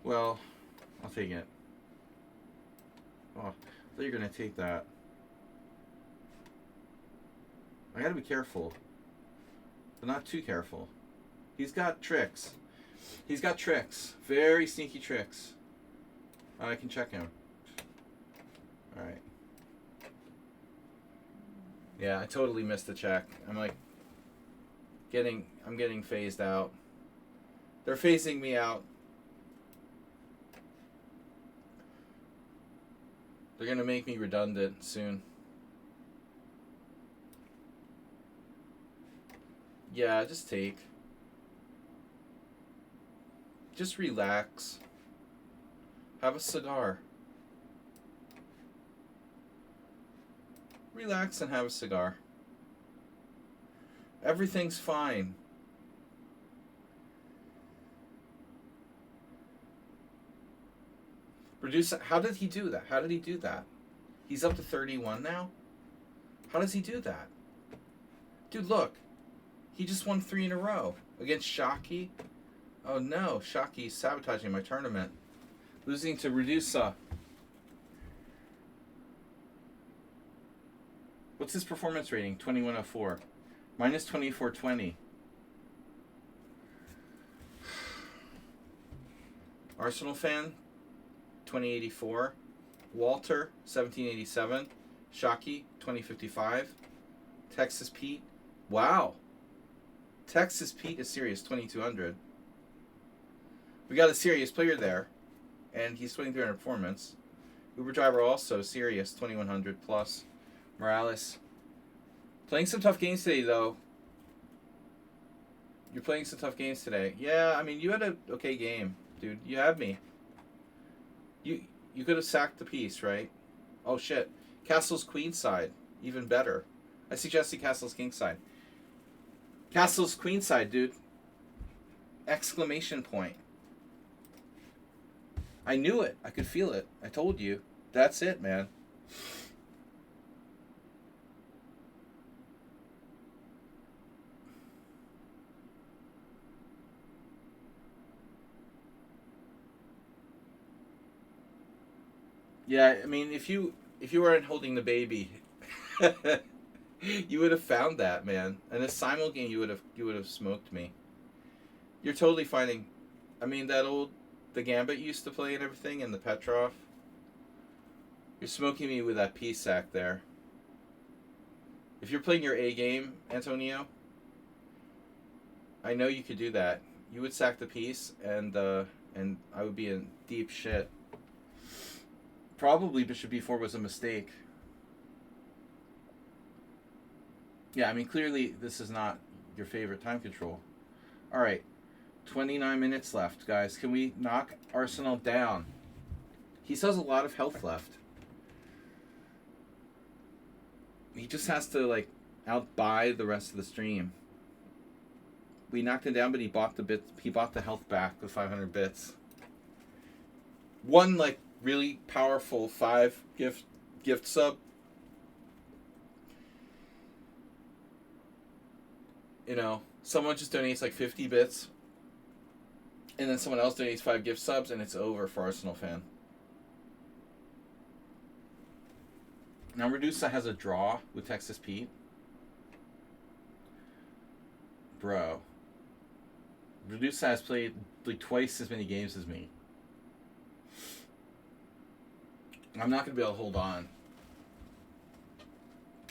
Well, I'll take it. Oh, I thought you were going to take that. I gotta be careful. But not too careful. He's got tricks. He's got tricks. Very sneaky tricks. I can check him. Alright. Yeah, I totally missed the check. I'm like I'm getting phased out. They're phasing me out. They're gonna make me redundant soon. Yeah, just take. Just relax. Have a cigar. Relax and have a cigar. Everything's fine. Reduce. How did he do that? How did he do that? He's up to 31 now? How does he do that? Dude, look. He just won 3 in a row. Against Shockey. Oh no, Shockey's sabotaging my tournament. Losing to Redusa. What's his performance rating? 2104. Minus 2420. Arsenal fan, 2084. Walter, 1787. Shockey, 2055. Texas Pete. Wow. Texas Pete is serious, 2200. We got a serious player there, and he's 2300 performance. Uber driver also serious, 2100 plus. Morales. Playing some tough games today, though. You're playing some tough games today. Yeah, I mean, you had a okay game, dude. You had me. You could have sacked the piece, right? Oh, shit. Castle's queenside. Even better. I suggested Castle's kingside. Castle's queenside, dude. Exclamation point. I knew it. I could feel it. I told you. That's it, man. Yeah, I mean, if you weren't holding the baby, you would have found that, man. In a simul game, you would have smoked me. You're totally finding. I mean, the Gambit you used to play and everything, and the Petrov. You're smoking me with that P sack there. If you're playing your A game, Antonio, I know you could do that. You would sack the piece, and I would be in deep shit. Probably Bishop B4 was a mistake. Yeah, I mean, clearly this is not your favorite time control. All right, 29 minutes left, guys. Can we knock Arsenal down? He still has a lot of health left. He just has to, like, outbuy the rest of the stream. We knocked him down, but he bought the health back with 500 bits. One, like, really powerful 5 gift sub. You know, someone just donates like 50 bits, and then someone else donates 5 gift subs, and it's over for Arsenal fan. Now Redusa has a draw with Texas Pete. Bro. Redusa has played like twice as many games as me. I'm not going to be able to hold on.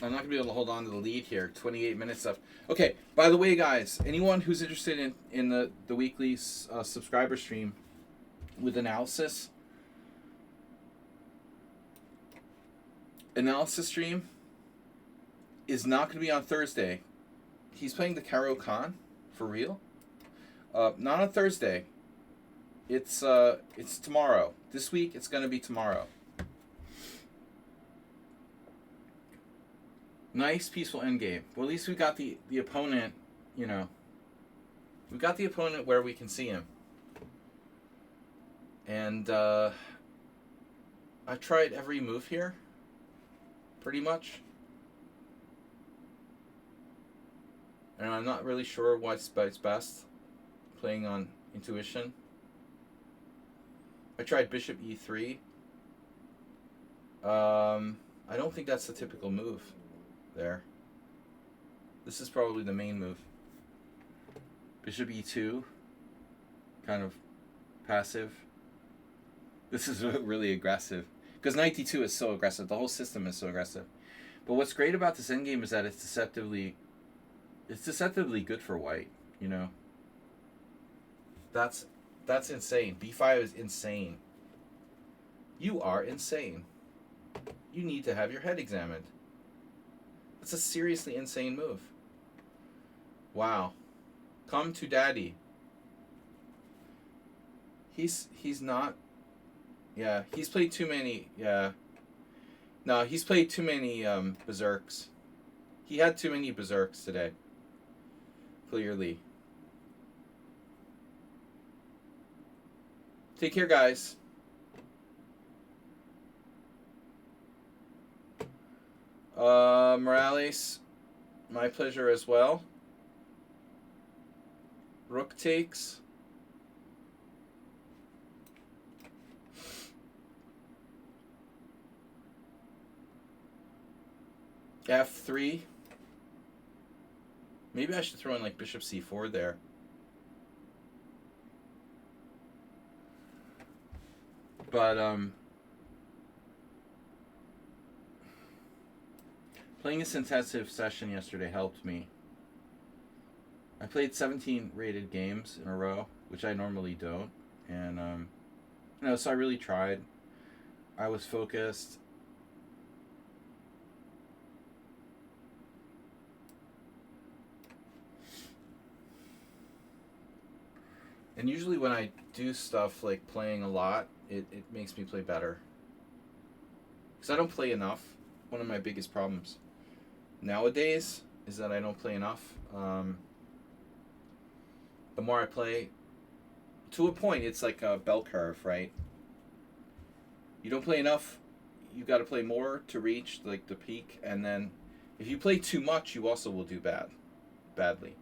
I'm not going to be able to hold on to the lead here. 28 minutes left. Okay, by the way, guys, anyone who's interested in the weekly subscriber stream with analysis stream is not going to be on Thursday. He's playing the Caro Khan, for real? Not on Thursday. It's tomorrow. This week, it's going to be tomorrow. Nice, peaceful endgame. Well, at least we got the opponent, you know. We got the opponent where we can see him. And I tried every move here, pretty much. And I'm not really sure what's best, playing on intuition. I tried Bishop E3. I don't think that's the typical move there. This is probably the main move. Bishop E2. Kind of passive. This is really aggressive. Because Knight D2 is so aggressive. The whole system is so aggressive. But what's great about this endgame is that it's deceptively good for white, you know. That's insane. B5 is insane. You are insane. You need to have your head examined. That's a seriously insane move. Wow. Come to daddy. He's not. Yeah, he's played too many. Yeah. No, he's played too many berserks. He had too many berserks today. Clearly. Take care, guys. Morales, my pleasure as well. Rook takes. F3. Maybe I should throw in like bishop c4 there. But playing this intensive session yesterday helped me. I played 17 rated games in a row, which I normally don't, and so I really tried. I was focused. And usually when I do stuff like playing a lot, it makes me play better. Because I don't play enough. One of my biggest problems nowadays is that I don't play enough. The more I play, to a point, it's like a bell curve, right? You don't play enough, you got to play more to reach like the peak, and then if you play too much, you also will do badly.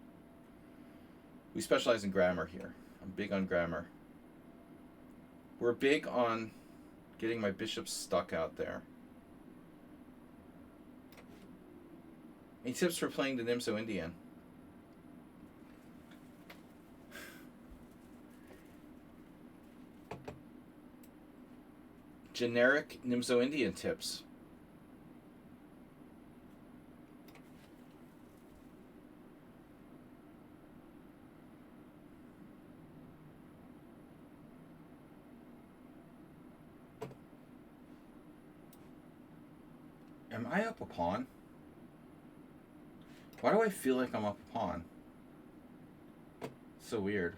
We specialize in grammar here. I'm big on grammar. We're big on getting my bishop stuck out there. Any tips for playing the Nimzo Indian? Generic Nimzo Indian tips. Am I up a pawn? Why do I feel like I'm up a pawn? So weird.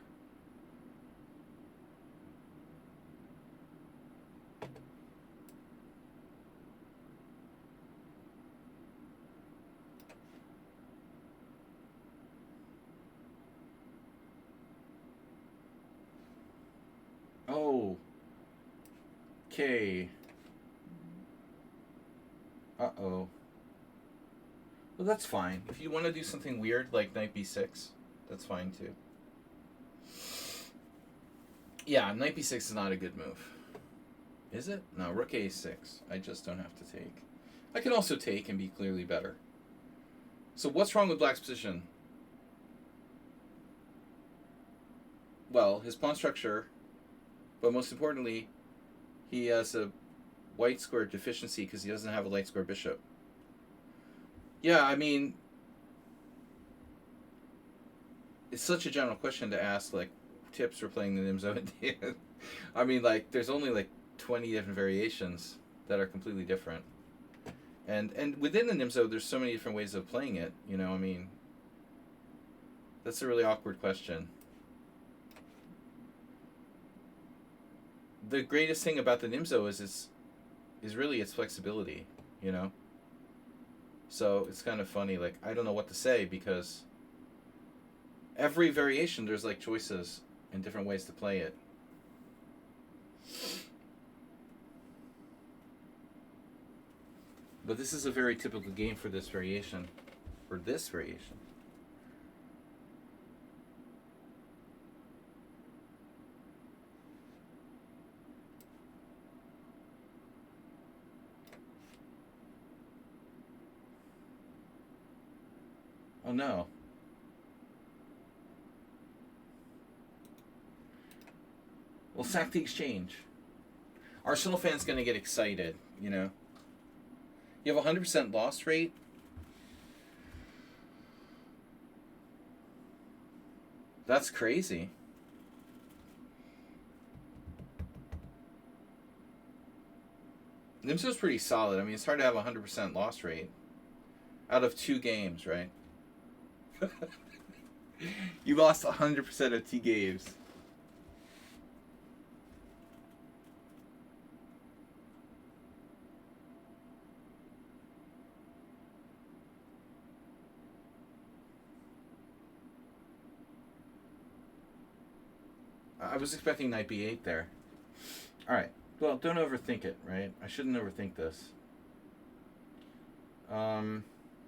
Oh. Okay. Uh-oh. Well, that's fine. If you want to do something weird like knight b6, that's fine too. Yeah, knight b6 is not a good move. Is it? No, rook a6. I just don't have to take. I can also take and be clearly better. So what's wrong with black's position? Well, his pawn structure, but most importantly, he has a white square deficiency because he doesn't have a light square bishop. Yeah, I mean, it's such a general question to ask, like, tips for playing the Nimzo Indian. I mean, like, there's only like 20 different variations that are completely different. And within the Nimzo, there's so many different ways of playing it, you know, I mean, that's a really awkward question. The greatest thing about the Nimzo is really its flexibility, you know? So it's kind of funny, like, I don't know what to say because every variation there's like choices and different ways to play it. But this is a very typical game for this variation. For this variation. Oh no. Well, sack the exchange. Arsenal fans gonna get excited, you know. You have a 100% loss rate. That's crazy. Nimzo's pretty solid. I mean, it's hard to have a 100% loss rate out of 2 games, right? You lost 100% of 2 games. I was expecting knight b8 there. Alright. Well, don't overthink it, right? I shouldn't overthink this.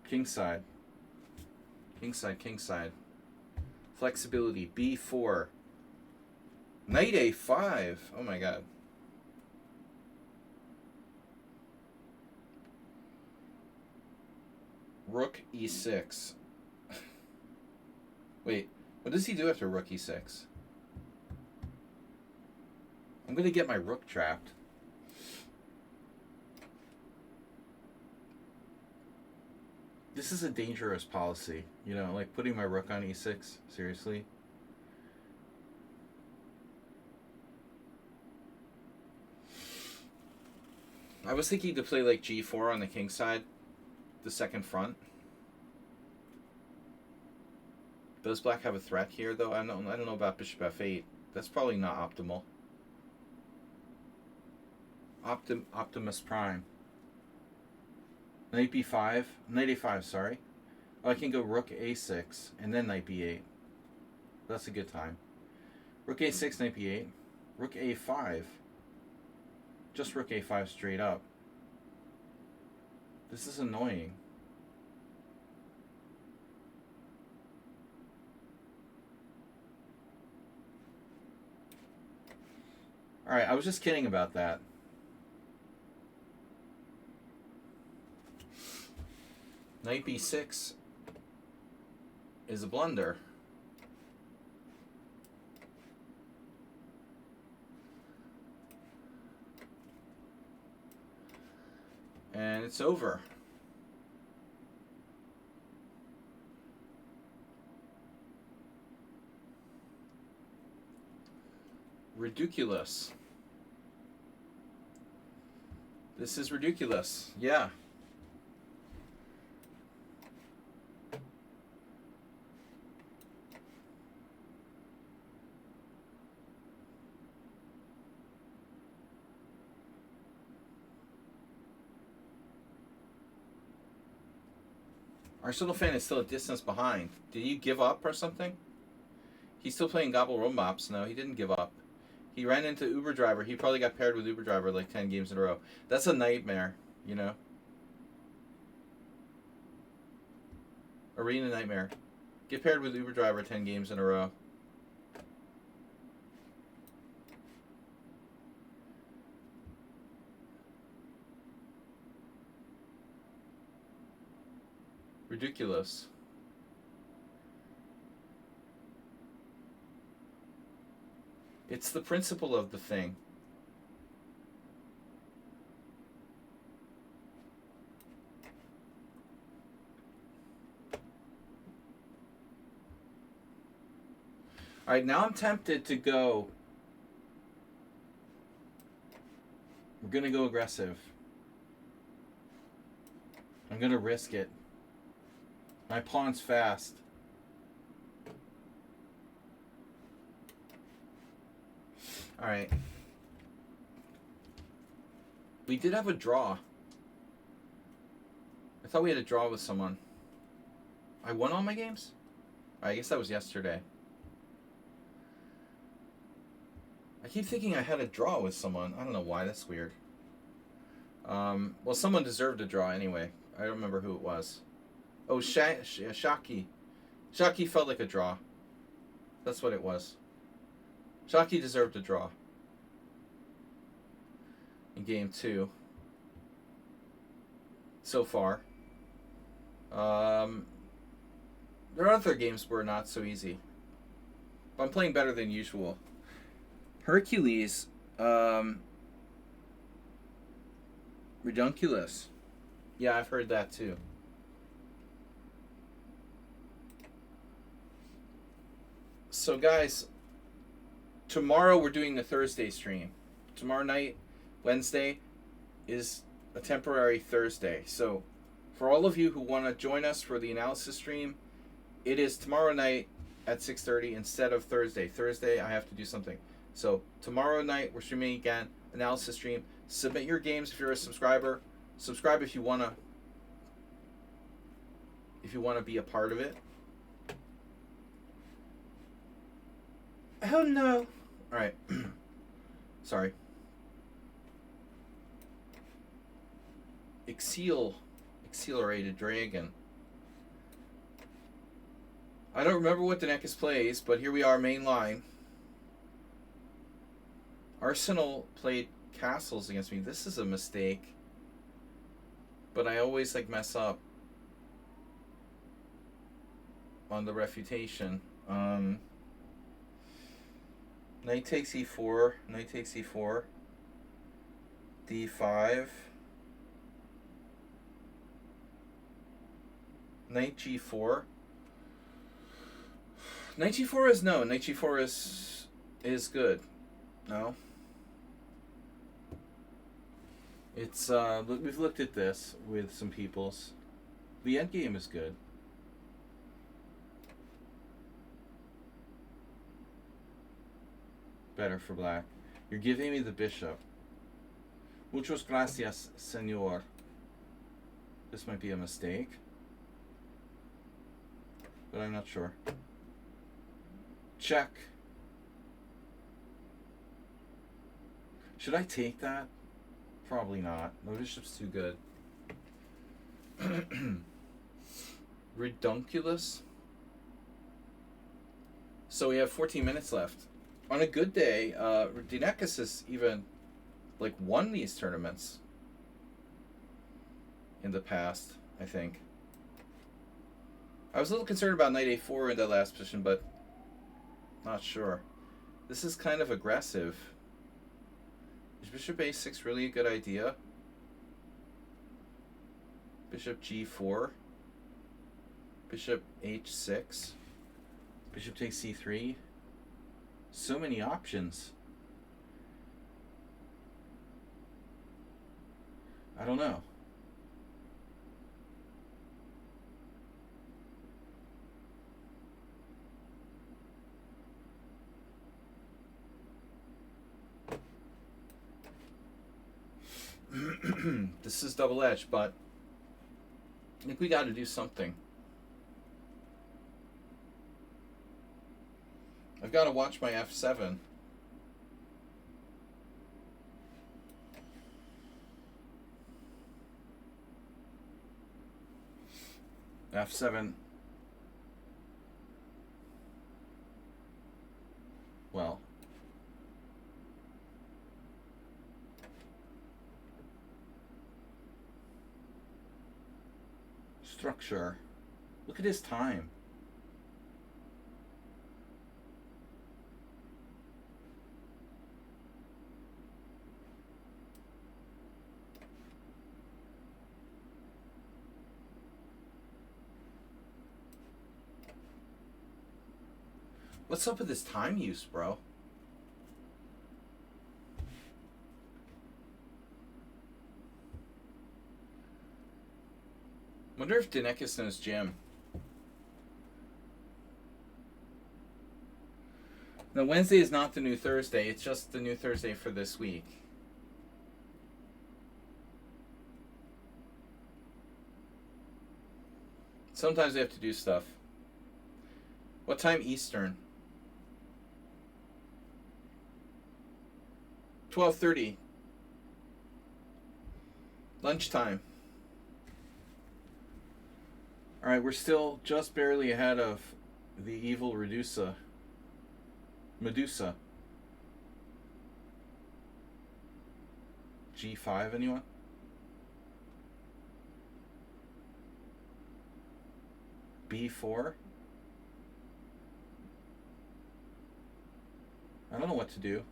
Kingside. Kingside. Flexibility, B4. Knight A5. Oh my god. Rook E6. Wait, what does he do after Rook E6? I'm going to get my rook trapped. This is a dangerous policy. You know, like putting my rook on E6. Seriously? I was thinking to play like G4 on the king side. The second front. Does black have a threat here, though? I don't know about bishop F8. That's probably not optimal. Optimus Prime. Knight B5. Knight A5, sorry. Oh, I can go rook A6 and then knight B8. That's a good time. Rook A6, knight B8. Rook A5. Just rook A5 straight up. This is annoying. Alright, I was just kidding about that. Knight B6 is a blunder. And it's over. Ridiculous. This is ridiculous. Yeah. Arsenal fan is still a distance behind. Did you give up or something? He's still playing Gobble Robops. No, he didn't give up. He ran into Uber Driver. He probably got paired with Uber Driver like 10 games in a row. That's a nightmare, you know? Arena nightmare. Get paired with Uber Driver 10 games in a row. Ridiculous. It's the principle of the thing. Alright, now I'm tempted to go. We're going to go aggressive. I'm going to risk it. My pawn's fast. Alright. We did have a draw. I thought we had a draw with someone. I won all my games? I guess that was yesterday. I keep thinking I had a draw with someone. I don't know why. That's weird. Well, someone deserved a draw anyway. I don't remember who it was. Oh, Shaki. Shaki felt like a draw. That's what it was. Shaki deserved a draw in game 2 so far. There are other games where not so easy. But I'm playing better than usual. Hercules, Redunculus. Yeah, I've heard that too. So guys, tomorrow we're doing the Thursday stream. Tomorrow night, Wednesday, is a temporary Thursday. So for all of you who want to join us for the analysis stream, it is tomorrow night at 6:30 instead of Thursday. Thursday I have to do something. So tomorrow night we're streaming again, analysis stream. Submit your games if you're a subscriber. Subscribe if you wanna be a part of it. Oh no. Alright. Sorry. Exil Accelerated Dragon. I don't remember what Daenerys plays, but here we are, main line. Arsenal played castles against me. This is a mistake. But I always like mess up on the refutation. Knight takes e4. Knight takes e4. d5. Knight g4. Knight g4 is no. Knight g4 is good. No. It's we've looked at this with some peoples. The endgame is good. Better for black. You're giving me the bishop. Muchas gracias, señor. This might be a mistake, but I'm not sure. Check. Should I take that? Probably not. No, bishop's too good. Redunculous. So we have 14 minutes left. On a good day, Daenerys has even like won these tournaments in the past, I think. I was a little concerned about knight a4 in that last position, but not sure. This is kind of aggressive. Is bishop a6 really a good idea? Bishop g4. Bishop h6. Bishop takes c3. So many options. I don't know. This is double-edged, but I think we got to do something. I've got to watch my f7. f7. Well. Structure. Look at his time. What's up with this time use, bro? Wonder if Daenerys knows Jim. No, Wednesday is not the new Thursday. It's just the new Thursday for this week. Sometimes we have to do stuff. What time Eastern? 12:30. Lunchtime. Alright, we're still just barely ahead of the evil Medusa. G5, anyone? B4? I don't know what to do.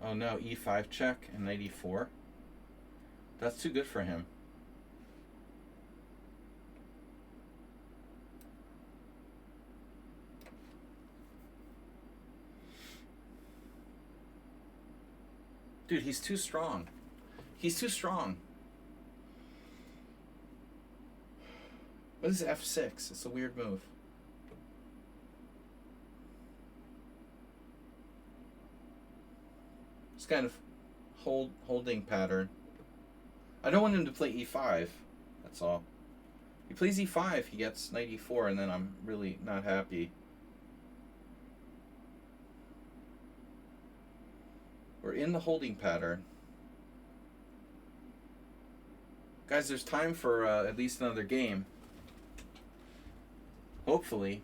Oh no, E5 check and knight E4. That's too good for him. Dude, he's too strong. He's too strong. What is F6? It's a weird move. It's kind of holding pattern. I don't want him to play E5. That's all. He plays E5, he gets knight E4, and then I'm really not happy. We're in the holding pattern. Guys, there's time for at least another game. Hopefully.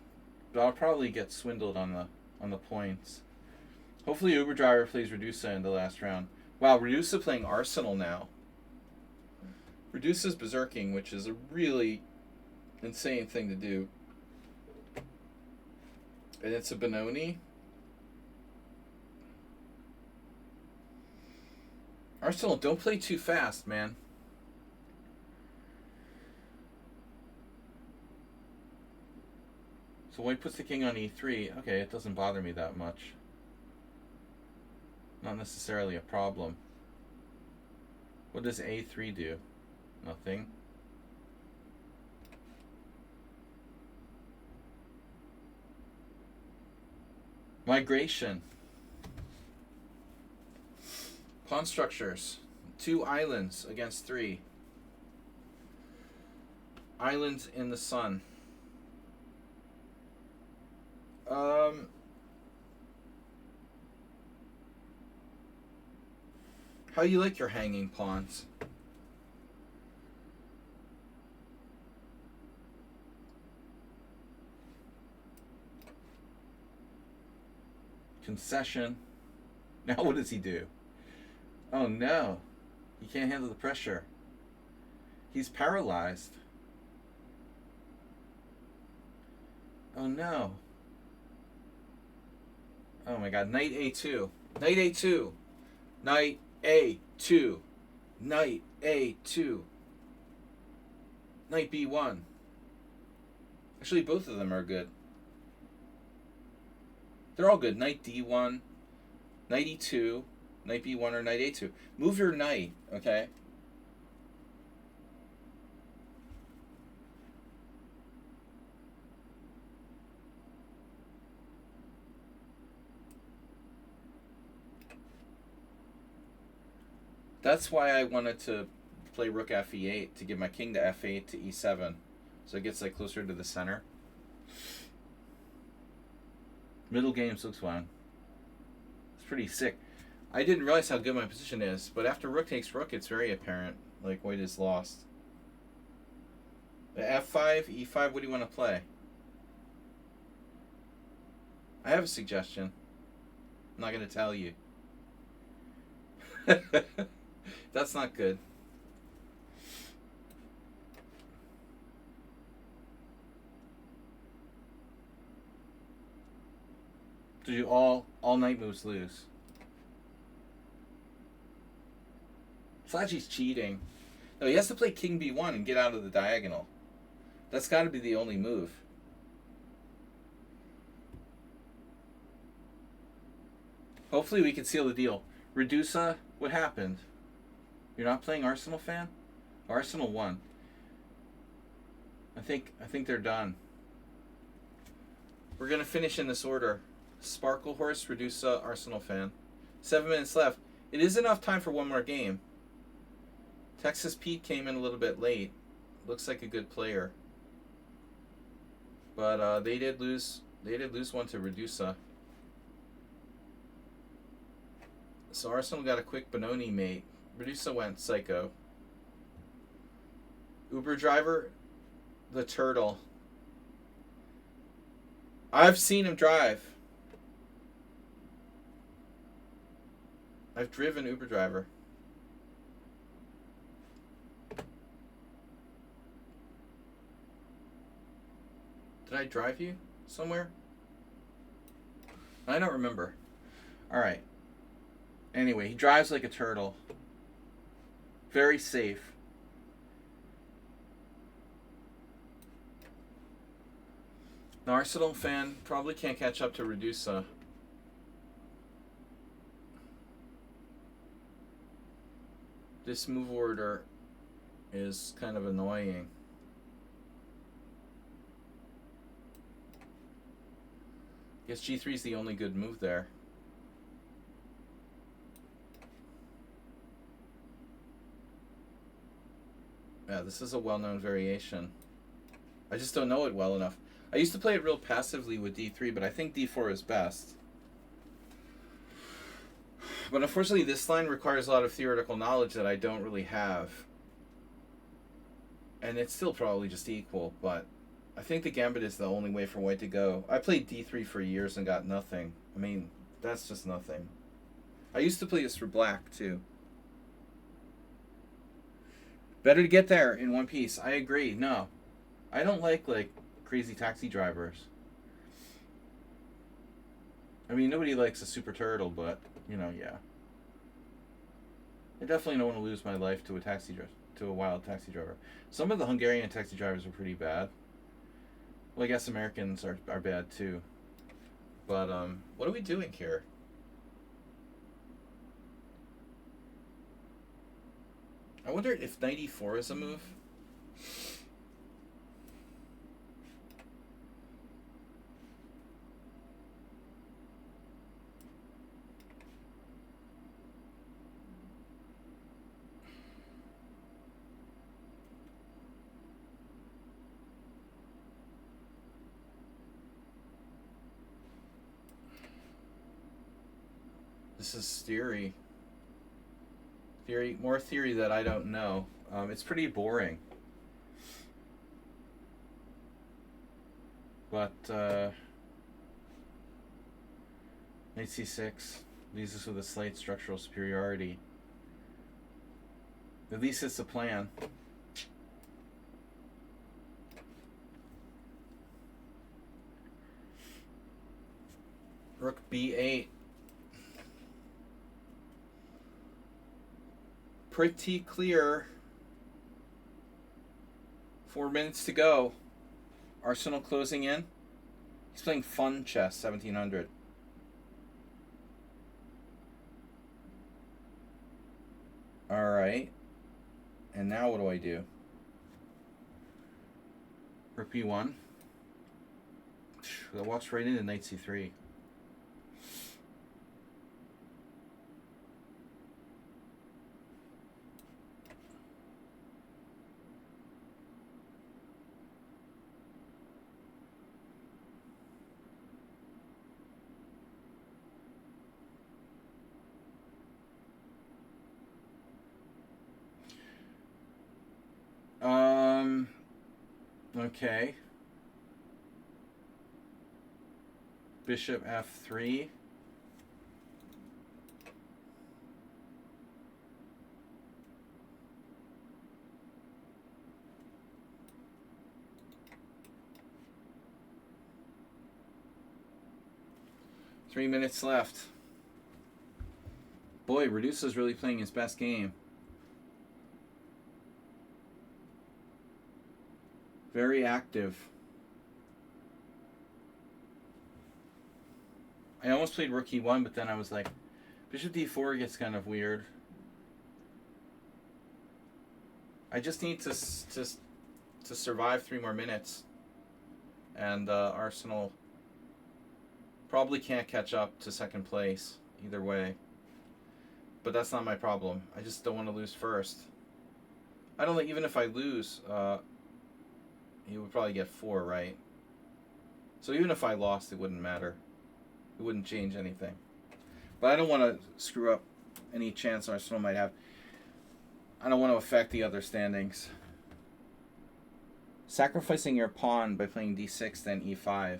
But I'll probably get swindled on the points. Hopefully Uber Driver plays Redusa in the last round. Wow, Redusa playing Arsenal now. Redusa's berserking, which is a really insane thing to do. And it's a Benoni. Arsenal, don't play too fast, man. So white puts the king on e3. Okay, it doesn't bother me that much. Not necessarily a problem. What does a3 do? Nothing. Migration. Pawn structures. 2 islands against 3. Islands in the sun. How you like your hanging pawns? Concession. Now what does he do? Oh no. He can't handle the pressure. He's paralyzed. Oh no. Oh my god. Knight a2. Knight a2. Knight a2. Knight a2. Knight b1. Actually, both of them are good. They're all good. Knight d1. Knight e2. Knight b1 or knight a2. Move your knight, okay? That's why I wanted to play rook fe8 to give my king to f8 to e7. So it gets like closer to the center. Middle games looks fine. It's pretty sick. I didn't realize how good my position is, but after rook takes rook, it's very apparent. Like, white is lost. The f5, e5, what do you want to play? I have a suggestion. I'm not going to tell you. That's not good. Do you all night moves lose? Flagy's cheating. No, he has to play king b1 and get out of the diagonal. That's got to be the only move. Hopefully we can seal the deal. Redusa, what happened? You're not playing Arsenal, fan? Arsenal won. I think they're done. We're gonna finish in this order. Sparkle Horse, Redusa, Arsenal fan. 7 minutes left. It is enough time for one more game. Texas Pete came in a little bit late. Looks like a good player. But they did lose one to Redusa. So Arsenal got a quick Benoni mate. Redusa went psycho. Uber driver, the turtle. I've seen him drive. I've driven Uber driver. Did I drive you somewhere? I don't remember. Alright. Anyway, he drives like a turtle. Very safe. The Arsenal fan probably can't catch up to Redusa. This move order is kind of annoying. I guess g3 is the only good move there. Yeah, this is a well-known variation. I just don't know it well enough. I used to play it real passively with d3, but I think d4 is best. But unfortunately, this line requires a lot of theoretical knowledge that I don't really have. And it's still probably just equal, but I think the gambit is the only way for white to go. I played d3 for years and got nothing. I mean, that's just nothing. I used to play this for black, too. Better to get there in one piece. I agree. No. I don't like crazy taxi drivers. I mean, nobody likes a super turtle, but, yeah. I definitely don't want to lose my life to a wild taxi driver. Some of the Hungarian taxi drivers are pretty bad. Well, I guess Americans are bad, too. But, what are we doing here? I wonder if knight e4 is a move. This is theory. More theory that I don't know. It's pretty boring. But, knight c6 leaves us with a slight structural superiority. At least it's a plan. Rook b8. Pretty clear. 4 minutes to go. Arsenal closing in. He's playing fun chess, 1700. Alright. And now what do I do? Rook b1. That walks right into knight c3. Okay. Bishop f3. Three minutes left. Boy, Redusa's really playing his best game. Very active. I almost played rook e1, but then I was like, bishop d4 gets kind of weird. I just need to survive 3 more minutes. And Arsenal probably can't catch up to second place either way. But that's not my problem. I just don't want to lose first. I don't think even if I lose, he would probably get 4, right? So even if I lost, it wouldn't matter. It wouldn't change anything. But I don't want to screw up any chance Arsenal might have. I don't want to affect the other standings. Sacrificing your pawn by playing d6, then e5.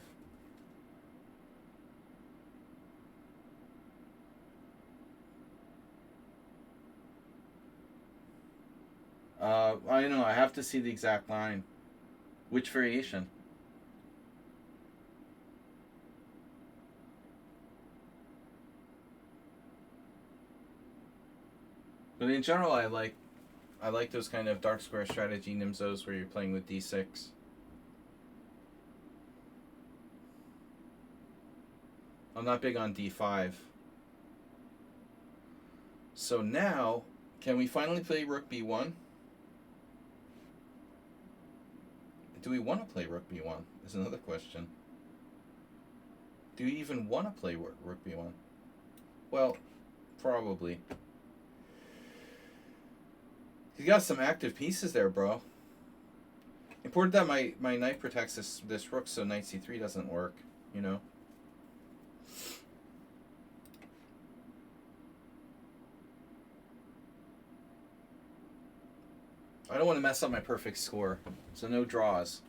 I don't know. I have to see the exact line. Which variation? But in general, I like those kind of dark square strategy nimzos where you're playing with d6. I'm not big on d5. So now, can we finally play rook b1? Do we want to play rook b1? Is another question. Do you even want to play rook b1? Well, probably. He's got some active pieces there, bro. Important that my knight protects this rook so knight c3 doesn't work, you know? I don't want to mess up my perfect score. So no draws.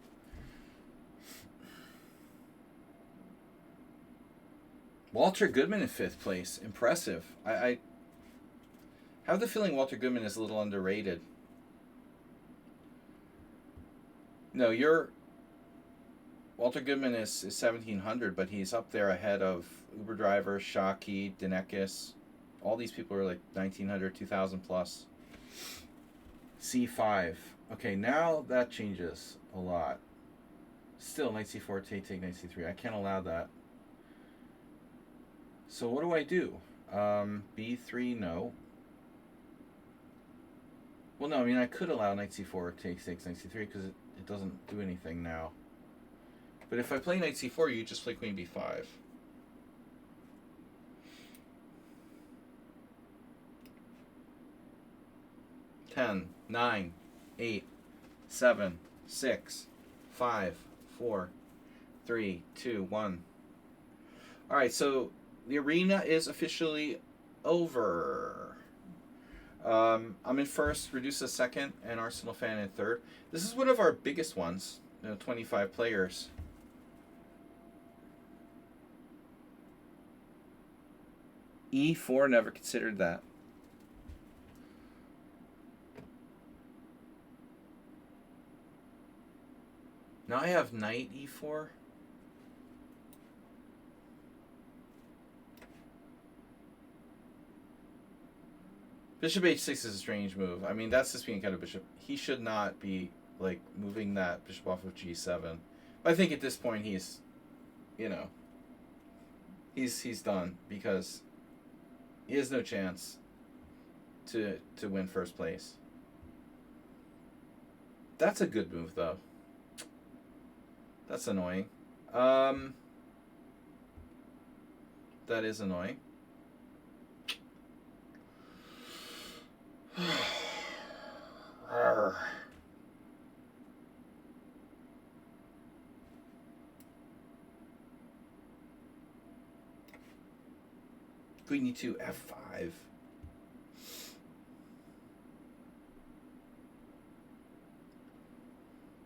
Walter Goodman in 5th place. Impressive. I have the feeling Walter Goodman is a little underrated. No, Walter Goodman is 1,700, but he's up there ahead of Uber driver, Shockey, Denekis. All these people are like 1,900, 2,000 plus. C5. Okay, now that changes a lot. Still, knight c4, take knight c3. I can't allow that. So what do I do? B3, no. Well, no, I mean, I could allow knight c4, takes knight c3, because it doesn't do anything now. But if I play knight c4, you just play queen b5. Ten, 9, 8, 7, 6, 5, 4, 3, 2, 1. All right, so the arena is officially over. I'm in 1st, Reduce a 2nd, and Arsenal Fan in 3rd. This is one of our biggest ones, 25 players. E4, never considered that. Now I have knight e4. Bishop h6 is a strange move. I mean, that's just being kind of bishop. He should not be, like, moving that bishop off of g7. But I think at this point he's, you know, he's done, because he has no chance to win 1st place. That's a good move, though. That's annoying. That is annoying. Queen e2, f5.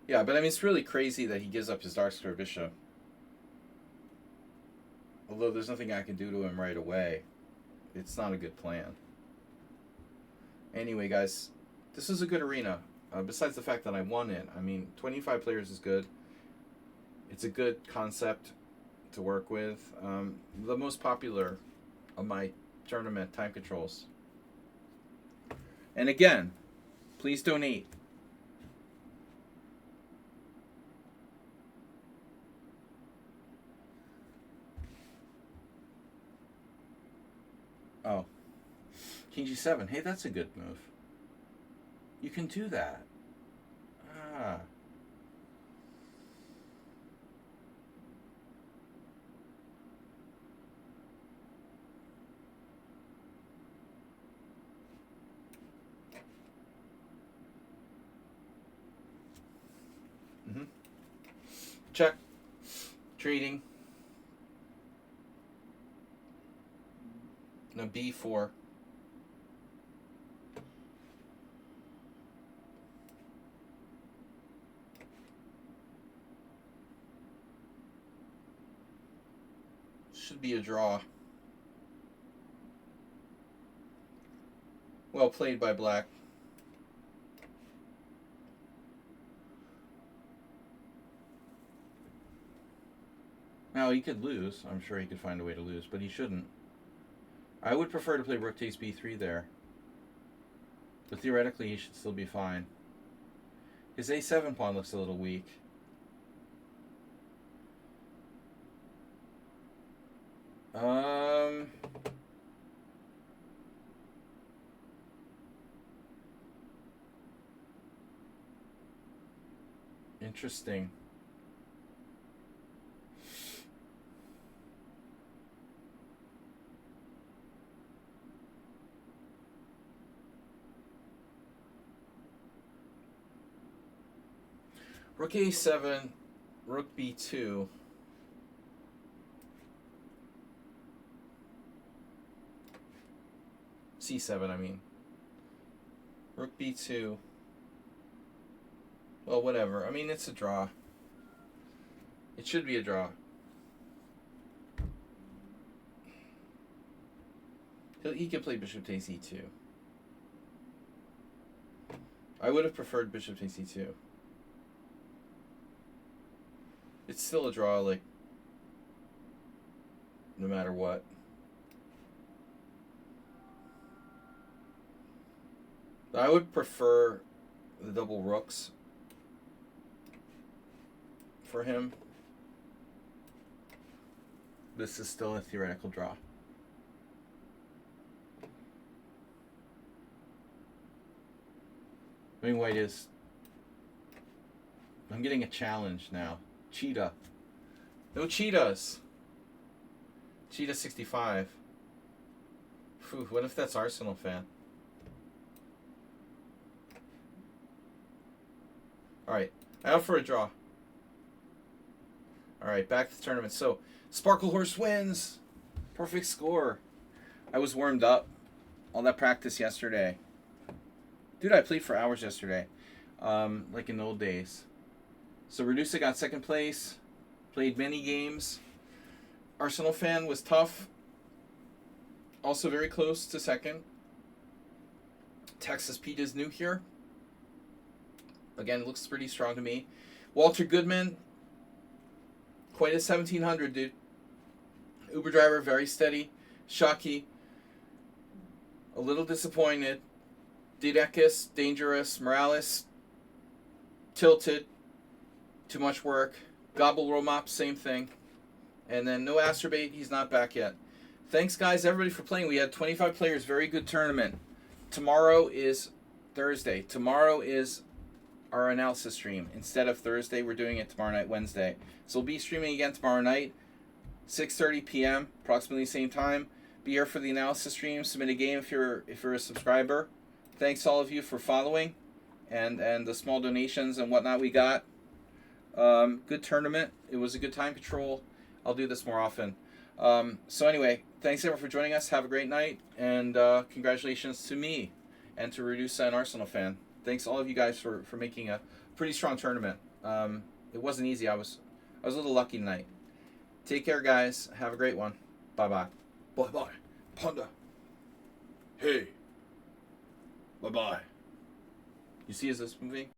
Yeah, but I mean, it's really crazy that he gives up his dark square bishop. Although there's nothing I can do to him right away. It's not a good plan. Anyway, guys, this is a good arena. Besides the fact that I won it. I mean, 25 players is good. It's a good concept to work with. The most popular of my tournament time controls. And again, please donate. Oh. King g7. Hey, that's a good move. You can do that. Ah. Check. Trading. No, b4. Should be a draw. Well played by black. Now, he could lose. I'm sure he could find a way to lose, but he shouldn't. I would prefer to play rook takes b3 there. But theoretically, he should still be fine. His a7 pawn looks a little weak. Interesting. Rook a7, rook b2. c7, I mean. Rook b2. Well, whatever. I mean, it's a draw. It should be a draw. He can play bishop takes e2. I would have preferred bishop takes e2. It's still a draw, like, no matter what. I would prefer the double rooks for him. This is still a theoretical draw. I mean, white is... I'm getting a challenge now. Cheetah. No cheetahs. Cheetah 65. Phew, what if that's Arsenal fan? Alright, I opt for a draw. Alright, back to the tournament. So, Sparkle Horse wins! Perfect score. I was warmed up. All that practice yesterday. Dude, I played for hours yesterday. Like in the old days. So, Redusa got second place. Played many games. Arsenal fan was tough. Also very close to second. Texas Pete is new here. Again, looks pretty strong to me. Walter Goodman, quite a 1700, dude. Uber driver, very steady. Shockey, a little disappointed. Didekis, dangerous. Morales, tilted. Too much work. Gobble Romop, same thing. And then no Astrobate, he's not back yet. Thanks, guys, everybody, for playing. We had 25 players, very good tournament. Tomorrow is Thursday. Tomorrow is our analysis stream. Instead of Thursday, we're doing it tomorrow night, Wednesday. So we'll be streaming again tomorrow night, 6:30 p.m., approximately the same time. Be here for the analysis stream. Submit a game if you're a subscriber. Thanks all of you for following and the small donations and whatnot we got. Good tournament. It was a good time control. I'll do this more often. So anyway, thanks everyone for joining us. Have a great night, and congratulations to me and to Redusa, an Arsenal fan. Thanks all of you guys for making a pretty strong tournament. It wasn't easy. I was a little lucky tonight. Take care, guys. Have a great one. Bye-bye. Bye-bye. Panda. Hey. Bye-bye. You see as this movie?